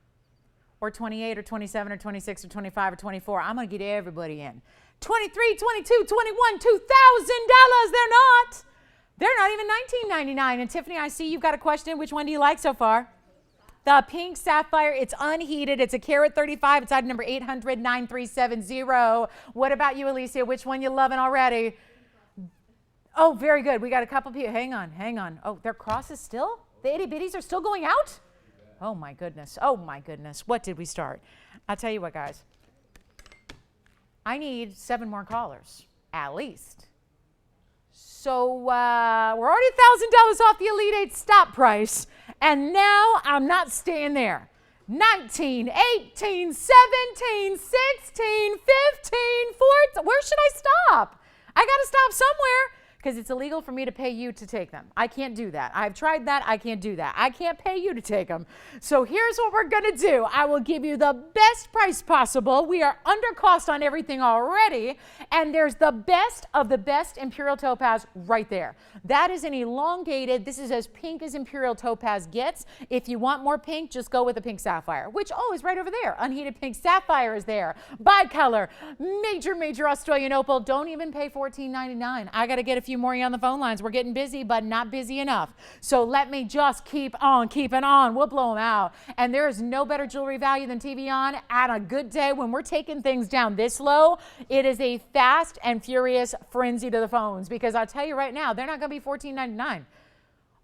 or 28 or 27 or 26 or 25 or 24. I'm going to get everybody in. 23, 22, 21, $2,000. They're not. They're not even $19.99. And Tiffany, I see you've got a question. Which one do you like so far? The pink sapphire. It's unheated. It's a carat 35. It's item number 800-9370. What about you, Alicia? Which one you loving already? Oh, very good. We got a couple people. Hang on. Oh, their crosses still? The itty bitties are still going out? Oh my goodness. What did we start? I'll tell you what, guys. I need 7 more callers, at least. So we're already $1,000 off the Elite 8 stop price, and now I'm not staying there. 19, 18, 17, 16, 15, 14. Where should I stop? I got to stop somewhere, because it's illegal for me to pay you to take them. I can't do that. I've tried that. I can't do that. I can't pay you to take them. So here's what we're going to do. I will give you the best price possible. We are under cost on everything already, and there's the best of the best Imperial Topaz right there. That is an elongated, this is as pink as Imperial Topaz gets. If you want more pink, just go with the pink sapphire, which, is right over there. Unheated pink sapphire is there. Bicolor, major Australian opal. Don't even pay $14.99. I got to get a few more on the phone lines. We're getting busy, but not busy enough. So let me just keep on keeping on. We'll blow them out. And there is no better jewelry value than TVON at a good day. When we're taking things down this low, it is a fast and furious frenzy to the phones, because I'll tell you right now, they're not going to be $14.99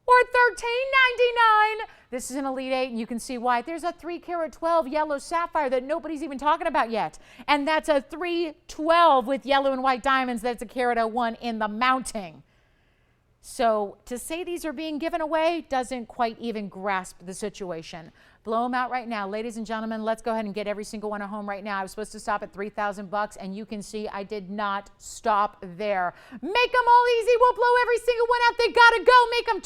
or $13.99. This is an Elite 8, and you can see why. There's a 3 carat 12 yellow sapphire that nobody's even talking about yet. And that's a 312 with yellow and white diamonds. That's a carat 01 in the mounting. So to say these are being given away doesn't quite even grasp the situation. Blow them out right now. Ladies and gentlemen, let's go ahead and get every single one at home right now. I was supposed to stop at $3,000 and you can see I did not stop there. Make them all easy. We'll blow every single one out. They gotta go. Make them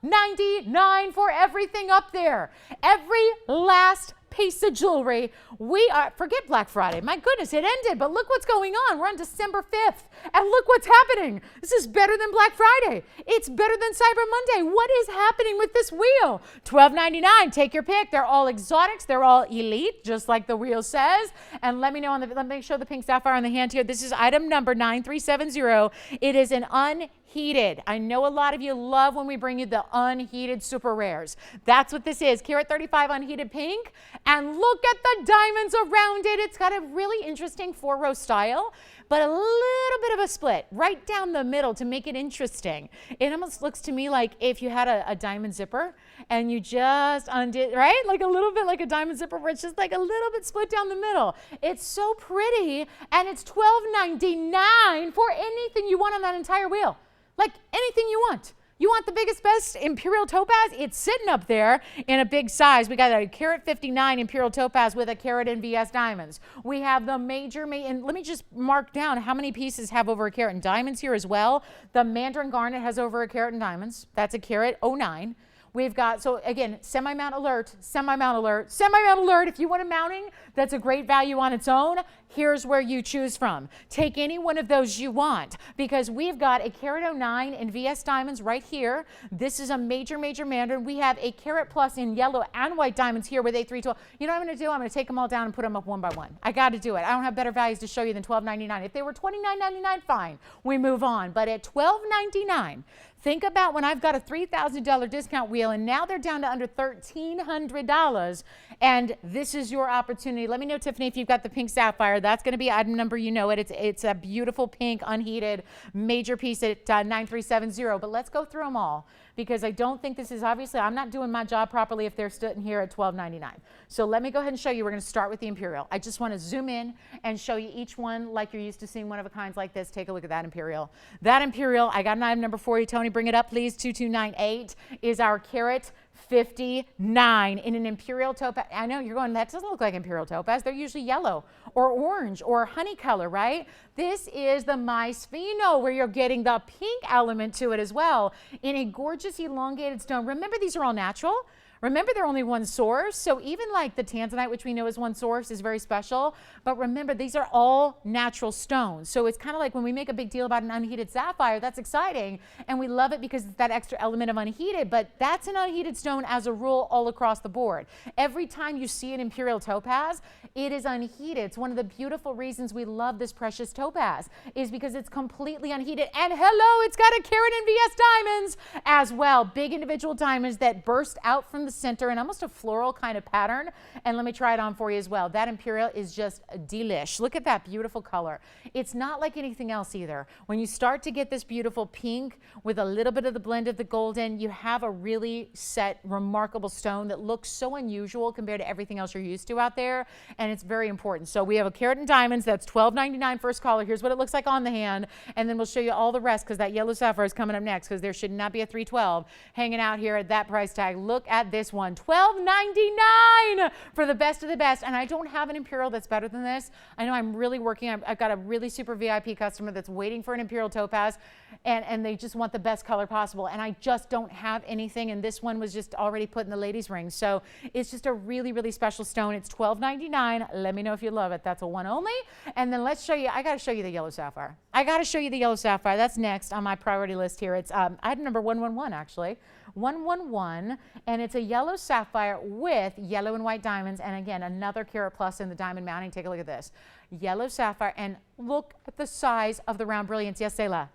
$12.99 for everything up there. Every last piece of jewelry. We are, forget Black Friday. My goodness, it ended, but look what's going on. We're on December 5th, and look what's happening. This is better than Black Friday. It's better than Cyber Monday. What is happening with this wheel? $12.99. Take your pick. They're all exotics. They're all elite, just like the wheel says. And let me know on the, let me show the pink sapphire on the hand here. This is item number 9370. It is an unheated. I know a lot of you love when we bring you the unheated super rares. That's what this is. Carat 35 unheated pink. And look at the diamonds around it. It's got a really interesting 4-row style, but a little bit of a split right down the middle to make it interesting. It almost looks to me like if you had a diamond zipper and you just undid, right? Like a little bit like a diamond zipper where it's just like a little bit split down the middle. It's so pretty, and it's $12.99 for anything you want on that entire wheel. Like anything you want. You want the biggest, best imperial topaz? It's sitting up there in a big size. We got a carat 59 imperial topaz with a carat in VS diamonds. We have the major, and let me just mark down how many pieces have over a carat in diamonds here as well. The mandarin garnet has over a carat in diamonds. That's a carat 09. We've got, so again, semi-mount alert, semi-mount alert, semi-mount alert. If you want a mounting, that's a great value on its own. Here's where you choose from. Take any one of those you want, because we've got a carat 09 in VS diamonds right here. This is a major, major mandarin. We have a carat plus in yellow and white diamonds here with A312. You know what I'm going to do? I'm going to take them all down and put them up one by one. I got to do it. I don't have better values to show you than $12.99. If they were $29.99, fine. We move on. But at $12.99, think about when I've got a $3,000 discount wheel and now they're down to under $1,300, and this is your opportunity. Let me know, Tiffany, if you've got the pink sapphire. That's going to be item number, you know it. It's a beautiful pink unheated major piece at 9370, but let's go through them all, because I don't think this is, obviously, I'm not doing my job properly if they're sitting here at $12.99. So let me go ahead and show you. We're going to start with the imperial. I just want to zoom in and show you each one like you're used to seeing one of a kinds like this. Take a look at that imperial. That imperial, I got an item number for you. Tony, bring it up, please. 2298 is our carat 59 in an imperial topaz. I know you're going, that doesn't look like imperial topaz. They're usually yellow or orange or honey color, right? This is the Mais Fino, where you're getting the pink element to it as well in a gorgeous elongated stone. Remember, these are all natural. Remember, they're only one source. So even like the tanzanite, which we know is one source, is very special. But remember, these are all natural stones. So it's kind of like when we make a big deal about an unheated sapphire, that's exciting. And we love it because it's that extra element of unheated. But that's an unheated stone as a rule all across the board. Every time you see an imperial topaz, it is unheated. It's one of the beautiful reasons we love this precious topaz, is because it's completely unheated. And hello, it's got a carat in VS diamonds as well. Big individual diamonds that burst out from the center in almost a floral kind of pattern. And let me try it on for you as well. That imperial is just delish. Look at that beautiful color. It's not like anything else either. When you start to get this beautiful pink with a little bit of the blend of the golden, you have a really set, remarkable stone that looks so unusual compared to everything else you're used to out there. And it's very important. So we have a carat in diamonds. That's $12.99 first caller. Here's what it looks like on the hand. And then we'll show you all the rest, because that yellow sapphire is coming up next, because there should not be a 312 hanging out here at that price tag. Look at this one, $12.99 for the best of the best. And I don't have an imperial that's better than this. I know I'm really working. I've got a really super VIP customer that's waiting for an imperial topaz, and they just want the best color possible. And I just don't have anything. And this one was just already put in the ladies' ring. So it's just a really, really special stone. It's $12.99. Let me know if you love it. That's a one only. And then let's show you, I got to show you the yellow sapphire. I got to show you the yellow sapphire. That's next on my priority list here. It's item number 111, actually. 111, and it's a yellow sapphire with yellow and white diamonds, and again, another carat plus in the diamond mounting. Take a look at this. Yellow sapphire, and look at the size of the round brilliance. Yes, Selah?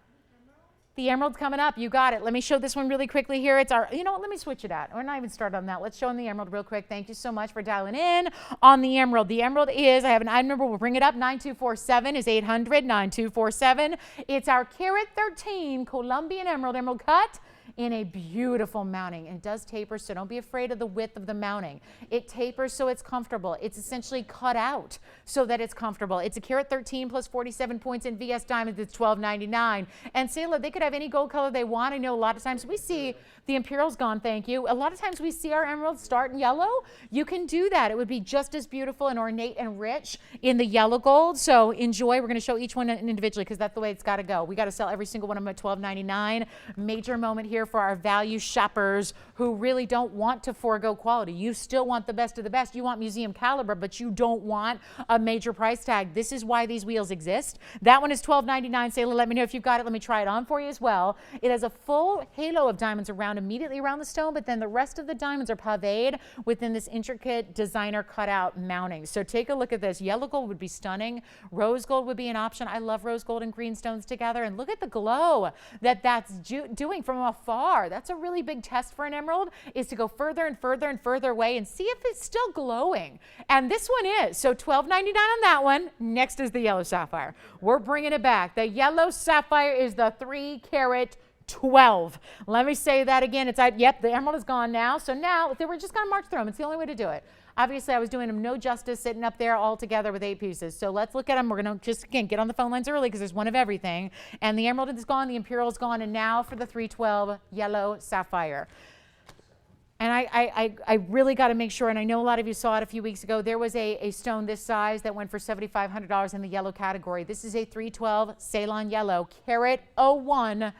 The emerald's coming up. You got it. Let me show this one really quickly here. It's our, you know what, let me switch it out. We're not even started on that. Let's show them the emerald real quick. Thank you so much for dialing in on the emerald. The emerald is, I have an item number. We'll bring it up. 9247 is 800, 9247. It's our carat 13 Colombian emerald cut in a beautiful mounting. And it does taper, so don't be afraid of the width of the mounting. It tapers so it's comfortable. It's essentially cut out so that it's comfortable. It's a carat 13 plus 47 points in VS diamonds. It's $12.99. And Sayla, they could have any gold color they want. I know a lot of times we see the Imperial's gone, thank you. A lot of times we see our emeralds start in yellow. You can do that. It would be just as beautiful and ornate and rich in the yellow gold. So enjoy. We're going to show each one individually because that's the way it's got to go. We got to sell every single one of them at $12.99. Major moment here for our value shoppers who really don't want to forego quality. You still want the best of the best. You want museum caliber, but you don't want a major price tag. This is why these wheels exist. That one is $12.99. Sayla, let me know if you've got it. Let me try it on for you as well. It has a full halo of diamonds immediately around the stone, but then the rest of the diamonds are paved within this intricate designer cutout mounting. So take a look at this. Yellow gold would be stunning. Rose gold would be an option. I love rose gold and green stones together. And look at the glow that that's doing from afar. That's a really big test for an emerald, is to go further and further and further away and see if it's still glowing. And this one is. So $12.99 on that one. Next is the yellow sapphire. We're bringing it back. The yellow sapphire is the 3 carat 12. Let me say that again. It's yep, the emerald is gone now. So now we're just going to march through them. It's the only way to do it. Obviously, I was doing them no justice sitting up there all together with 8 pieces. So let's look at them. We're going to just, again, get on the phone lines early because there's one of everything. And the emerald is gone, the imperial is gone, and now for the 312 yellow sapphire. And I really got to make sure, and I know a lot of you saw it a few weeks ago, there was a stone this size that went for $7,500 in the yellow category. This is a 312 Ceylon yellow, carat 01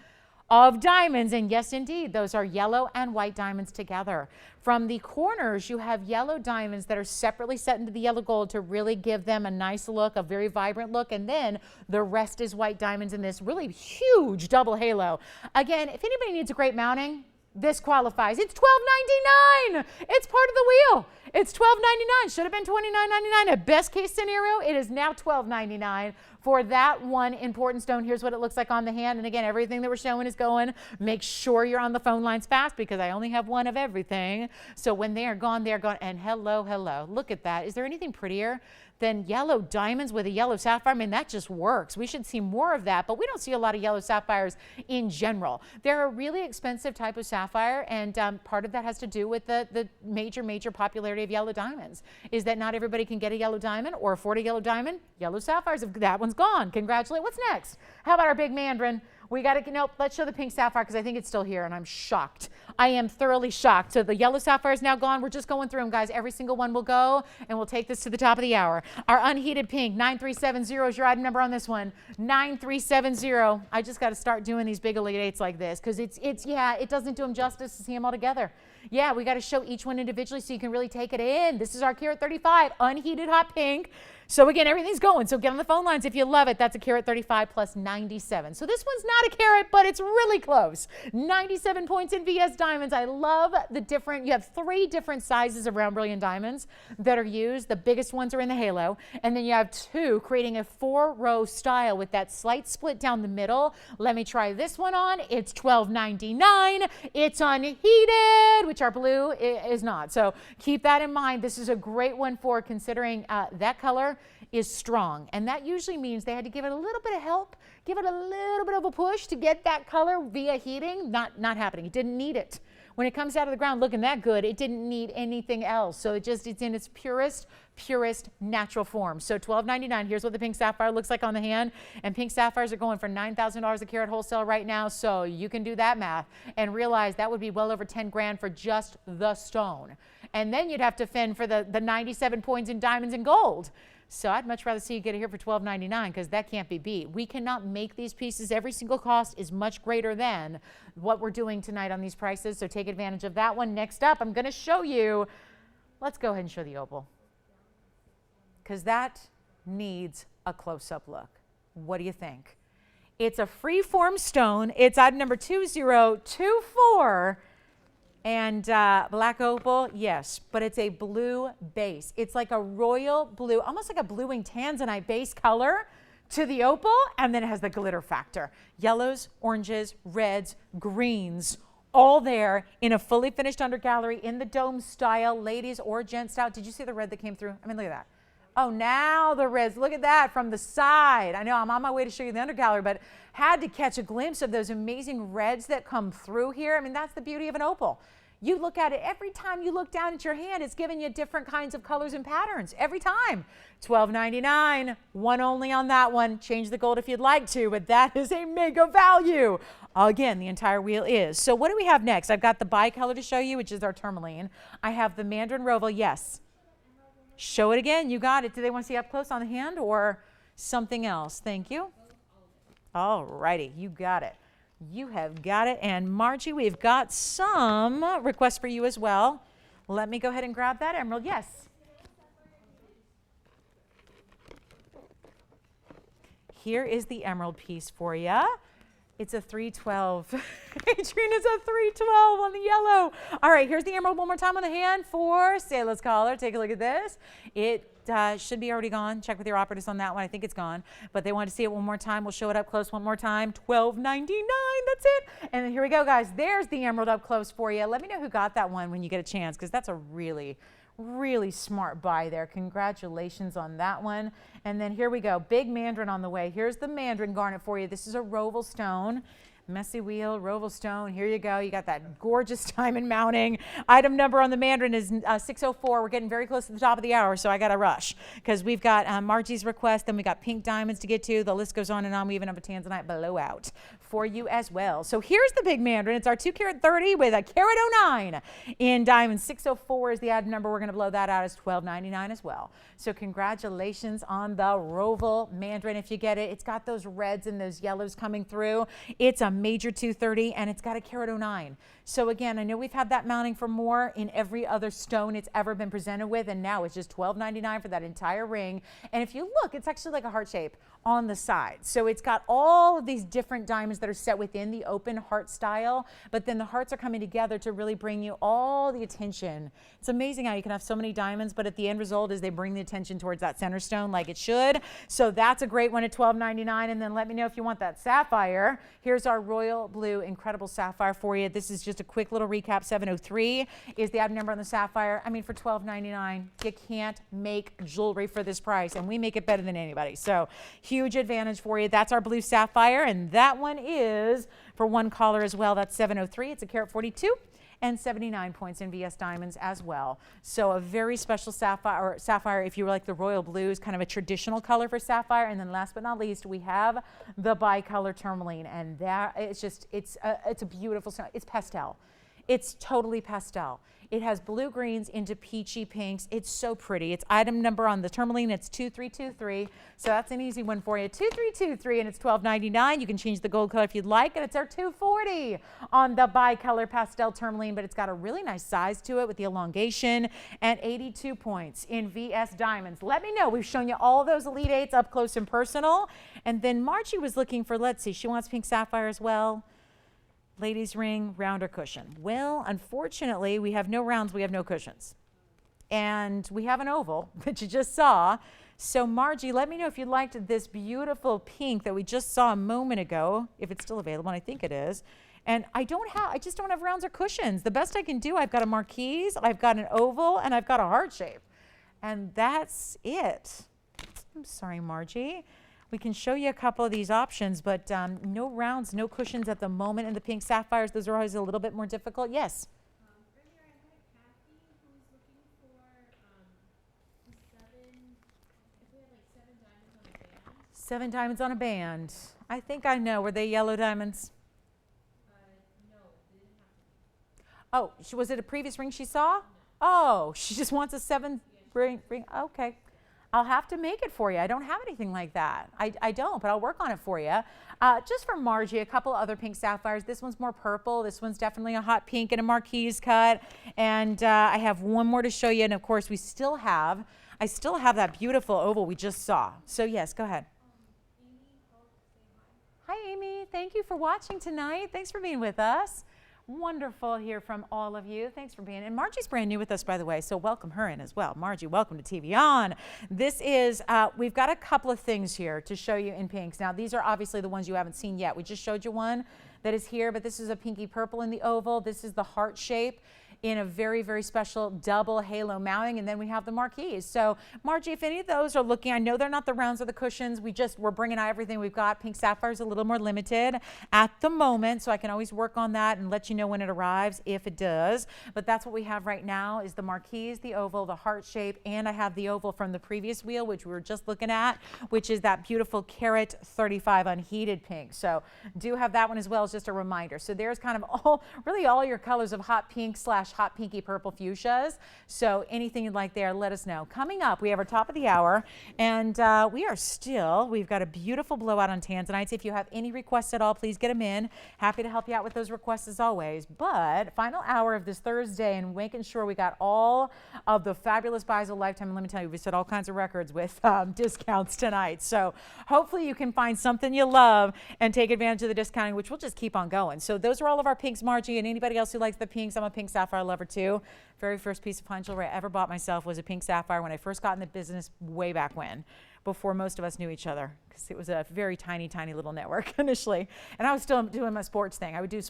of diamonds. And yes, indeed, those are yellow and white diamonds together. From the corners, you have yellow diamonds that are separately set into the yellow gold to really give them a nice look, a very vibrant look. And then the rest is white diamonds in this really huge double halo. Again, if anybody needs a great mounting, this qualifies. It's $12.99. It's part of the wheel. It's $12.99. Should have been $29.99. At best case scenario, it is now $12.99 for that one important stone. Here's what it looks like on the hand. And again, everything that we're showing is going. Make sure you're on the phone lines fast because I only have one of everything. So when they are gone, they're gone. And hello, hello. Look at that. Is there anything prettier than yellow diamonds with a yellow sapphire? I mean, that just works. We should see more of that, but we don't see a lot of yellow sapphires in general. They're a really expensive type of sapphire, and part of that has to do with the major popularity of yellow diamonds, is that not everybody can get a yellow diamond or afford a yellow diamond. Yellow sapphires, that one's gone. Congratulations. What's next? How about our big mandarin? We got to, nope, let's show the pink sapphire because I think it's still here and I'm shocked. I am thoroughly shocked. So the yellow sapphire is now gone. We're just going through them, guys. Every single one will go and we'll take this to the top of the hour. Our unheated pink, 9370 is your item number on this one. 9370. I just got to start doing these big Elite 8s like this because yeah, it doesn't do them justice to see them all together. Yeah, we got to show each one individually so you can really take it in. This is our carat 35, unheated hot pink. So again, everything's going. So get on the phone lines if you love it. That's a carat 35 plus 97. So this one's not a carat, but it's really close. 97 points in VS diamonds. I love the different, you have 3 different sizes of round brilliant diamonds that are used. The biggest ones are in the halo. And then you have 2 creating a 4-row style with that slight split down the middle. Let me try this one on. It's $12.99. It's unheated, which our blue is not. So keep that in mind. This is a great one for considering that color is strong, and that usually means they had to give it a little bit of help, give it a little bit of a push to get that color via heating. Not happening. It didn't need it. When it comes out of the ground looking that good, it didn't need anything else. So it's in its purest natural form. So $12.99. Here's what the pink sapphire looks like on the hand. And pink sapphires are going for $9,000 a carat wholesale right now. So you can do that math and realize that would be well over 10 grand for just the stone. And then you'd have to fend for the 97 points in diamonds and gold. So I'd much rather see you get it here for $12.99 because that can't be beat. We cannot make these pieces. Every single cost is much greater than what we're doing tonight on these prices. So take advantage of that one. Next up, I'm going to show you. Let's go ahead and show the opal because that needs a close-up look. What do you think? It's a free-form stone. It's item number 2024. And black opal, yes, but it's a blue base. It's like a royal blue, almost like a blue-winged tanzanite base color to the opal, and then it has the glitter factor. Yellows, oranges, reds, greens, all there in a fully finished undergallery in the dome style, ladies or gent style. Did you see the red that came through? I mean, look at that. Oh, now the reds. Look at that from the side. I know I'm on my way to show you the undercolor, but had to catch a glimpse of those amazing reds that come through here. I mean, that's the beauty of an opal. You look at it, every time you look down at your hand, it's giving you different kinds of colors and patterns every time. $12.99, one only on that one. Change the gold if you'd like to, but that is a mega value. Again, the entire wheel is. So what do we have next? I've got the bicolor to show you, which is our tourmaline. I have the mandarin roval, yes. Show it again, you got it. Do they want to see up close on the hand or something else? Thank you. All righty, you got it. You have got it. And Margie, we've got some requests for you as well. Let me go ahead and grab that emerald. Yes. Here is the emerald piece for you. It's a 312. Adrian, it's a 312 on the yellow. All right, here's the emerald one more time on the hand for Sayla's collar. Take a look at this. It should be already gone. Check with your operators on that one. I think it's gone. But they want to see it one more time. We'll show it up close one more time. $12.99. That's it. And then here we go, guys. There's the emerald up close for you. Let me know who got that one when you get a chance, because that's a really smart buy there. Congratulations on that one. And then here we go. Big mandarin on the way. Here's the mandarin garnet for you. This is a roval stone. Messy wheel, roval stone. Here you go. You got that gorgeous diamond mounting. Item number on the mandarin is 604. We're getting very close to the top of the hour, so I got to rush because we've got Margie's request, then we got pink diamonds to get to. The list goes on and on. We even have a tanzanite blowout for you as well. So here's the big mandarin. It's our 2 carat 30 with a carat 09 in diamonds. 604 is the item number. We're going to blow that out as $12.99 as well. So congratulations on the roval mandarin if you get it. It's got those reds and those yellows coming through. It's a major 230 and it's got a carat 09. So again, I know we've had that mounting for more in every other stone it's ever been presented with, and now it's just $12.99 for that entire ring. And if you look, it's actually like a heart shape on the side. So it's got all of these different diamonds that are set within the open heart style, but then the hearts are coming together to really bring you all the attention. It's amazing how you can have so many diamonds, but at the end result is they bring the attention towards that center stone like it should. So that's a great one at $12.99. And then let me know if you want that sapphire. Here's our royal blue incredible sapphire for you. This is just a quick little recap. 703 is the item number on the sapphire. I mean, for $12.99, you can't make jewelry for this price, and we make it better than anybody. So huge advantage for you. That's our blue sapphire, and that one is for one caller as well. That's 703. It's a carat 42 and 79 points in VS diamonds as well. So a very special sapphire if you like the royal blues, kind of a traditional color for sapphire. And then last but not least, we have the bicolor tourmaline, and that it's a beautiful stone. It's pastel. It's totally pastel. It has blue greens into peachy pinks. It's so pretty. It's item number on the tourmaline. It's 2323. So that's an easy one for you. 2323, and it's $12.99. You can change the gold color if you'd like, and it's our 240 on the bicolor pastel tourmaline, but it's got a really nice size to it with the elongation, and 82 points in VS diamonds. Let me know. We've shown you all those Elite 8s up close and personal. And then Margie was looking for, let's see, she wants pink sapphire as well. Ladies ring, round or cushion. Well, unfortunately, we have no rounds, we have no cushions. And we have an oval that you just saw. So Margie, let me know if you liked this beautiful pink that we just saw a moment ago, if it's still available, and I think it is. And I just don't have rounds or cushions. The best I can do, I've got a marquise, I've got an oval, and I've got a heart shape. And that's it. I'm sorry, Margie. We can show you a couple of these options, but no rounds, no cushions at the moment in the pink sapphires. Those are always a little bit more difficult. Yes? Earlier I had Kathy who was looking for 7 diamonds on a band. I think I know. Were they yellow diamonds? No, they didn't have to be. Oh, was it a previous ring she saw? No. Oh, she just wants a 7 ring. Okay. I'll have to make it for you. I don't have anything like that. I don't, but I'll work on it for you. Just for Margie, a couple other pink sapphires. This one's more purple. This one's definitely a hot pink and a marquise cut. And I have one more to show you. And of course, I still have that beautiful oval we just saw. So yes, go ahead. Amy called to say hi. Hi, Amy. Thank you for watching tonight. Thanks for being with us. Wonderful to hear from all of you. Thanks for being in. Margie's brand new with us, by the way, so welcome her in as well. Margie, welcome to TVON. This is, we've got a couple of things here to show you in pinks. Now, these are obviously the ones you haven't seen yet. We just showed you one that is here, but this is a pinky purple in the oval. This is the heart shape. in a very, very special double halo mounting, and then we have the marquees. So Margie, if any of those are looking, I know they're not the rounds or the cushions. We're bringing out everything we've got. Pink sapphires a little more limited at the moment, so I can always work on that and let you know when it arrives if it does. But that's what we have right now is the marquees, the oval, the heart shape, and I have the oval from the previous wheel, which we were just looking at, which is that beautiful carat 35 unheated pink. So do have that one as well as just a reminder. So there's kind of really all your colors of hot pink / hot pinky purple fuchsias. So anything you'd like there, let us know. Coming up, we have our top of the hour, and we've got a beautiful blowout on tanzanites. If you have any requests at all, please get them in. Happy to help you out with those requests as always. But final hour of this Thursday and making sure we got all of the fabulous buys of a lifetime. And let me tell you, we set all kinds of records with discounts tonight. So hopefully you can find something you love and take advantage of the discounting, which will just keep on going. So those are all of our pinks, Margie, and anybody else who likes the pinks. I'm a pink sapphire lover too. Very first piece of fine jewelry I ever bought myself was a pink sapphire when I first got in the business way back when, before most of us knew each other, because it was a very tiny, tiny little network initially. And I was still doing my sports thing. I would do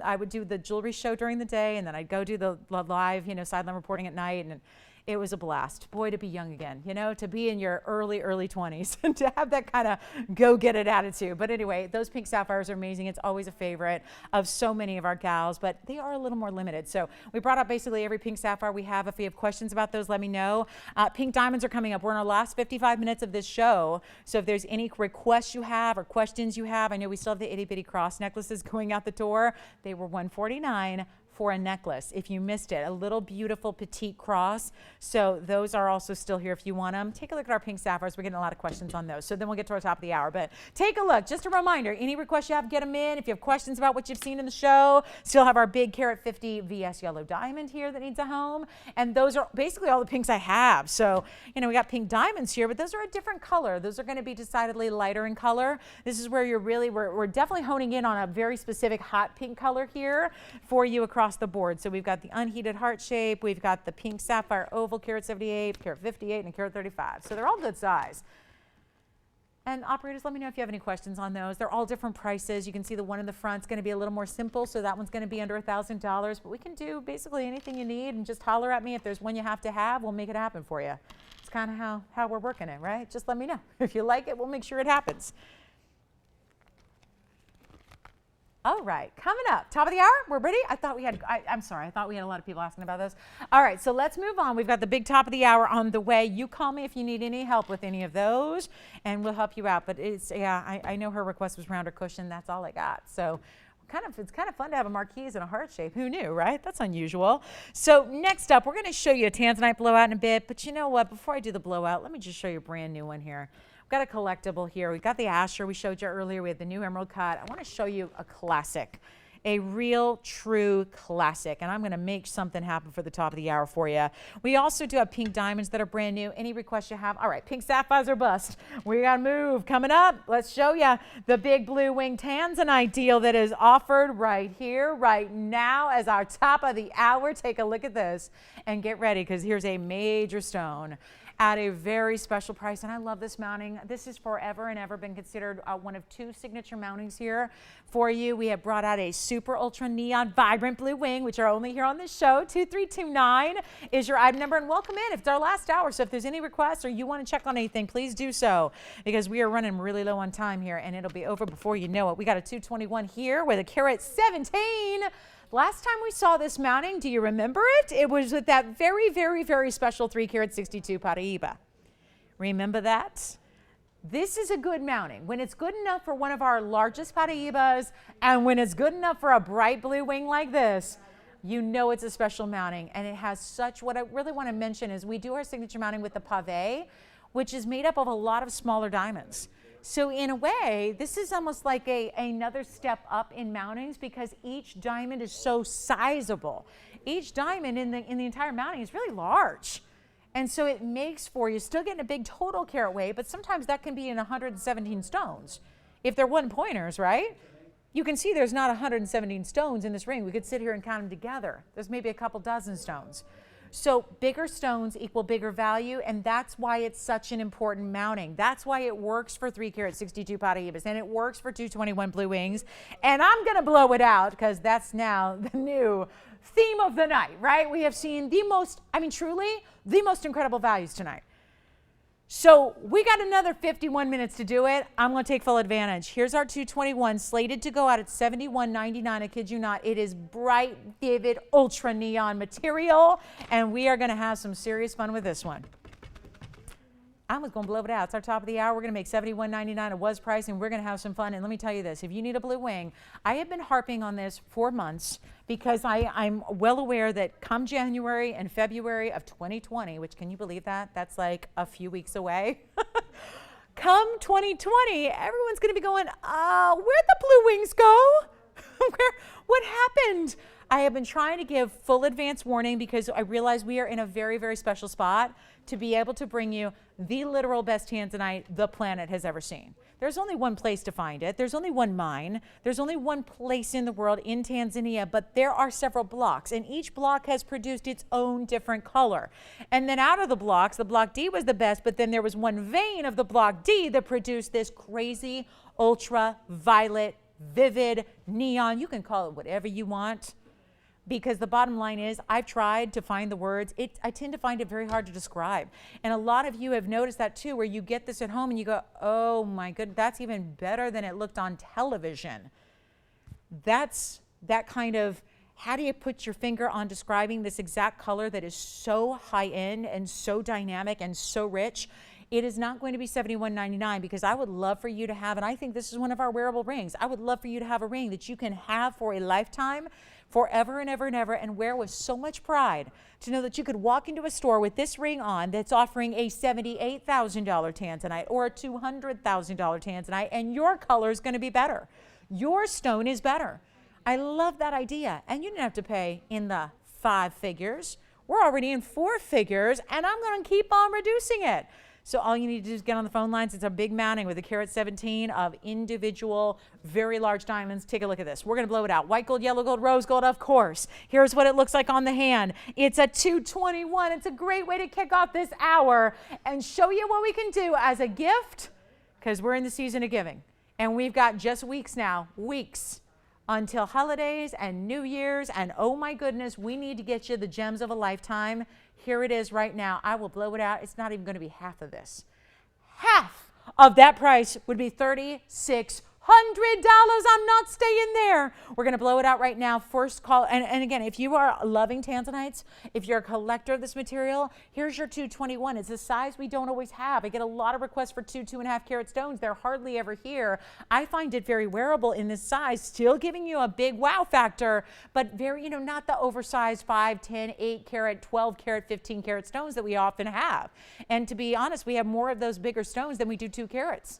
I would do the jewelry show during the day, and then I'd go do the live, sideline reporting at night, and it was a blast. Boy, to be young again, to be in your early 20s and to have that kind of go-get-it attitude. But anyway, those pink sapphires are amazing. It's always a favorite of so many of our gals, but they are a little more limited. So we brought up basically every pink sapphire we have. If you have questions about those, let me know. Pink diamonds are coming up. We're in our last 55 minutes of this show. So if there's any requests you have or questions you have, I know we still have the itty-bitty cross necklaces going out the door. They were $149 for a necklace. If you missed it, a little beautiful petite cross. So those are also still here if you want them. Take a look at our pink sapphires. We're getting a lot of questions on those. So then we'll get to our top of the hour. But take a look. Just a reminder, any requests you have, get them in. If you have questions about what you've seen in the show, still have our big carat 50 VS yellow diamond here that needs a home. And those are basically all the pinks I have. So, we got pink diamonds here, but those are a different color. Those are going to be decidedly lighter in color. This is where we're definitely honing in on a very specific hot pink color here for you across the board. So we've got the unheated heart shape, we've got the pink sapphire oval, carat 78, carat 58, and carat 35. So they're all good size. And operators, let me know if you have any questions on those. They're all different prices. You can see the one in the front is going to be a little more simple, so that one's going to be under $1,000. But we can do basically anything you need, and just holler at me. If there's one you have to have, we'll make it happen for you. It's kind of how we're working it, right? Just let me know. If you like it, we'll make sure it happens. All right, coming up, top of the hour, we're ready. I'm sorry, I thought we had a lot of people asking about this. All right, so let's move on. We've got the big top of the hour on the way. You call me if you need any help with any of those, and we'll help you out. But I know her request was rounder cushion. That's all I got. So it's kind of fun to have a marquise and a heart shape. Who knew, right? That's unusual. So next up, we're going to show you a tanzanite blowout in a bit. But you know what? Before I do the blowout, let me just show you a brand new one here. Got a collectible here. We got the Asher we showed you earlier. We had the new emerald cut. I want to show you a classic, a real true classic, and I'm going to make something happen for the top of the hour for you. We also do have pink diamonds that are brand new. Any requests you have? All right, pink sapphires are bust. We got to move. Coming up, let's show you the big blue wing tanzanite deal that is offered right here, right now as our top of the hour. Take a look at this and get ready, because here's a major stone at a very special price. And I love this mounting. This has forever and ever been considered one of two signature mountings here for you. We have brought out a super ultra neon vibrant blue wing, which are only here on this show. 2329 is your item number, and welcome in. It's our last hour, so if there's any requests or you want to check on anything, please do so, because we are running really low on time here, and it'll be over before you know it. We got a 221 here with a carat 17. Last time we saw this mounting, do you remember it? It was with that very, very, very special 3 carat 62 Paraíba. Remember that? This is a good mounting. When it's good enough for one of our largest Paraíbas, and when it's good enough for a bright blue wing like this, you know it's a special mounting. And it has what I really want to mention is we do our signature mounting with the pave, which is made up of a lot of smaller diamonds. So in a way, this is almost like another step up in mountings, because each diamond is so sizable. Each diamond in the entire mounting is really large. And so it makes for you still getting a big total carat weight, but sometimes that can be in 117 stones. If they're one pointers, right? You can see there's not 117 stones in this ring. We could sit here and count them together. There's maybe a couple dozen stones. So bigger stones equal bigger value, and that's why it's such an important mounting. That's why it works for 3 carat 62 Paraíbas, and it works for 221 blue wings. And I'm gonna blow it out because that's now the new theme of the night, right? We have seen the most, I mean, truly the most incredible values tonight. So we got another 51 minutes to do it. I'm going to take full advantage. Here's our 221 slated to go out at $71.99. I kid you not. It is bright, vivid, ultra neon material, and we are going to have some serious fun with this one. I was going to blow it out. It's our top of the hour. We're going to make $71.99. It was price, and we're going to have some fun. And let me tell you this. If you need a blue wing, I have been harping on this for months because I'm well aware that come January and February of 2020, which can you believe that? That's like a few weeks away. Come 2020, everyone's going to be going, where'd the blue wings go? What happened? I have been trying to give full advance warning because I realize we are in a very, very special spot to be able to bring you the literal best tanzanite the planet has ever seen. There's only one place to find it. There's only one mine. There's only one place in the world in Tanzania, but there are several blocks, and each block has produced its own different color. And then out of the blocks, the block D was the best, but then there was one vein of the block D that produced this crazy ultra violet, vivid neon. You can call it whatever you want. Because the bottom line is, I've tried to find the words. I tend to find it very hard to describe. And a lot of you have noticed that too, where you get this at home and you go, oh my goodness, that's even better than it looked on television. That's that kind of, how do you put your finger on describing this exact color that is so high end and so dynamic and so rich? It is not going to be $71.99 because I would love for you to have, and I think this is one of our wearable rings. I would love for you to have a ring that you can have for a lifetime, forever and ever and ever, and wear with so much pride to know that you could walk into a store with this ring on that's offering a $78,000 tanzanite or a $200,000 tanzanite, and your color is going to be better. Your stone is better. I love that idea. And you didn't have to pay in the 5 figures. We're already in 4 figures, and I'm going to keep on reducing it. So all you need to do is get on the phone lines. It's a big mounting with a carat 17 of individual, very large diamonds. Take a look at this. We're going to blow it out. White gold, yellow gold, rose gold, of course. Here's what it looks like on the hand. It's a 221. It's a great way to kick off this hour and show you what we can do as a gift, because we're in the season of giving. And we've got just weeks now, weeks, until holidays and New Year's. And oh my goodness, we need to get you the gems of a lifetime. Here it is right now. I will blow it out. It's not even going to be half of this. Half of that price would be $3,600. I'm not staying there. We're going to blow it out right now. First call. And again, if you are loving tanzanites, if you're a collector of this material, here's your 221. It's a size we don't always have. I get a lot of requests for 2.5 carat stones. They're hardly ever here. I find it very wearable in this size, still giving you a big wow factor, but very, not the oversized 5, 10, 8 carat, 12 carat, 15 carat stones that we often have. And to be honest, we have more of those bigger stones than we do 2 carats.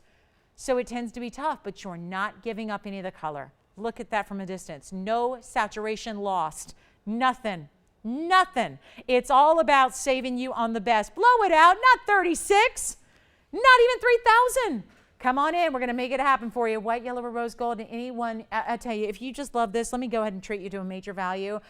So it tends to be tough, but you're not giving up any of the color. Look at that from a distance. No saturation lost. Nothing. Nothing. It's all about saving you on the best. Blow it out. Not 36. Not even 3,000. Come on in. We're going to make it happen for you. White, yellow, or rose gold. And anyone, I tell you, if you just love this, let me go ahead and treat you to a major value.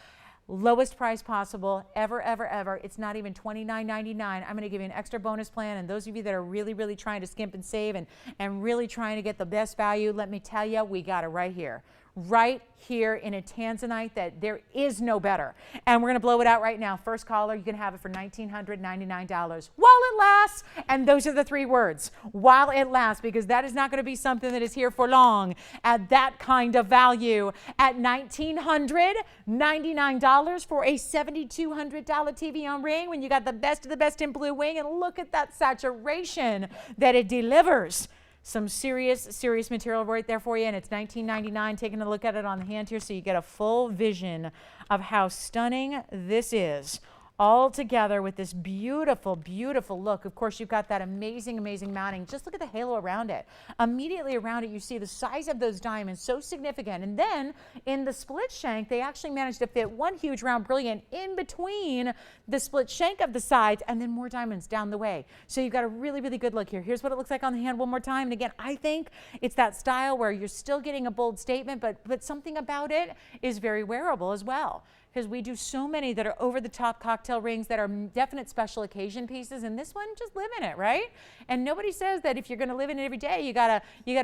Lowest price possible, ever, ever, ever. It's not even $29.99. I'm going to give you an extra bonus plan. And those of you that are really, really trying to skimp and save and really trying to get the best value, let me tell you, we got it right here. Right here in a tanzanite that there is no better. And we're going to blow it out right now. First caller, you can have it for $1,999 while it lasts. And those are the 3 words, while it lasts, because that is not going to be something that is here for long at that kind of value. At $1,999 for a $7,200 TVON ring when you got the best of the best in blue wing. And look at that saturation that it delivers. Some serious material right there for you, and it's $19.99. Taking a look at it on the hand here so you get a full vision of how stunning this is. All together with this beautiful, beautiful look. Of course, you've got that amazing, amazing mounting. Just look at the halo around it. Immediately around it, you see the size of those diamonds, so significant. And then in the split shank, they actually managed to fit one huge round brilliant in between the split shank of the sides, and then more diamonds down the way. So you've got a really, really good look here. Here's what it looks like on the hand one more time. And again, I think it's that style where you're still getting a bold statement, but something about it is very wearable as well. because we do so many that are over the top cocktail rings that are definite special occasion pieces, and this one, just live in it, right? And nobody says that if you're going to live in it every day, you gotta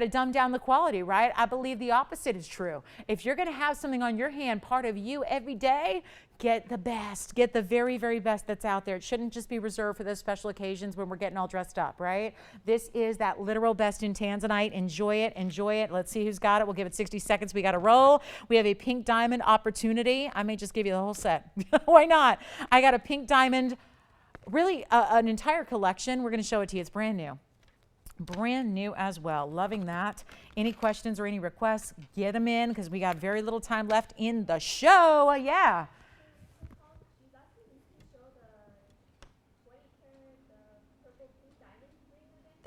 dumb down the quality, right? I believe the opposite is true. If you're going to have something on your hand, part of you every day, get the best, get the very, very best that's out there. It shouldn't just be reserved for those special occasions when we're getting all dressed up, right? This is that literal best in tanzanite. Enjoy it, enjoy it. Let's see who's got it. We'll give it 60 seconds. We got to roll. We have a pink diamond opportunity. I may just give you the whole set. Why not? I got a pink diamond, really an entire collection. We're going to show it to you. It's brand new. Brand new as well. Loving that. Any questions or any requests, get them in because we got very little time left in the show. Yeah.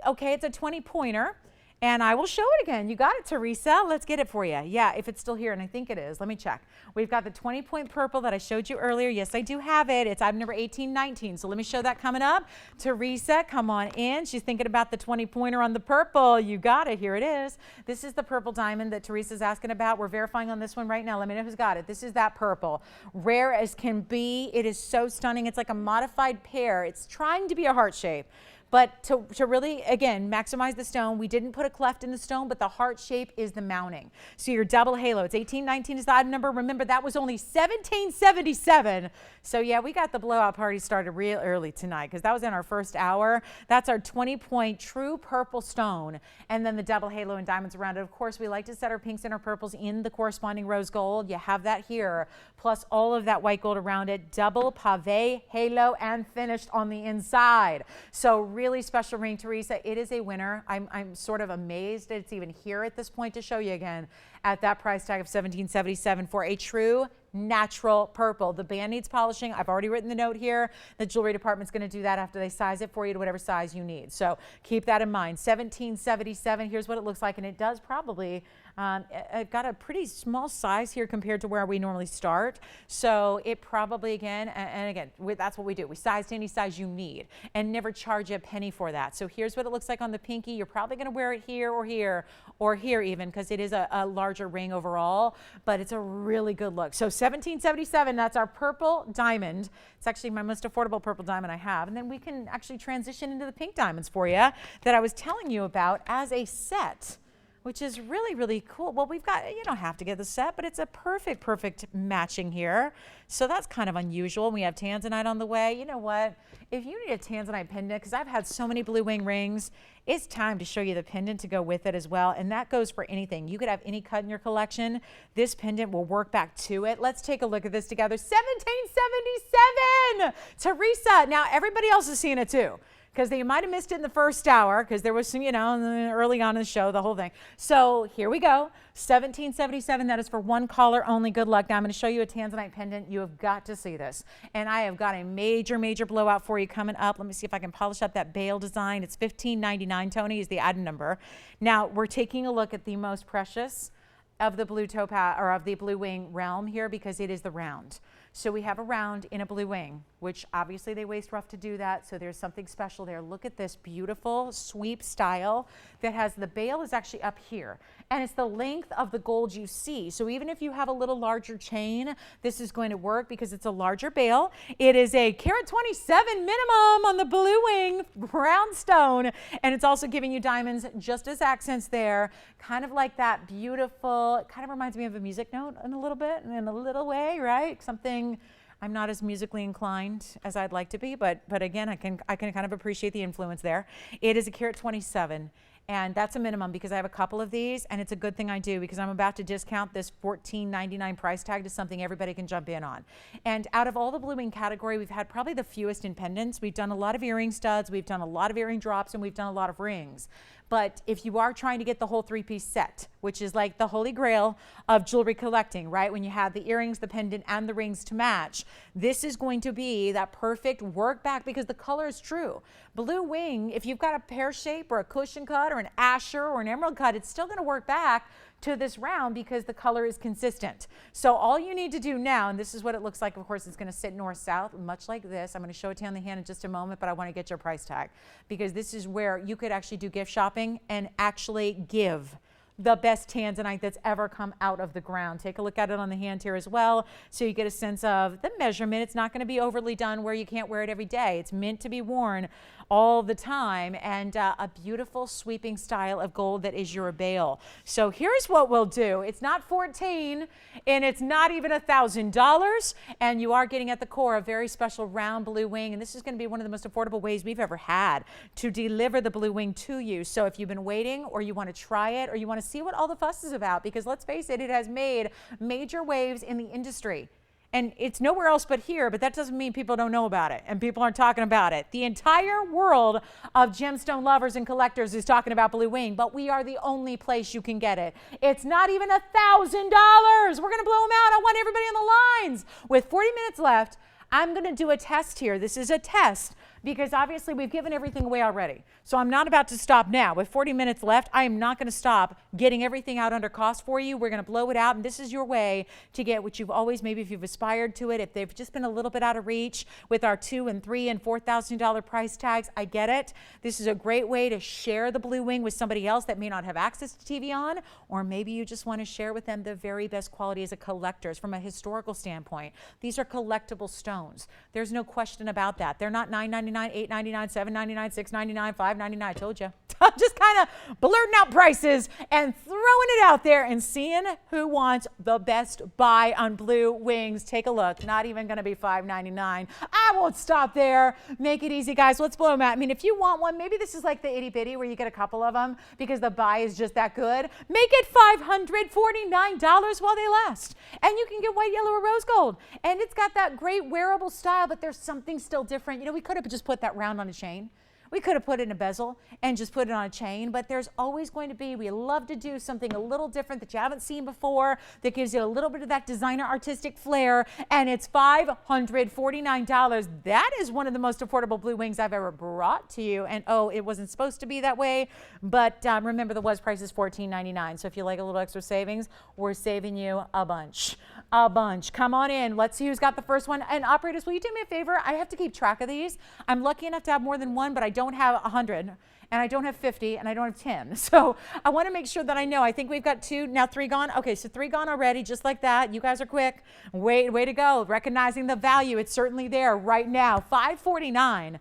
Okay, it's a 20 pointer. And I will show it again. You got it, Teresa. Let's get it for you. Yeah, if it's still here, and I think it is. Let me check. We've got the 20-point purple that I showed you earlier. Yes, I do have it. It's item number 1819. So let me show that coming up. Teresa, come on in. She's thinking about the 20-pointer on the purple. You got it. Here it is. This is the purple diamond that Teresa's asking about. We're verifying on this one right now. Let me know who's got it. This is that purple. Rare as can be. It is so stunning. It's like a modified pear. It's trying to be a heart shape. But to really, again, maximize the stone, we didn't put a cleft in the stone, but the heart shape is the mounting. So your double halo, it's 1819 is the item number. Remember, that was only 1777. So yeah, we got the blowout party started real early tonight because that was in our first hour. That's our 20-point true purple stone. And then the double halo and diamonds around it. Of course, we like to set our pinks and our purples in the corresponding rose gold. You have that here, plus all of that white gold around it. Double pave halo and finished on the inside. So really special ring, Teresa. It is a winner. I'm sort of amazed that it's even here at this point to show you again at that price tag of $1777 for a true natural purple. The band needs polishing. I've already written the note here. The jewelry department's going to do that after they size it for you to whatever size you need. So keep that in mind. $1777. Here's what it looks like, and it does probably got a pretty small size here compared to where we normally start. So it probably, again, and again, that's what we do. We size to any size you need and never charge you a penny for that. So here's what it looks like on the pinky. You're probably going to wear it here or here or here even because it is a larger ring overall, but it's a really good look. So $1777, that's our purple diamond. It's actually my most affordable purple diamond I have. And then we can actually transition into the pink diamonds for you that I was telling you about as a set, which is really, really cool. Well, we've got, you don't have to get the set, but it's a perfect matching here. So that's kind of unusual. We have tanzanite on the way. You know what? If you need a tanzanite pendant, because I've had so many blue wing rings, it's time to show you the pendant to go with it as well. And that goes for anything. You could have any cut in your collection. This pendant will work back to it. Let's take a look at this together. $1777. Teresa. Now, everybody else is seeing it too, because they might have missed it in the first hour because there was some, you know, early on in the show, the whole thing. So here we go. $1777. That is for one caller only. Good luck. Now I'm going to show you a tanzanite pendant. You have got to see this. And I have got a major blowout for you coming up. Let me see if I can polish up that bail design. It's $15.99, Tony, is the item number. Now we're taking a look at the most precious of the blue topaz or of the blue wing realm here because it is the round. So we have a round in a blue wing, which obviously they waste rough to do that. So there's something special there. Look at this beautiful sweep style that has the bail is actually up here. And it's the length of the gold you see. So even if you have a little larger chain, this is going to work because it's a larger bail. It is a carat 27 minimum on the blue wing round stone. And it's also giving you diamonds just as accents there. Kind of like that beautiful, it kind of reminds me of a music note in a little bit, in a little way, right? Something, I'm not as musically inclined as I'd like to be, but again, I can kind of appreciate the influence there. It is a carat 27. And that's a minimum because I have a couple of these, and it's a good thing I do because I'm about to discount this $14.99 price tag to something everybody can jump in on. And out of all the blue wing category, we've had probably the fewest in pendants. We've done a lot of earring studs, we've done a lot of earring drops, and we've done a lot of rings. But if you are trying to get the whole three-piece set, which is like the holy grail of jewelry collecting, right? When you have the earrings, the pendant, and the rings to match, this is going to be that perfect work back because the color is true. Blue wing, if you've got a pear shape or a cushion cut or an asher or an emerald cut, it's still going to work back to this round because the color is consistent. So all you need to do now, and this is what it looks like, of course, it's going to sit north-south, much like this. I'm going to show it to you on the hand in just a moment, but I want to get your price tag because this is where you could actually do gift shopping and actually give the best tanzanite that's ever come out of the ground. Take a look at it on the hand here as well, so you get a sense of the measurement. It's not going to be overly done where you can't wear it every day. It's meant to be worn all the time, and a beautiful sweeping style of gold that is your bail. So here's what we'll do. It's not $14 and it's not even $1,000, and you are getting at the core a very special round blue wing, and this is going to be one of the most affordable ways we've ever had to deliver the blue wing to you. So if you've been waiting, or you want to try it, or you want to see what all the fuss is about, because let's face it, it has made major waves in the industry. And it's nowhere else but here, but that doesn't mean people don't know about it and people aren't talking about it. The entire world of gemstone lovers and collectors is talking about blue wing, but we are the only place you can get it. It's not even $1,000. We're going to blow them out. I want everybody on the lines. With 40 minutes left, I'm going to do a test here. This is a test because obviously we've given everything away already. So I'm not about to stop now. With 40 minutes left, I am not going to stop getting everything out under cost for you. We're going to blow it out, and this is your way to get what you've always, maybe if you've aspired to it, if they've just been a little bit out of reach with our $2,000 and $3,000 and $4,000 price tags. I get it. This is a great way to share the blue wing with somebody else that may not have access to TVON, or maybe you just want to share with them the very best quality as a collectors from a historical standpoint. These are collectible stones. There's no question about that. They're not $9.99, $8.99, $7.99, $6.99, $5.99. I told you. I'm just kind of blurting out prices and throwing it out there and seeing who wants the best buy on blue wings. Take a look. Not even going to be $5.99. I won't stop there. Make it easy, guys. Let's blow them out. I mean, if you want one, maybe this is like the itty bitty where you get a couple of them because the buy is just that good. Make it $549 while they last. And you can get white, yellow, or rose gold. And it's got that great wearable style, but there's something still different. You know, we could have just put that round on a chain. We could have put it in a bezel and just put it on a chain, but there's always going to be, we love to do something a little different that you haven't seen before that gives you a little bit of that designer artistic flair, and it's $549. That is one of the most affordable blue wings I've ever brought to you, and oh, it wasn't supposed to be that way, but remember the was price is $14.99, so if you like a little extra savings, we're saving you a bunch. A bunch. Come on in. Let's see who's got the first one. And operators, will you do me a favor? I have to keep track of these. I'm lucky enough to have more than one, but I don't have 100, and I don't have 50, and I don't have 10. So I want to make sure that I know. I think we've got 2, now 3 gone. Okay, so 3 gone already, just like that. You guys are quick. Way to go. Recognizing the value. It's certainly there right now. $549,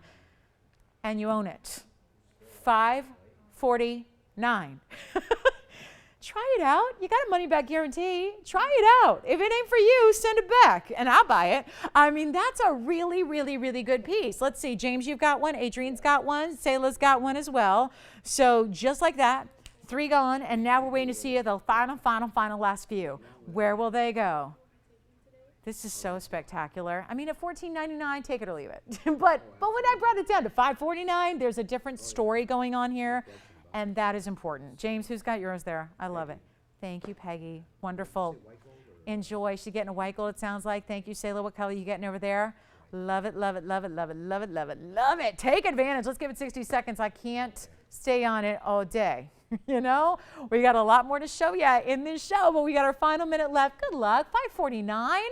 and you own it. $549. Try it out. You got a money back guarantee. Try it out. If it ain't for you, send it back and I'll buy it. I mean, that's a really good piece. Let's see. James, you've got one. Adrian's got one. Selah's got one as well. So just like that, 3 gone. And now we're waiting to see the final last few. Where will they go? This is so spectacular. I mean, at $14.99, take it or leave it. but when I brought it down to $5.49, there's a different story going on here. And that is important. James, who's got yours there? I love it. Thank you, Peggy. Wonderful. Enjoy. She's getting a white gold, it sounds like. Thank you, Selah. What color are you getting over there? Love it, love it, love it, love it, love it, love it, love it. Take advantage. Let's give it 60 seconds. I can't stay on it all day. You know, we got a lot more to show you in this show, but we got our final minute left. Good luck. $5.49. Try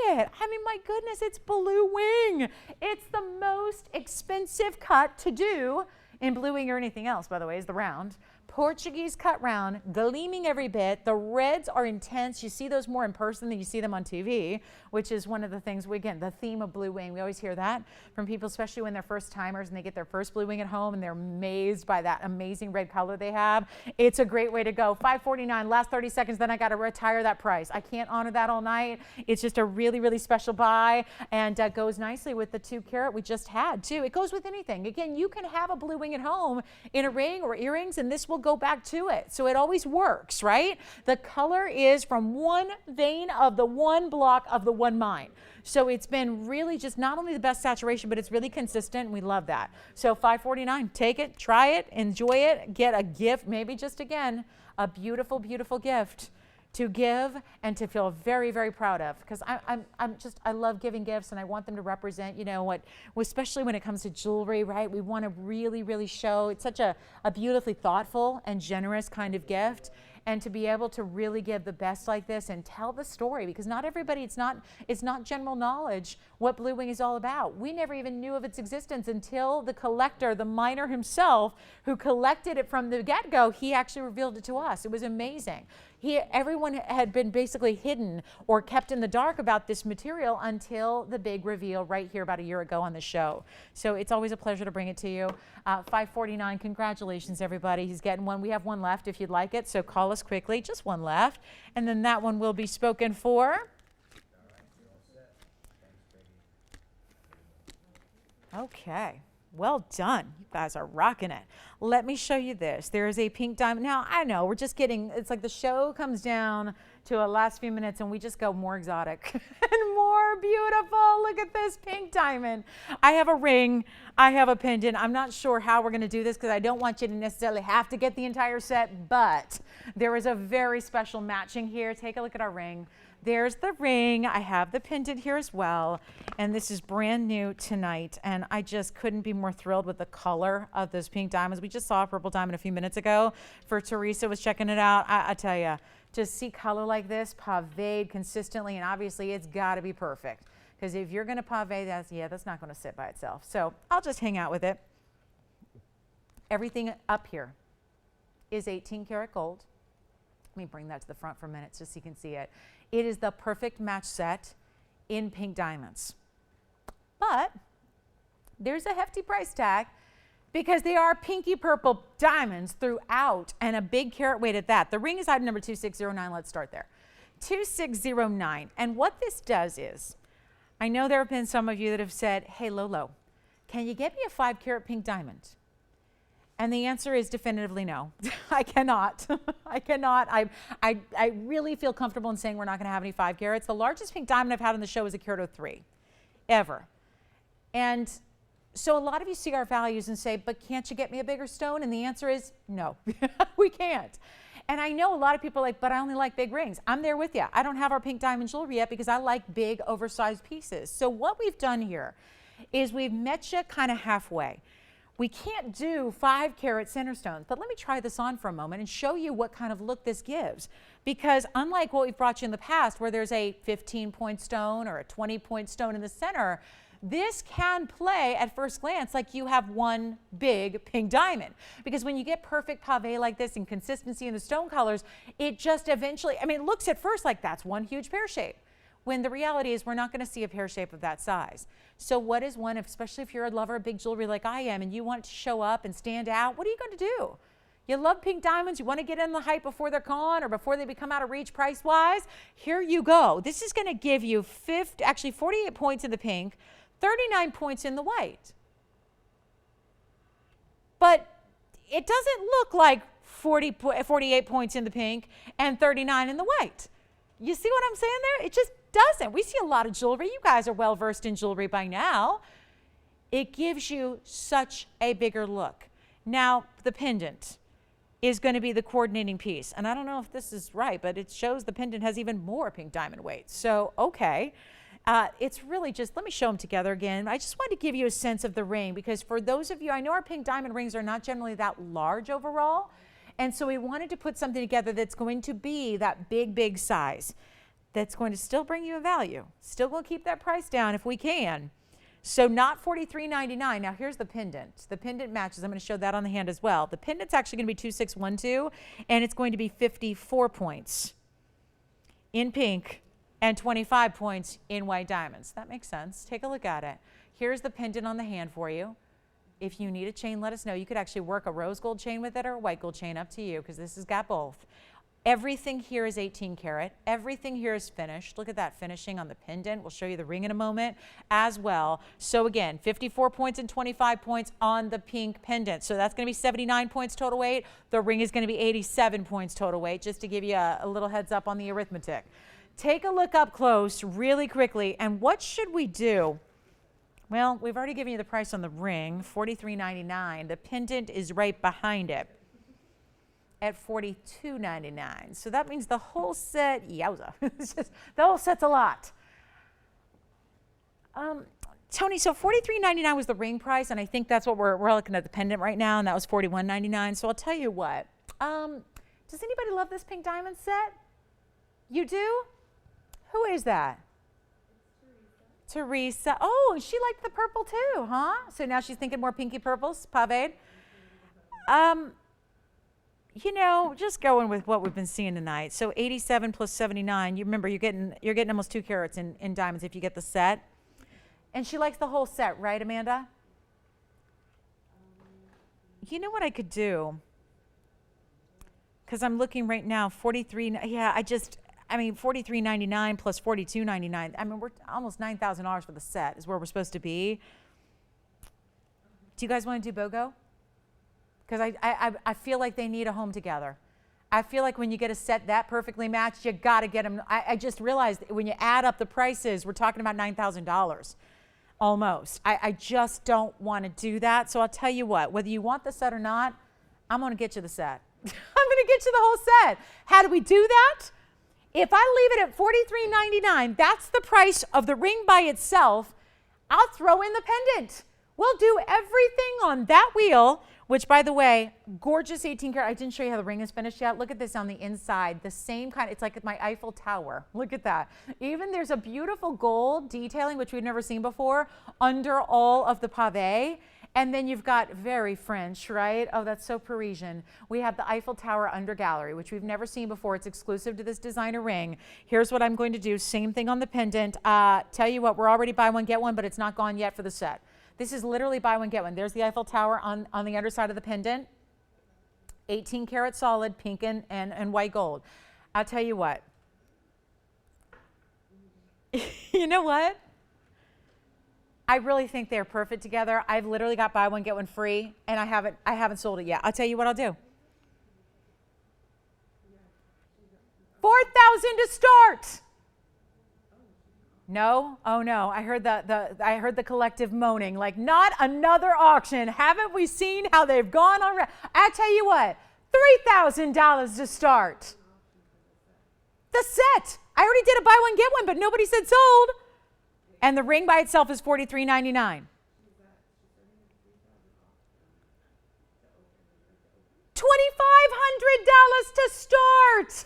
it. I mean, my goodness, it's blue wing. It's the most expensive cut to do in blue wing or anything else, by the way, is the round. Portuguese cut round, gleaming every bit. The reds are intense. You see those more in person than you see them on TV, which is one of the things, again, the theme of blue wing. We always hear that from people, especially when they're first timers and they get their first blue wing at home and they're amazed by that amazing red color they have. It's a great way to go. $5.49, last 30 seconds, then I got to retire that price. I can't honor that all night. It's just a really special buy, and goes nicely with the 2 carat we just had too. It goes with anything. Again, you can have a blue wing at home in a ring or earrings, and this will go back to it. So it always works, right? The color is from one vein of the one block of the one mine. So it's been really just not only the best saturation, but it's really consistent. We love that. So $5.49, take it, try it, enjoy it, get a gift, maybe just again, a beautiful gift to give and to feel very proud of, because I love giving gifts and I want them to represent, you know, what, especially when it comes to jewelry, right? We want to really show it's such a beautifully thoughtful and generous kind of gift. and to be able to really give the best like this and tell the story, because not everybody, it's not general knowledge what blue wing is all about. We never even knew of its existence until the collector, the miner himself, who collected it from the get-go, he actually revealed it to us. It was amazing. Everyone had been basically hidden or kept in the dark about this material until the big reveal right here about a year ago on the show. So it's always a pleasure to bring it to you. 549, congratulations everybody. He's getting one. We have one left if you'd like it, so call us quickly. Just one left, and then that one will be spoken for. Okay. Well done. You guys are rocking it. Let me show you this. There is a pink diamond. Now, I know we're just getting, it's like the show comes down to a last few minutes and we just go more exotic and more beautiful. Look at this pink diamond. I have a ring. I have a pendant. I'm not sure how we're going to do this because I don't want you to necessarily have to get the entire set, but there is a very special matching here. Take a look at our ring. There's the ring. I have the pendant here as well. And this is brand new tonight. And I just couldn't be more thrilled with the color of those pink diamonds. We just saw a purple diamond a few minutes ago for Teresa was checking it out. I tell you, to see color like this paved consistently, and obviously it's got to be perfect. Because if you're going to pave, that's not going to sit by itself. So I'll just hang out with it. Everything up here is 18 karat gold. Let me bring that to the front for a minute just so you can see it. It is the perfect match set in pink diamonds. But there's a hefty price tag because they are pinky purple diamonds throughout and a big carat weight at that. The ring is item number 2609. Let's start there. 2609. And what this does is, I know there have been some of you that have said, hey, Lolo, can you get me a 5 karat pink diamond? And the answer is definitively no. I cannot. I cannot. I really feel comfortable in saying we're not going to have any 5 carats. The largest pink diamond I've had on the show is a carat 03, ever. And so a lot of you see our values and say, but can't you get me a bigger stone? And the answer is no, we can't. And I know a lot of people are like, but I only like big rings. I'm there with you. I don't have our pink diamond jewelry yet because I like big, oversized pieces. So what we've done here is we've met you kind of halfway. We can't do 5 karat center stones, but let me try this on for a moment and show you what kind of look this gives. Because unlike what we've brought you in the past where there's a 15-point stone or a 20-point stone in the center, this can play at first glance like you have one big pink diamond. Because when you get perfect pave like this and consistency in the stone colors, it just eventually, I mean, it looks at first like that's one huge pear shape. When the reality is we're not going to see a pear shape of that size. So what is one, especially if you're a lover of big jewelry like I am and you want it to show up and stand out, what are you going to do? You love pink diamonds, you want to get in the hype before they're gone or before they become out of reach price-wise? Here you go. This is going to give you 48 points in the pink, 39 points in the white. But it doesn't look like 48 points in the pink and 39 in the white. You see what I'm saying there? It just doesn't. We see a lot of jewelry. You guys are well versed in jewelry by now. It gives you such a bigger look. Now, the pendant is going to be the coordinating piece. And I don't know if this is right, but it shows the pendant has even more pink diamond weight. So, okay. It's really just, let me show them together again. I just wanted to give you a sense of the ring because for those of you, I know our pink diamond rings are not generally that large overall. And so we wanted to put something together that's going to be that big, big size. That's going to still bring you a value. Still going to keep that price down if we can. So not $43.99. Now here's the pendant. The pendant matches. I'm going to show that on the hand as well. The pendant's actually going to be 2612 and it's going to be 54 points in pink and 25 points in white diamonds. That makes sense. Take a look at it. Here's the pendant on the hand for you. If you need a chain, let us know. You could actually work a rose gold chain with it or a white gold chain, up to you, because this has got both. Everything here is 18 karat. Everything here is finished. Look at that finishing on the pendant. We'll show you the ring in a moment as well. So again, 54 points and 25 points on the pink pendant. So that's going to be 79 points total weight. The ring is going to be 87 points total weight, just to give you a little heads up on the arithmetic. Take a look up close really quickly. And what should we do? Well, we've already given you the price on the ring, $43.99. The pendant is right behind it at $42.99. So that means the whole set, yowza, it's just, the whole set's a lot. Tony, so $43.99 was the ring price, and I think that's what we're looking at the pendant right now, and that was $41.99. So I'll tell you what, Does anybody love this pink diamond set? You do? Who is that? Teresa. Oh, she liked the purple too, huh? So now she's thinking more pinky purples, paved. You know, just going with what we've been seeing tonight. So 87 plus 79. You remember, you're getting almost 2 carats in diamonds if you get the set. And she likes the whole set, right, Amanda? You know what I could do? Because I'm looking right now, 43. Yeah, $43.99 plus $42.99. I mean, we're almost $9,000 for the set is where we're supposed to be. Do you guys want to do BOGO? Because I feel like they need a home together. I feel like when you get a set that perfectly matched, you got to get them. I just realized when you add up the prices, we're talking about $9,000 almost. I just don't want to do that. So I'll tell you what, whether you want the set or not, I'm going to get you the set. I'm going to get you the whole set. How do we do that? If I leave it at $43.99, that's the price of the ring by itself. I'll throw in the pendant. We'll do everything on that wheel, which, by the way, gorgeous 18 karat. I didn't show you how the ring is finished yet. Look at this on the inside. The same kind. It's like my Eiffel Tower. Look at that. Even there's a beautiful gold detailing, which we've never seen before, under all of the pave. And then you've got very French, right? Oh, that's so Parisian. We have the Eiffel Tower under gallery, which we've never seen before. It's exclusive to this designer ring. Here's what I'm going to do. Same thing on the pendant. Tell you what, we're already buy one, get one, but it's not gone yet for the set. This is literally buy one, get one. There's the Eiffel Tower on the underside of the pendant. 18 karat solid, pink and white gold. I'll tell you what. You know what? I really think they're perfect together. I've literally got buy one, get one free, and I haven't sold it yet. I'll tell you what I'll do. $4,000 to start. No? Oh no. I heard the collective moaning, like, not another auction. Haven't we seen how they've gone already? I tell you what, $3,000 to start. The set. I already did a buy one, get one, but nobody said sold. And the ring by itself is $43.99. $2,500 to start.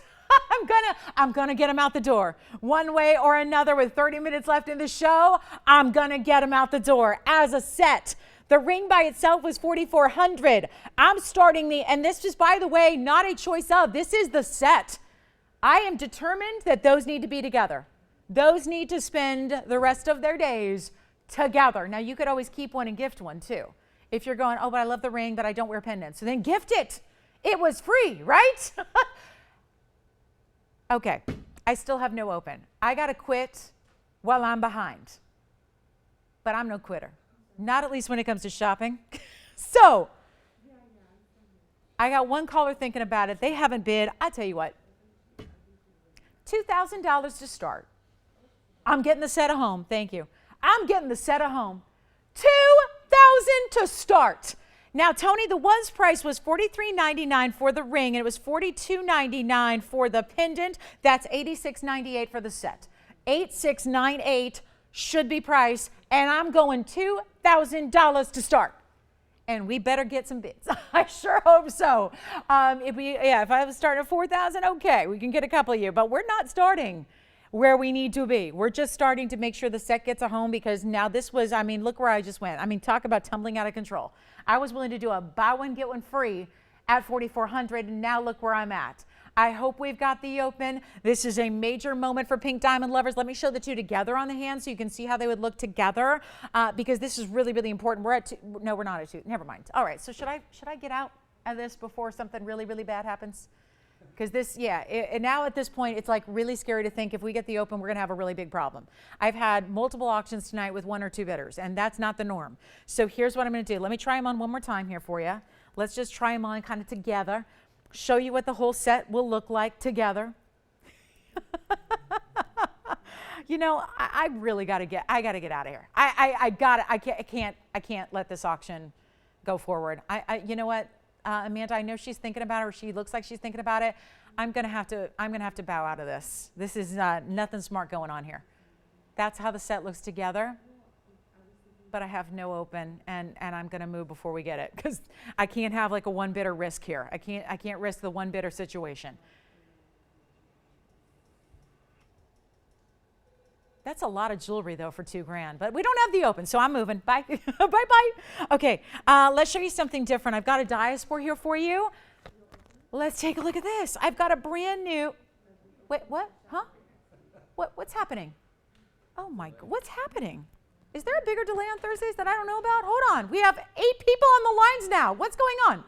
I'm gonna get them out the door. One way or another, with 30 minutes left in the show, I'm gonna get them out the door as a set. The ring by itself was $4,400. I'm starting and this is, by the way, not a choice of, this is the set. I am determined that those need to be together. Those need to spend the rest of their days together. Now, you could always keep one and gift one too. If you're going, oh, but I love the ring, but I don't wear pendants. So then gift it. It was free, right? Okay, I still have no open. I got to quit while I'm behind. But I'm no quitter. Not at least when it comes to shopping. So, I got one caller thinking about it. They haven't bid. I tell you what, $2,000 to start. I'm getting the set at home. Thank you. I'm getting the set at home. $2,000 to start. Now, Tony, the one's price was $43.99 for the ring, and it was $42.99 for the pendant. That's $86.98 for the set. $86.98 should be price, and I'm going $2,000 to start. And we better get some bids. I sure hope so. If I was starting at $4,000, okay, we can get a couple of you, but we're not starting where we need to be. We're just starting to make sure the set gets a home, because now this was, look where I just went. Talk about tumbling out of control. I was willing to do a buy one, get one free at $4,400, and now look where I'm at. I hope we've got the open. This is a major moment for pink diamond lovers. Let me show the two together on the hand so you can see how they would look together, because this is really, really important. We're at two. No, we're not at two. Never mind. All right, so should I get out of this before something really, really bad happens? Because this, and now at this point, it's like really scary to think if we get the open, we're going to have a really big problem. I've had multiple auctions tonight with 1 or 2 bidders, and that's not the norm. So here's what I'm going to do. Let me try them on one more time here for you. Let's just try them on kind of together. Show you what the whole set will look like together. I really got to get out of here. I can't let this auction go forward. You know what? Amanda, I know she's thinking about it, or she looks like she's thinking about it. I'm gonna have to bow out of this. This is nothing smart going on here. That's how the set looks together. but I have no open, and I'm going to move before we get it because I can't have like a one bidder risk here. I can't risk the one bidder situation. That's a lot of jewelry though for $2,000, but we don't have the open, so I'm moving. Bye. Bye. Okay, let's show you something different. I've got a diaspora here for you. Let's take a look at this. I've got a brand new, wait, what? Huh? What's happening? Oh my, what's happening? Is there a bigger delay on Thursdays that I don't know about? Hold on, we have 8 people on the lines now. What's going on?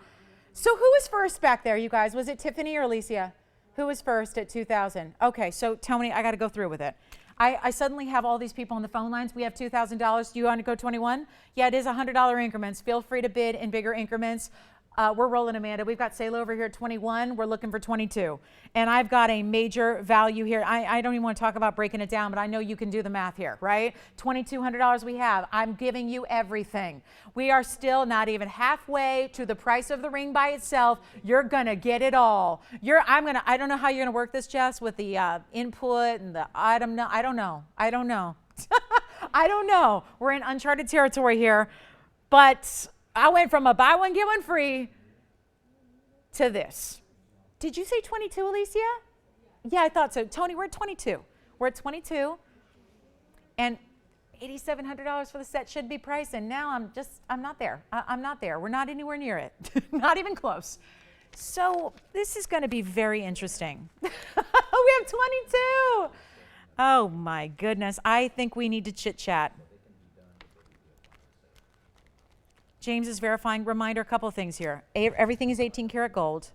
So who was first back there, you guys? Was it Tiffany or Alicia? Who was first at 2,000? Okay, so tell me, I got to go through with it. I suddenly have all these people on the phone lines. We have $2,000. Do you want to go 21? Yeah, it is $100 increments. Feel free to bid in bigger increments. We're rolling, Amanda. We've got Sayla over here at 21. We're looking for 22. And I've got a major value here. I don't even want to talk about breaking it down, but I know you can do the math here, right? $2,200 we have. I'm giving you everything. We are still not even halfway to the price of the ring by itself. You're going to get it all. I don't know how you're going to work this, Jess, with the input and the item. No, I don't know. I don't know. We're in uncharted territory here. But I went from a buy one, get one free to this. Did you say 22, Alicia? Yeah, I thought so. Tony, we're at 22. We're at 22. And $8,700 for the set should be priced. And now I'm not there. I'm not there. We're not anywhere near it. Not even close. So this is going to be very interesting. We have 22. Oh my goodness. I think we need to chit chat. James is verifying. Reminder, a couple of things here. Everything is 18 karat gold.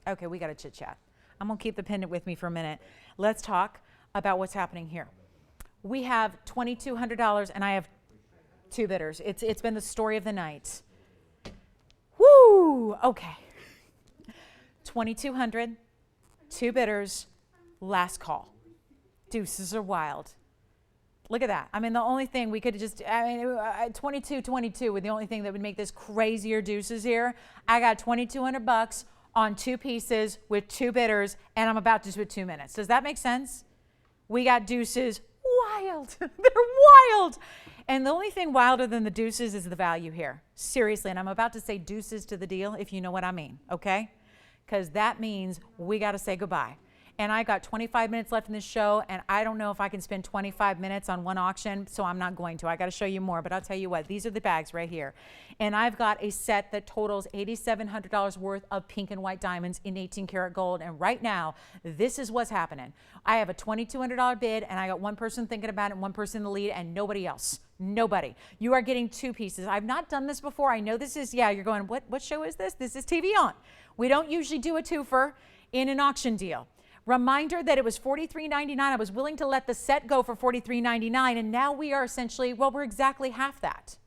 Okay, we got to chit chat. I'm going to keep the pendant with me for a minute. Let's talk about what's happening here. We have $2,200 and I have 2 bidders. It's been the story of the night. Woo! Okay. 2,200, 2 bidders, last call. Deuces are wild. Look at that. I mean, the only thing we could just, 22 with the only thing that would make this crazier deuces here. I got $2,200 on 2 pieces with 2 bidders, and I'm about to do it 2 minutes. Does that make sense? We got deuces wild. They're wild. And the only thing wilder than the deuces is the value here. Seriously, and I'm about to say deuces to the deal, if you know what I mean, okay? Because that means we got to say goodbye. And I got 25 minutes left in this show, and I don't know if I can spend 25 minutes on one auction, so I'm not going to. I got to show you more, but I'll tell you what, these are the bags right here. And I've got a set that totals $8,700 worth of pink and white diamonds in 18 karat gold, and right now, this is what's happening. I have a $2,200 bid, and I got one person thinking about it and one person in the lead, and nobody else. Nobody. You are getting 2 pieces. I've not done this before. I know this is, yeah, you're going, what show is this? This is TVON. We don't usually do a twofer in an auction deal. Reminder that it was $43.99. I was willing to let the set go for $43.99, and now we are essentially, well, we're exactly half that.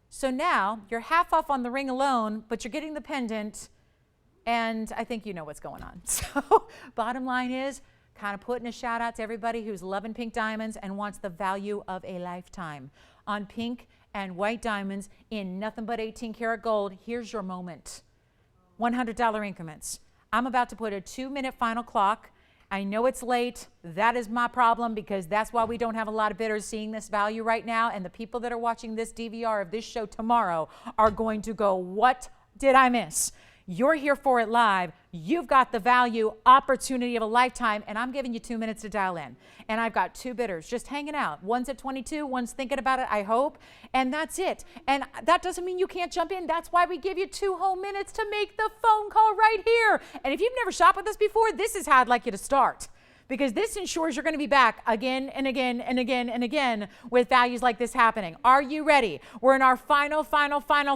So now you're half off on the ring alone, but you're getting the pendant, and I think you know what's going on. So bottom line is kind of putting a shout out to everybody who's loving pink diamonds and wants the value of a lifetime on pink and white diamonds in nothing but 18 karat gold. Here's your moment. $100 increments. I'm about to put a 2-minute final clock. I know it's late. That is my problem because that's why we don't have a lot of bidders seeing this value right now. And the people that are watching this DVR of this show tomorrow are going to go, what did I miss? You're here for it live. You've got the value opportunity of a lifetime, and I'm giving you 2 minutes to dial in. And I've got 2 bidders just hanging out. One's at 22, one's thinking about it, I hope, and that's it. And that doesn't mean you can't jump in. That's why we give you 2 whole minutes to make the phone call right here. And if you've never shopped with us before, this is how I'd like you to start, because this ensures you're going to be back again and again and again and again with values like this happening. Are you ready? We're in our final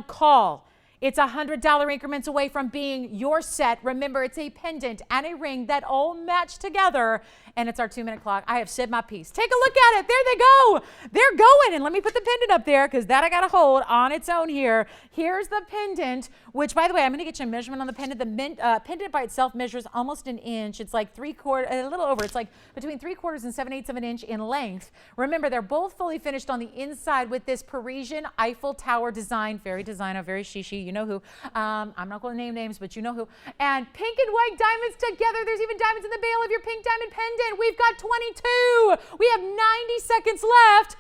call. It's $100 increments away from being your set. Remember, it's a pendant and a ring that all match together, and it's our 2-minute clock. I have said my piece. Take a look at it. There they go. They're going, and let me put the pendant up there because that I got to hold on its own here. Here's the pendant, which, by the way, I'm going to get you a measurement on the pendant. The pendant by itself measures almost an inch. It's like a little over. It's like between 3/4 and 7/8 of an inch in length. Remember, they're both fully finished on the inside with this Parisian Eiffel Tower design. Very designer, very shishi. You know who. I'm not going to name names, but you know who. And pink and white diamonds together. There's even diamonds in the bail of your pink diamond pendant. We've got 22. We have 90 seconds left.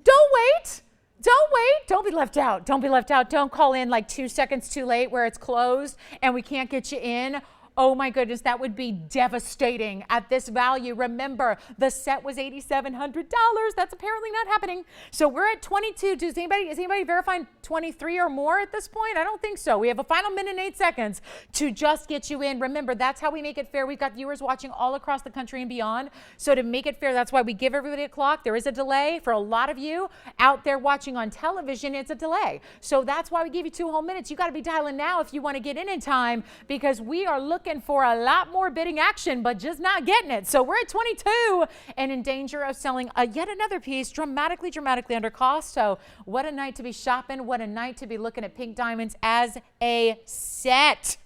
Don't wait. Don't wait. Don't be left out. Don't be left out. Don't call in like 2 seconds too late where it's closed and we can't get you in. Oh my goodness, that would be devastating at this value. Remember, the set was $8,700. That's apparently not happening. So we're at 22. Is anybody verifying 23 or more at this point? I don't think so. We have a final minute and 8 seconds to just get you in. Remember, that's how we make it fair. We've got viewers watching all across the country and beyond. So to make it fair, that's why we give everybody a clock. There is a delay for a lot of you out there watching on television. It's a delay. So that's why we give you 2 whole minutes. You got to be dialing now if you want to get in time, because we are looking for a lot more bidding action, but just not getting it. So we're at 22 and in danger of selling yet another piece dramatically under cost. So what a night to be shopping. What a night to be looking at pink diamonds as a set.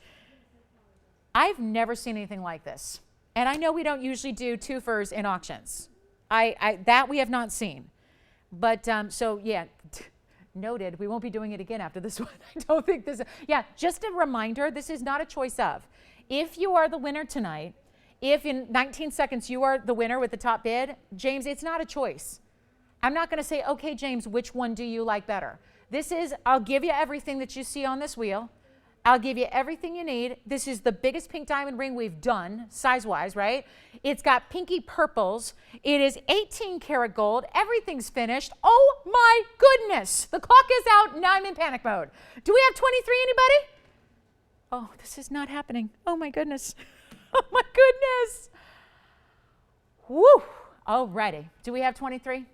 I've never seen anything like this. And I know we don't usually do twofers in auctions. That we have not seen. But so yeah, noted. We won't be doing it again after this one. I don't think this, yeah, just a reminder, this is not a choice of. If you are the winner tonight, if in 19 seconds you are the winner with the top bid, James, it's not a choice. I'm not going to say, okay, James, which one do you like better? This is, I'll give you everything that you see on this wheel. I'll give you everything you need. This is the biggest pink diamond ring we've done, size-wise, right? It's got pinky purples. It is 18 karat gold. Everything's finished. Oh my goodness. The clock is out. Now I'm in panic mode. Do we have 23, anybody? Oh, this is not happening. Oh my goodness. Oh my goodness. Woo. Alrighty. Do we have 23?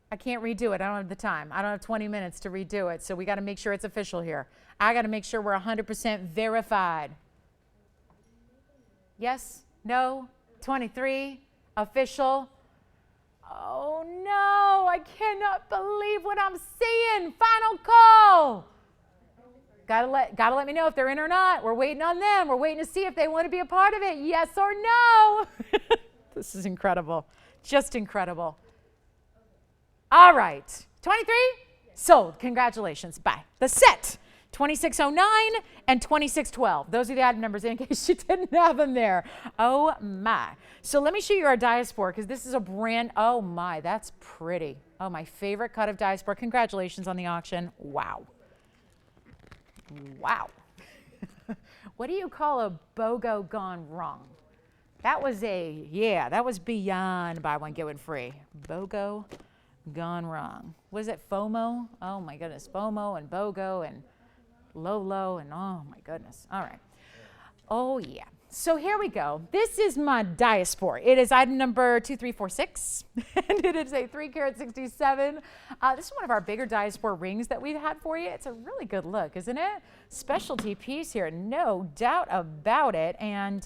I can't redo it. I don't have the time. I don't have 20 minutes to redo it. So we got to make sure it's official here. I got to make sure we're 100% verified. Yes? No? 23? Official? Oh no, I cannot believe what I'm seeing. Final call. Gotta let me know if they're in or not. We're waiting on them. We're waiting to see if they want to be a part of it. Yes or no. This is incredible. Just incredible. All right. 23? Sold. Congratulations. Bye. The set. 2609 and 2612. Those are the item numbers in case you didn't have them there. Oh my. So let me show you our diaspora, because this is a brand. Oh my, that's pretty. Oh, my favorite cut of diaspora. Congratulations on the auction. Wow. Wow. What do you call a BOGO gone wrong? That was that was beyond buy one, get one free. BOGO gone wrong. Was it FOMO? Oh my goodness. FOMO and BOGO and low and oh my goodness. All right. Oh yeah. So here we go. This is my diaspora. It is item number 2346, and it is a 3 carat 67. This is one of our bigger diaspora rings that we've had for you. It's a really good look, isn't it? Specialty piece here, no doubt about it. And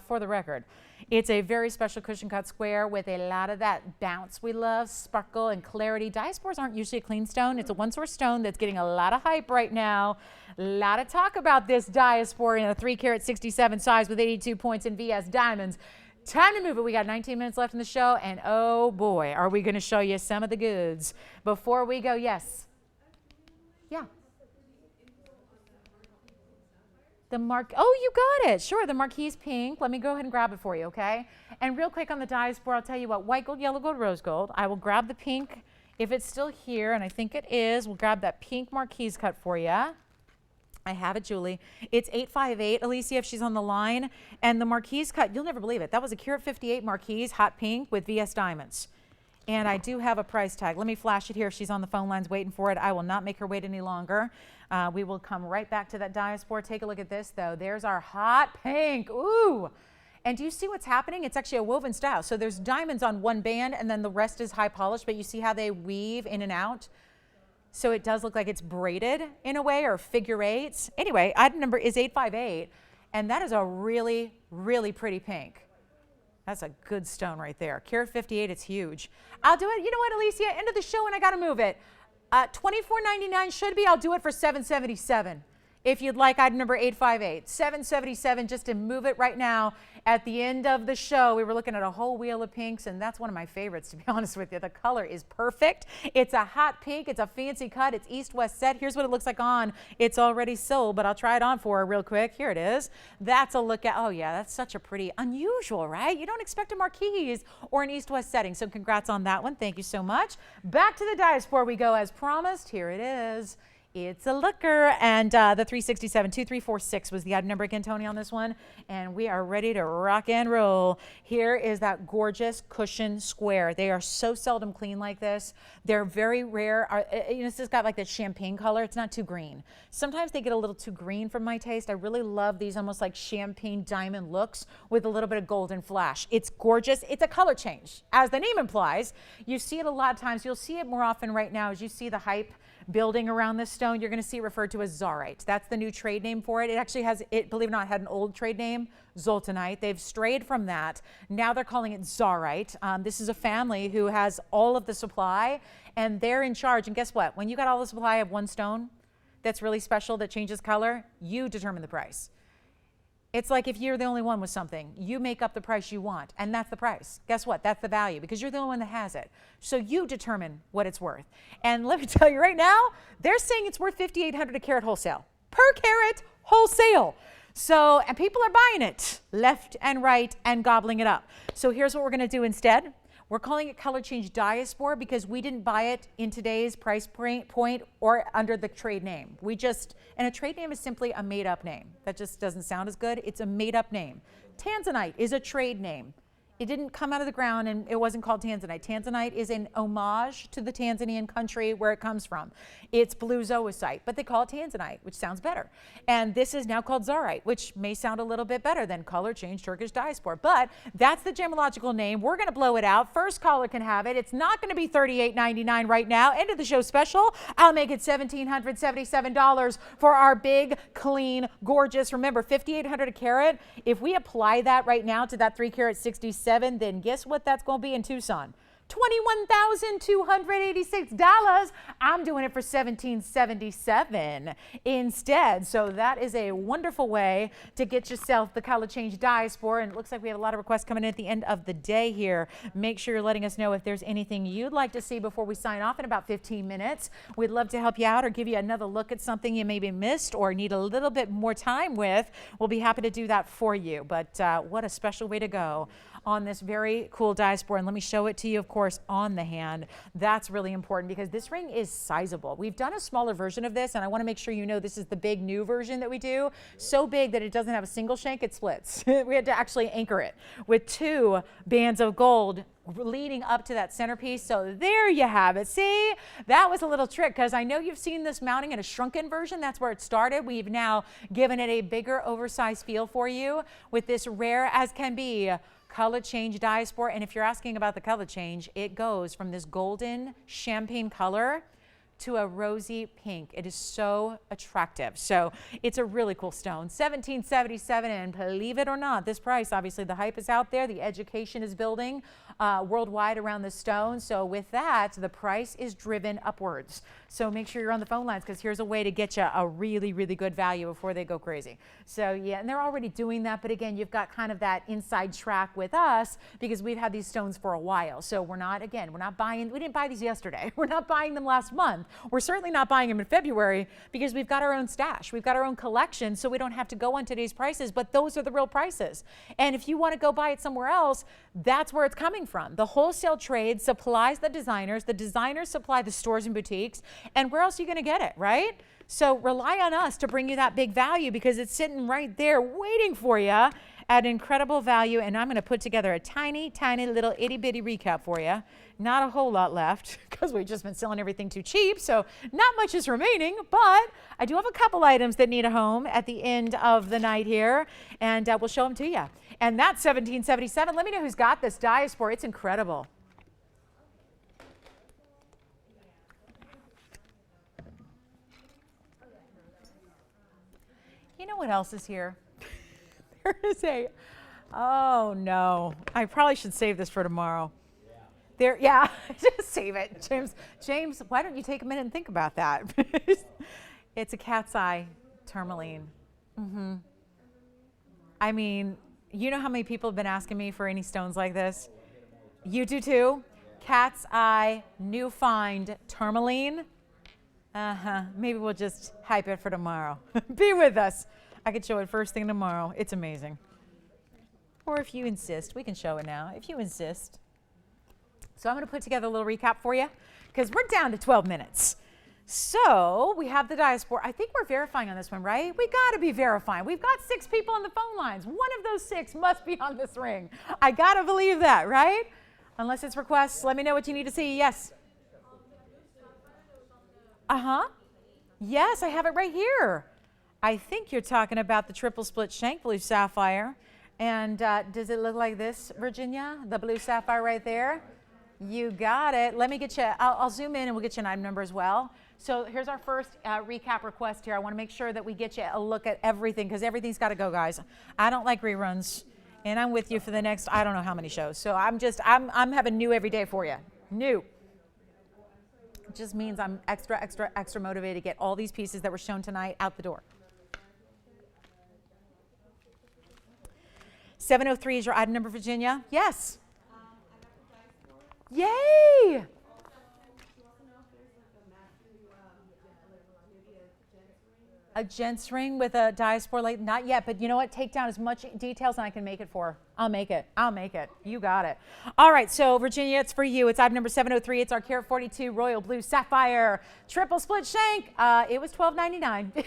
for the record, it's a very special cushion cut square with a lot of that bounce we love, sparkle and clarity. Diasporas aren't usually a clean stone. It's a one source stone that's getting a lot of hype right now. A lot of talk about this diaspora in a 3 carat 67 size with 82 points in VS diamonds. Time to move it. We got 19 minutes left in the show, and oh boy, are we going to show you some of the goods. Before we go, yes. Yeah. Oh, you got it. Sure, the marquise pink. Let me go ahead and grab it for you, okay? And real quick on the diaspora, I'll tell you what, white gold, yellow gold, rose gold. I will grab the pink. If it's still here, and I think it is, we'll grab that pink marquise cut for you. I have it, Julie. It's 858, Alicia, if she's on the line. And the marquise cut, you'll never believe it. That was a carat 58 marquise, hot pink with VS diamonds. And I do have a price tag. Let me flash it here if she's on the phone lines waiting for it. I will not make her wait any longer. We will come right back to that diaspora. Take a look at this, though. There's our hot pink. Ooh. And do you see what's happening? It's actually a woven style. So there's diamonds on one band, and then the rest is high polished. But you see how they weave in and out? So it does look like it's braided in a way, or figure eights. Anyway, item number is 858. And that is a really, really pretty pink. That's a good stone right there. Carat 58, it's huge. I'll do it. You know what, Alicia? End of the show, and I got to move it. $24.99 should be. I'll do it for $7.77. If you'd like item number 858, 777, just to move it right now. At the end of the show, we were looking at a whole wheel of pinks, and that's one of my favorites, to be honest with you. The color is perfect. It's a hot pink. It's a fancy cut. It's east-west set. Here's what it looks like on. It's already sold, but I'll try it on for her real quick. Here it is. That's a look at. Oh, yeah, that's such a pretty, unusual, right? You don't expect a marquise or an east-west setting, so congrats on that one. Thank you so much. Back to the diaspora we go as promised. Here it is. It's a looker, and the 367 2346 was the item number again, Tony, on this one, and we are ready to rock and roll. Here is that gorgeous cushion square. They are so seldom clean like this. They're very rare. This has got like that champagne color. It's not too green. Sometimes they get a little too green for my taste. I really love these almost like champagne diamond looks with a little bit of golden flash. It's gorgeous. It's a color change, as the name implies. You see it a lot of times. You'll see it more often right now as you see the hype building around this stone. You're going to see it referred to as zarite. That's the new trade name for it. It actually has, believe it or not, had an old trade name, zoltanite. They've strayed from that. Now they're calling it zarite. This is a family who has all of the supply, and they're in charge. And guess what? When you got all the supply of one stone that's really special that changes color, you determine the price. It's like if you're the only one with something, you make up the price you want, and that's the price. Guess what? That's the value, because you're the only one that has it. So you determine what it's worth. And let me tell you right now, they're saying it's worth $5,800 a carat wholesale. Per carat wholesale. So, and people are buying it left and right and gobbling it up. So here's what we're going to do instead. We're calling it color change diaspora because we didn't buy it in today's price point or under the trade name. And a trade name is simply a made up name. That just doesn't sound as good. It's a made up name. Tanzanite is a trade name. It didn't come out of the ground and it wasn't called tanzanite. Tanzanite is an homage to the Tanzanian country where it comes from. It's blue zoisite, but they call it tanzanite, which sounds better. And this is now called zarite, which may sound a little bit better than color change Turkish diaspora. But that's the gemological name. We're going to blow it out. First caller can have it. It's not going to be $38.99 right now. End of the show special. I'll make it $1,777 for our big, clean, gorgeous. Remember, $5,800 a carat. If we apply that right now to that 3 carat 67, then guess what that's going to be in Tucson? $21,286. I'm doing it for $1,777 instead. So that is a wonderful way to get yourself the color change diaspora. And it looks like we have a lot of requests coming in at the end of the day here. Make sure you're letting us know if there's anything you'd like to see before we sign off in about 15 minutes. We'd love to help you out or give you another look at something you maybe missed or need a little bit more time with. We'll be happy to do that for you. But what a special way to go on this very cool diaspora. And let me show it to you, of course, on the hand. That's really important because this ring is sizable. We've done a smaller version of this, and I want to make sure you know this is the big new version that we do. So big that it doesn't have a single shank, it splits. We had to actually anchor it with 2 bands of gold leading up to that centerpiece. So there you have it. See, that was a little trick because I know you've seen this mounting in a shrunken version. That's where it started. We've now given it a bigger, oversized feel for you with this rare as can be color change diaspora. And if you're asking about the color change, it goes from this golden champagne color to a rosy pink. It is so attractive. So it's a really cool stone. $1,777, and believe it or not, this price, obviously the hype is out there. The education is building worldwide around the stone. So with that, the price is driven upwards. So make sure you're on the phone lines because here's a way to get you a really, really good value before they go crazy. So yeah, and they're already doing that. But again, you've got kind of that inside track with us because we've had these stones for a while. So we're not buying, we didn't buy these yesterday. We're not buying them last month. We're certainly not buying them in February because we've got our own stash. We've got our own collection, so we don't have to go on today's prices, but those are the real prices. And if you want to go buy it somewhere else, that's where it's coming from. The wholesale trade supplies the designers supply the stores and boutiques, and where else are you going to get it, right? So rely on us to bring you that big value because it's sitting right there waiting for you at incredible value. And I'm going to put together a tiny, tiny little itty bitty recap for you. Not a whole lot left because we've just been selling everything too cheap. So not much is remaining, but I do have a couple items that need a home at the end of the night here, and we'll show them to you. And that's $1,777. Let me know who's got this diaspora. It's incredible. You know what else is here? There is oh no, I probably should save this for tomorrow. Yeah, just save it. James, why don't you take a minute and think about that? It's a cat's eye Tourmaline. I mean, you know how many people have been asking me for any stones like this? You do too? Cat's eye, new find, tourmaline. Maybe we'll just hype it for tomorrow. Be with us. I could show it first thing tomorrow. It's amazing. Or if you insist, we can show it now, if you insist. So I'm going to put together a little recap for you because we're down to 12 minutes. So we have the diaspora. I think we're verifying on this one, right? We got to be verifying. We've got 6 people on the phone lines. One of those 6 must be on this ring. I got to believe that, right? Unless it's requests, let me know what you need to see. Yes. Yes, I have it right here. I think you're talking about the triple split shank blue sapphire. And does it look like this, Virginia? The blue sapphire right there? You got it. Let me get you, I'll zoom in and we'll get you an item number as well. So here's our first recap request here. I want to make sure that we get you a look at everything because everything's got to go, guys. I don't like reruns, and I'm with you for the next, I don't know how many shows. So I'm having new every day for you. New. It just means I'm extra motivated to get all these pieces that were shown tonight out the door. 703 is your item number, Virginia? Yes. Yay! A gents ring with a diaspora light? Not yet, but you know what? Take down as much details as I can make it for. I'll make it. You got it. All right, so Virginia, it's for you. It's item number 703. It's our carat 42 royal blue sapphire triple split shank. It was $12.99.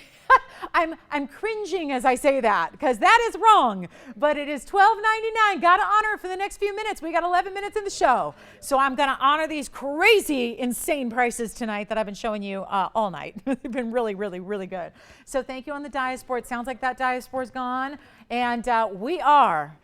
I'm cringing as I say that because that is wrong, but it is $12.99. Got to honor it for the next few minutes. We got 11 minutes in the show, so I'm going to honor these crazy, insane prices tonight that I've been showing you all night. They've been really, really, really good. So thank you on the diaspora. It sounds like that diaspora is gone, and we are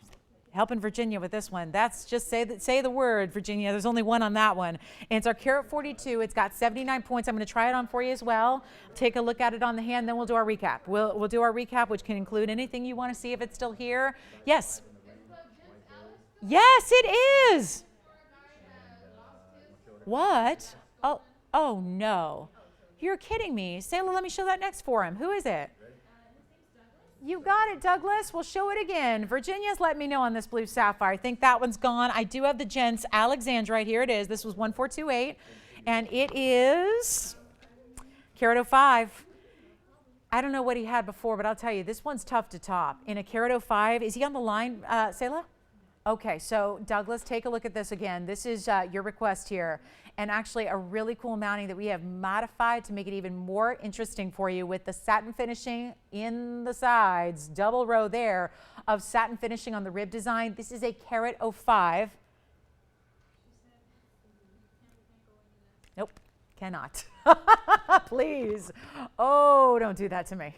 helping Virginia with this one. That's just say the word, Virginia. There's only one on that one. And it's our carat 42. It's got 79 points. I'm going to try it on for you as well. Take a look at it on the hand, then we'll do our recap. We'll do our recap, which can include anything you want to see if it's still here. Yes. Yes, it is. What? Oh no. You're kidding me. Sayla, let me show that next for him. Who is it? You got it, Douglas. We'll show it again. Virginia's let me know on this blue sapphire. I think that one's gone. I do have the gents Alexandrite right here. It is. This was 1428, and it is carat 05. I don't know what he had before, but I'll tell you, this one's tough to top. In a carat 05, is he on the line, Sayla? Okay, so Douglas, take a look at this again. This is your request here. And actually a really cool mounting that we have modified to make it even more interesting for you with the satin finishing in the sides, double row there of satin finishing on the rib design. This is a carat 05. Nope, cannot. Please. Oh, don't do that to me.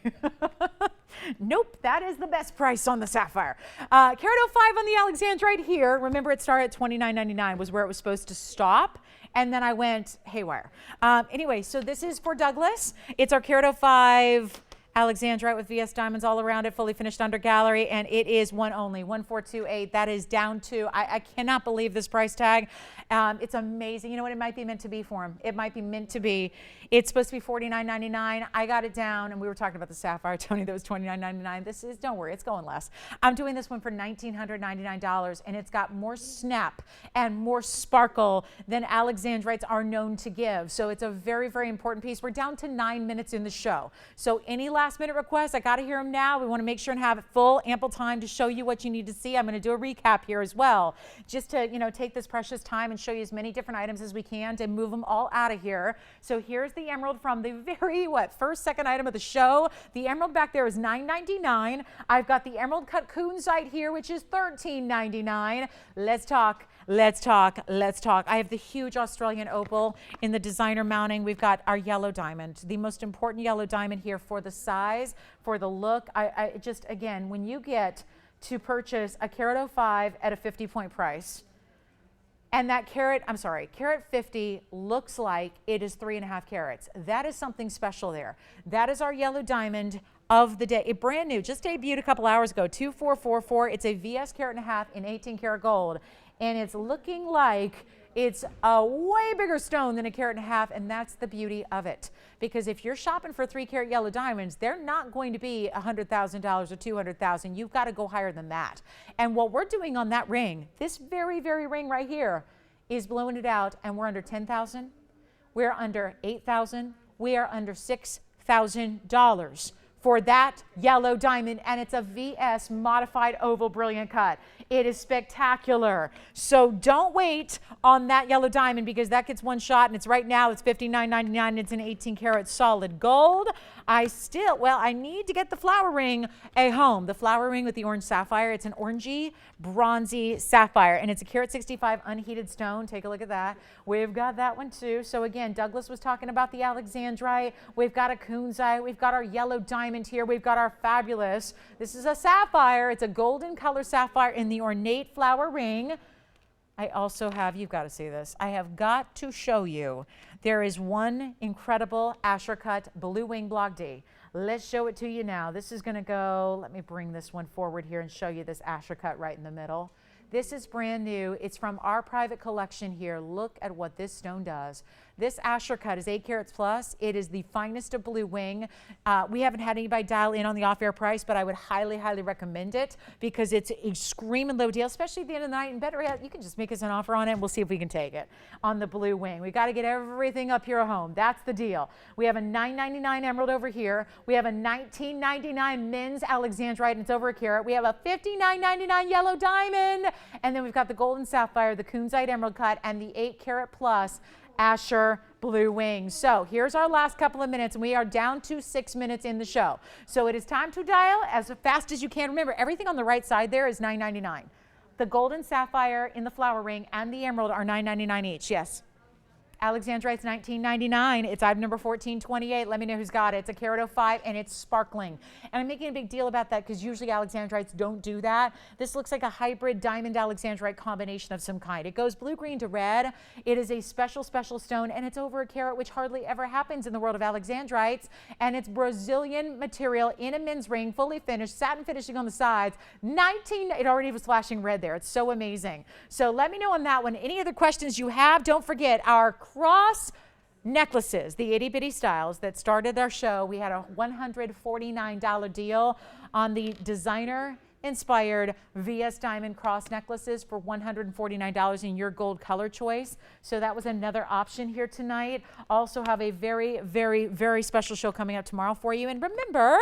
Nope, that is the best price on the sapphire. Carat 05 on the Alexandrite here. Remember, it started at $29.99 was where it was supposed to stop. And then I went haywire. Anyway, so this is for Douglas. It's our carat 05 Alexandrite with VS diamonds all around it, fully finished under gallery, and it is one only, 1428. That is down to, I cannot believe this price tag. It's amazing. You know what? It might be meant to be for him. It might be meant to be. It's supposed to be $49.99. I got it down, and we were talking about the sapphire, Tony, that was $29.99. This is, don't worry, it's going less. I'm doing this one for $1,999, and it's got more snap and more sparkle than Alexandrites are known to give. So it's a very, very important piece. We're down to 9 minutes in the show. So any last minute requests, I got to hear them now. We want to make sure and have full, ample time to show you what you need to see. I'm going to do a recap here as well, just to, you know, take this precious time and show you as many different items as we can to move them all out of here. So here's the emerald from the very, second item of the show. The emerald back there is $9.99. I've got the emerald cut kunzite here, which is $13.99. Let's talk. Let's talk. Let's talk. I have the huge Australian opal in the designer mounting. We've got our yellow diamond, the most important yellow diamond here for the size, for the look. I just, again, when you get to purchase a carat 05 at a 50-point price, and that carat 50 looks like it is 3.5 carats. That is something special there. That is our yellow diamond of the day. It brand new, just debuted a couple hours ago, 2444. It's a VS carat and a half in 18 karat gold. And it's looking like It's a way bigger stone than 1.5 carats, and that's the beauty of it. Because if you're shopping for 3-carat yellow diamonds, they're not going to be $100,000 or $200,000. You've got to go higher than that. And what we're doing on that ring, this very, very ring right here, is blowing it out, and we're under $10,000. We're under $8,000. We are under $6,000 for that yellow diamond, and it's a VS modified oval brilliant cut. It is spectacular. So don't wait on that yellow diamond, because that gets one shot, and it's right now, it's $59.99. It's an 18-karat solid gold. I need to get the flower ring a home. The flower ring with the orange sapphire. It's an orangey, bronzy sapphire, and it's a carat 65 unheated stone. Take a look at that. We've got that one too. So again, Douglas was talking about the alexandrite. We've got a kunzite. We've got our yellow diamond here. We've got our fabulous. This is a sapphire. It's a golden color sapphire in the ornate flower ring. I also have, you've got to see this. I have got to show you. There is one incredible Asher cut blue wing block D. Let's show it to you now. This is going to go, let me bring this one forward here and show you this Asher cut right in the middle. This is brand new. It's from our private collection here. Look at what this stone does. This Asher cut is 8 carats plus. It is the finest of blue wing. We haven't had anybody dial in on the off-air price, but I would highly, highly recommend it, because it's a screaming low deal, especially at the end of the night. And better yet, you can just make us an offer on it, and we'll see if we can take it on the blue wing. We got to get everything up here at home. That's the deal. We have a $9.99 emerald over here. We have a $19.99 men's alexandrite, and it's over a carat. We have a $59.99 yellow diamond, and then we've got the golden sapphire, the kunzite emerald cut, and the 8 carat plus Asher blue wings. So here's our last couple of minutes, and we are down to 6 minutes in the show. So it is time to dial as fast as you can. Remember, everything on the right side there is $9.99. The golden sapphire in the flower ring and the emerald are $9.99 each. Yes. Alexandrite's $19.99. It's item number 1428. Let me know who's got it. It's a carat 05, and it's sparkling. And I'm making a big deal about that because usually Alexandrites don't do that. This looks like a hybrid diamond Alexandrite combination of some kind. It goes blue-green to red. It is a special, special stone, and it's over a carat, which hardly ever happens in the world of Alexandrites. And it's Brazilian material in a men's ring, fully finished, satin finishing on the sides. It already was flashing red there. It's so amazing. So let me know on that one. Any other questions you have, don't forget our cross necklaces, the itty bitty styles that started our show. We had a $149 deal on the designer inspired VS diamond cross necklaces for $149 in your gold color choice. So that was another option here tonight. Also have a very, very, very special show coming up tomorrow for you. And remember,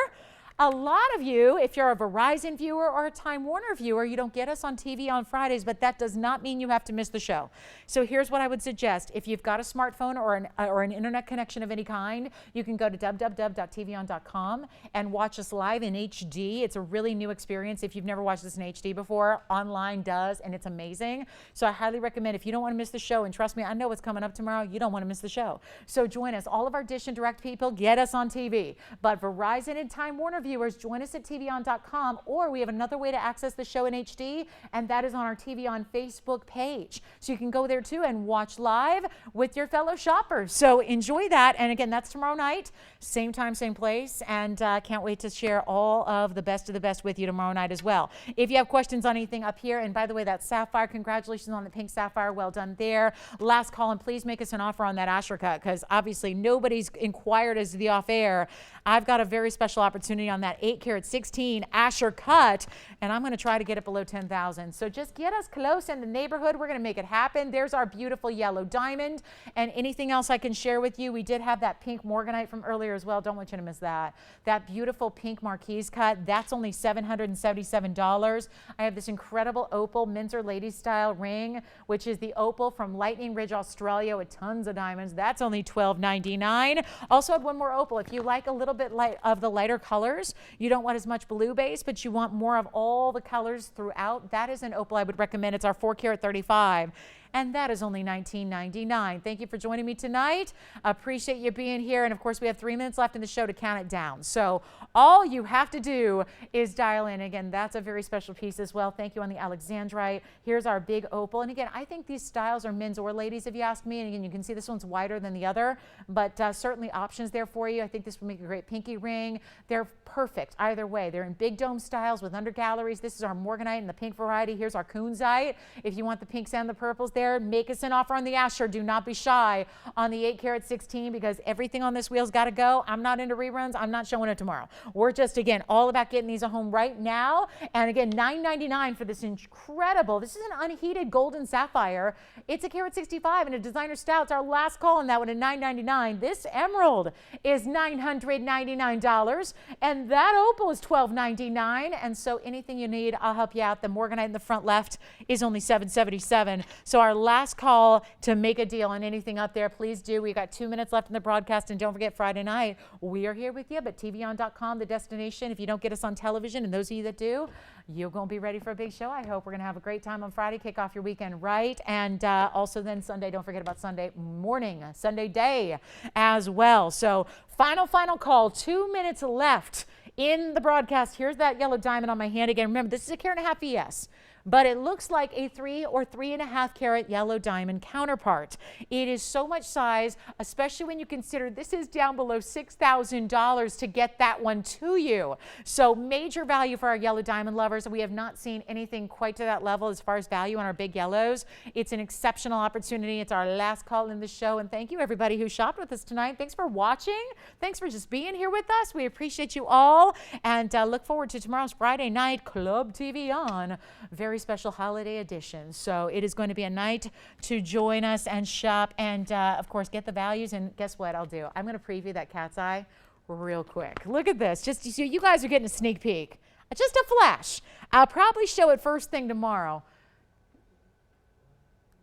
a lot of you, if you're a Verizon viewer or a Time Warner viewer, you don't get us on TV on Fridays, but that does not mean you have to miss the show. So here's what I would suggest. If you've got a smartphone or an internet connection of any kind, you can go to www.tvon.com and watch us live in HD. It's a really new experience. If you've never watched this in HD before, online does, and it's amazing. So I highly recommend, if you don't want to miss the show, and trust me, I know what's coming up tomorrow, you don't want to miss the show. So join us. All of our Dish and Direct people, get us on TV. But Verizon and Time Warner viewers, join us at TVON.com, or we have another way to access the show in HD, and that is on our TVON Facebook page. So you can go there too and watch live with your fellow shoppers. So enjoy that. And again, that's tomorrow night, same time, same place. And can't wait to share all of the best with you tomorrow night as well. If you have questions on anything up here, and by the way, that sapphire, congratulations on the pink sapphire. Well done there. Last call, and please make us an offer on that Asher cut, because obviously nobody's inquired as to the off air. I've got a very special opportunity on that 8 carat 16 Asher cut, and I'm going to try to get it below 10,000. So just get us close in the neighborhood. We're going to make it happen. There's our beautiful yellow diamond, and anything else I can share with you. We did have that pink morganite from earlier as well. Don't want you to miss that. That beautiful pink marquise cut, that's only $777. I have this incredible opal men's or ladies style ring, which is the opal from Lightning Ridge, Australia, with tons of diamonds. That's only $12.99. Also have one more opal. If you like a little bit light of the lighter colors, you don't want as much blue base, but you want more of all the colors throughout, that is an opal I would recommend. It's our 4 carat 35. And that is only $19.99. Thank you for joining me tonight. Appreciate you being here. And of course, we have 3 minutes left in the show to count it down. So all you have to do is dial in. Again, that's a very special piece as well. Thank you on the Alexandrite. Here's our big opal. And again, I think these styles are men's or ladies, if you ask me. And again, you can see this one's wider than the other, but certainly options there for you. I think this would make a great pinky ring. They're perfect either way. They're in big dome styles with under galleries. This is our morganite in the pink variety. Here's our kunzite. If you want the pinks and the purples, there, make us an offer on the Asher. Do not be shy on the 8 karat 16 because everything on this wheel's got to go. I'm not into reruns. I'm not showing it tomorrow. We're just, again, all about getting these at home right now. And again, $9.99 for this incredible, this is an unheated golden sapphire. It's a karat 65 and a designer stout. It's our last call on that one at $9.99. This emerald is $999 and that opal is $12.99. And so anything you need, I'll help you out. The morganite in the front left is only $7.77. So our last call to make a deal on anything up there, please do. We got 2 minutes left in the broadcast, and don't forget Friday night we are here with you, but TVON.com, the destination. If you don't get us on television, and those of you that do, you're going to be ready for a big show. I hope we're going to have a great time on Friday, kick off your weekend right, and also then Sunday, don't forget about Sunday morning, Sunday day as well. So final call, 2 minutes left in the broadcast. Here's that yellow diamond on my hand again. Remember, this is a carat and a half ES, but it looks like a 3 or 3.5 carat yellow diamond counterpart. It is so much size, especially when you consider this is down below $6,000 to get that one to you. So major value for our yellow diamond lovers. We have not seen anything quite to that level as far as value on our big yellows. It's an exceptional opportunity. It's our last call in the show, and thank you everybody who shopped with us tonight. Thanks for watching. Thanks for just being here with us. We appreciate you all, and look forward to tomorrow's Friday night Club TV on. Very special holiday edition. So it is going to be a night to join us and shop and of course get the values. And guess what I'll do? I'm going to preview that cat's eye real quick. Look at this. Just so you guys are getting a sneak peek. Just a flash. I'll probably show it first thing tomorrow.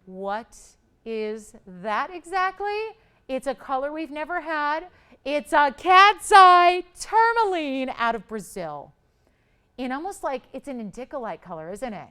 What is that exactly? It's a color we've never had. It's a cat's eye tourmaline out of Brazil. In almost like it's an indigo-like color, isn't it?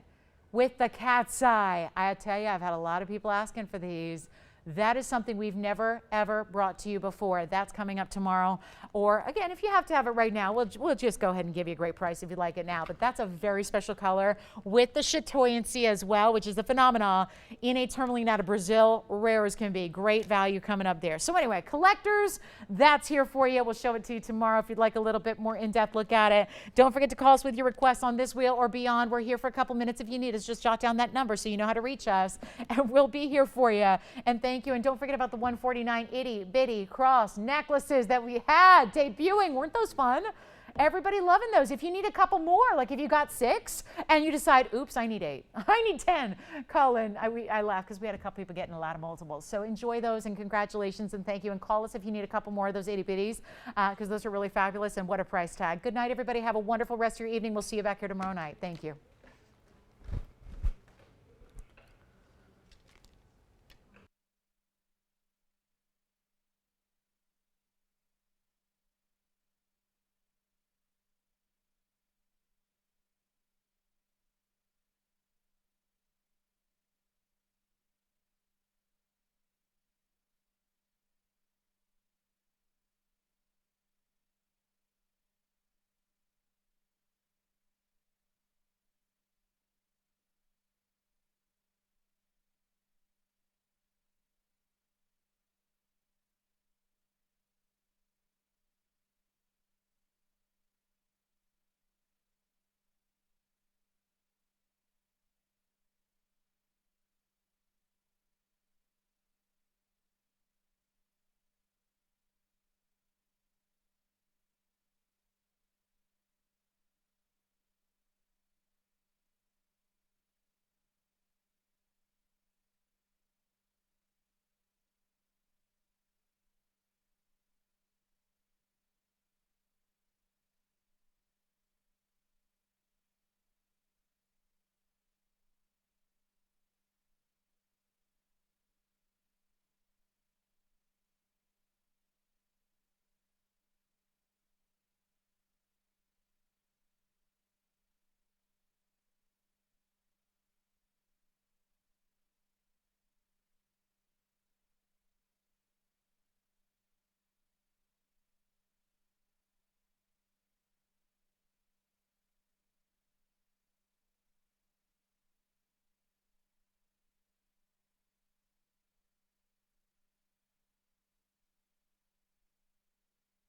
With the cat's eye. I tell you, I've had a lot of people asking for these. That is something we've never, ever brought to you before. That's coming up tomorrow. Or again, if you have to have it right now, we'll just go ahead and give you a great price if you like it now. But that's a very special color with the chatoyancy as well, which is a phenomenon in a tourmaline out of Brazil. Rare as can be. Great value coming up there. So anyway, collectors, that's here for you. We'll show it to you tomorrow if you'd like a little bit more in-depth look at it. Don't forget to call us with your requests on this wheel or beyond. We're here for a couple minutes. If you need us, just jot down that number so you know how to reach us, and we'll be here for you. And thank you. And don't forget about the 149 itty bitty cross necklaces that we had debuting. Weren't those fun? Everybody loving those. If you need a couple more, like if you got 6 and you decide, oops, I need 8, I need 10, call in. I laugh because we had a couple people getting a lot of multiples. So enjoy those and congratulations and thank you. And call us if you need a couple more of those itty bitties because those are really fabulous and what a price tag. Good night, everybody. Have a wonderful rest of your evening. We'll see you back here tomorrow night. Thank you.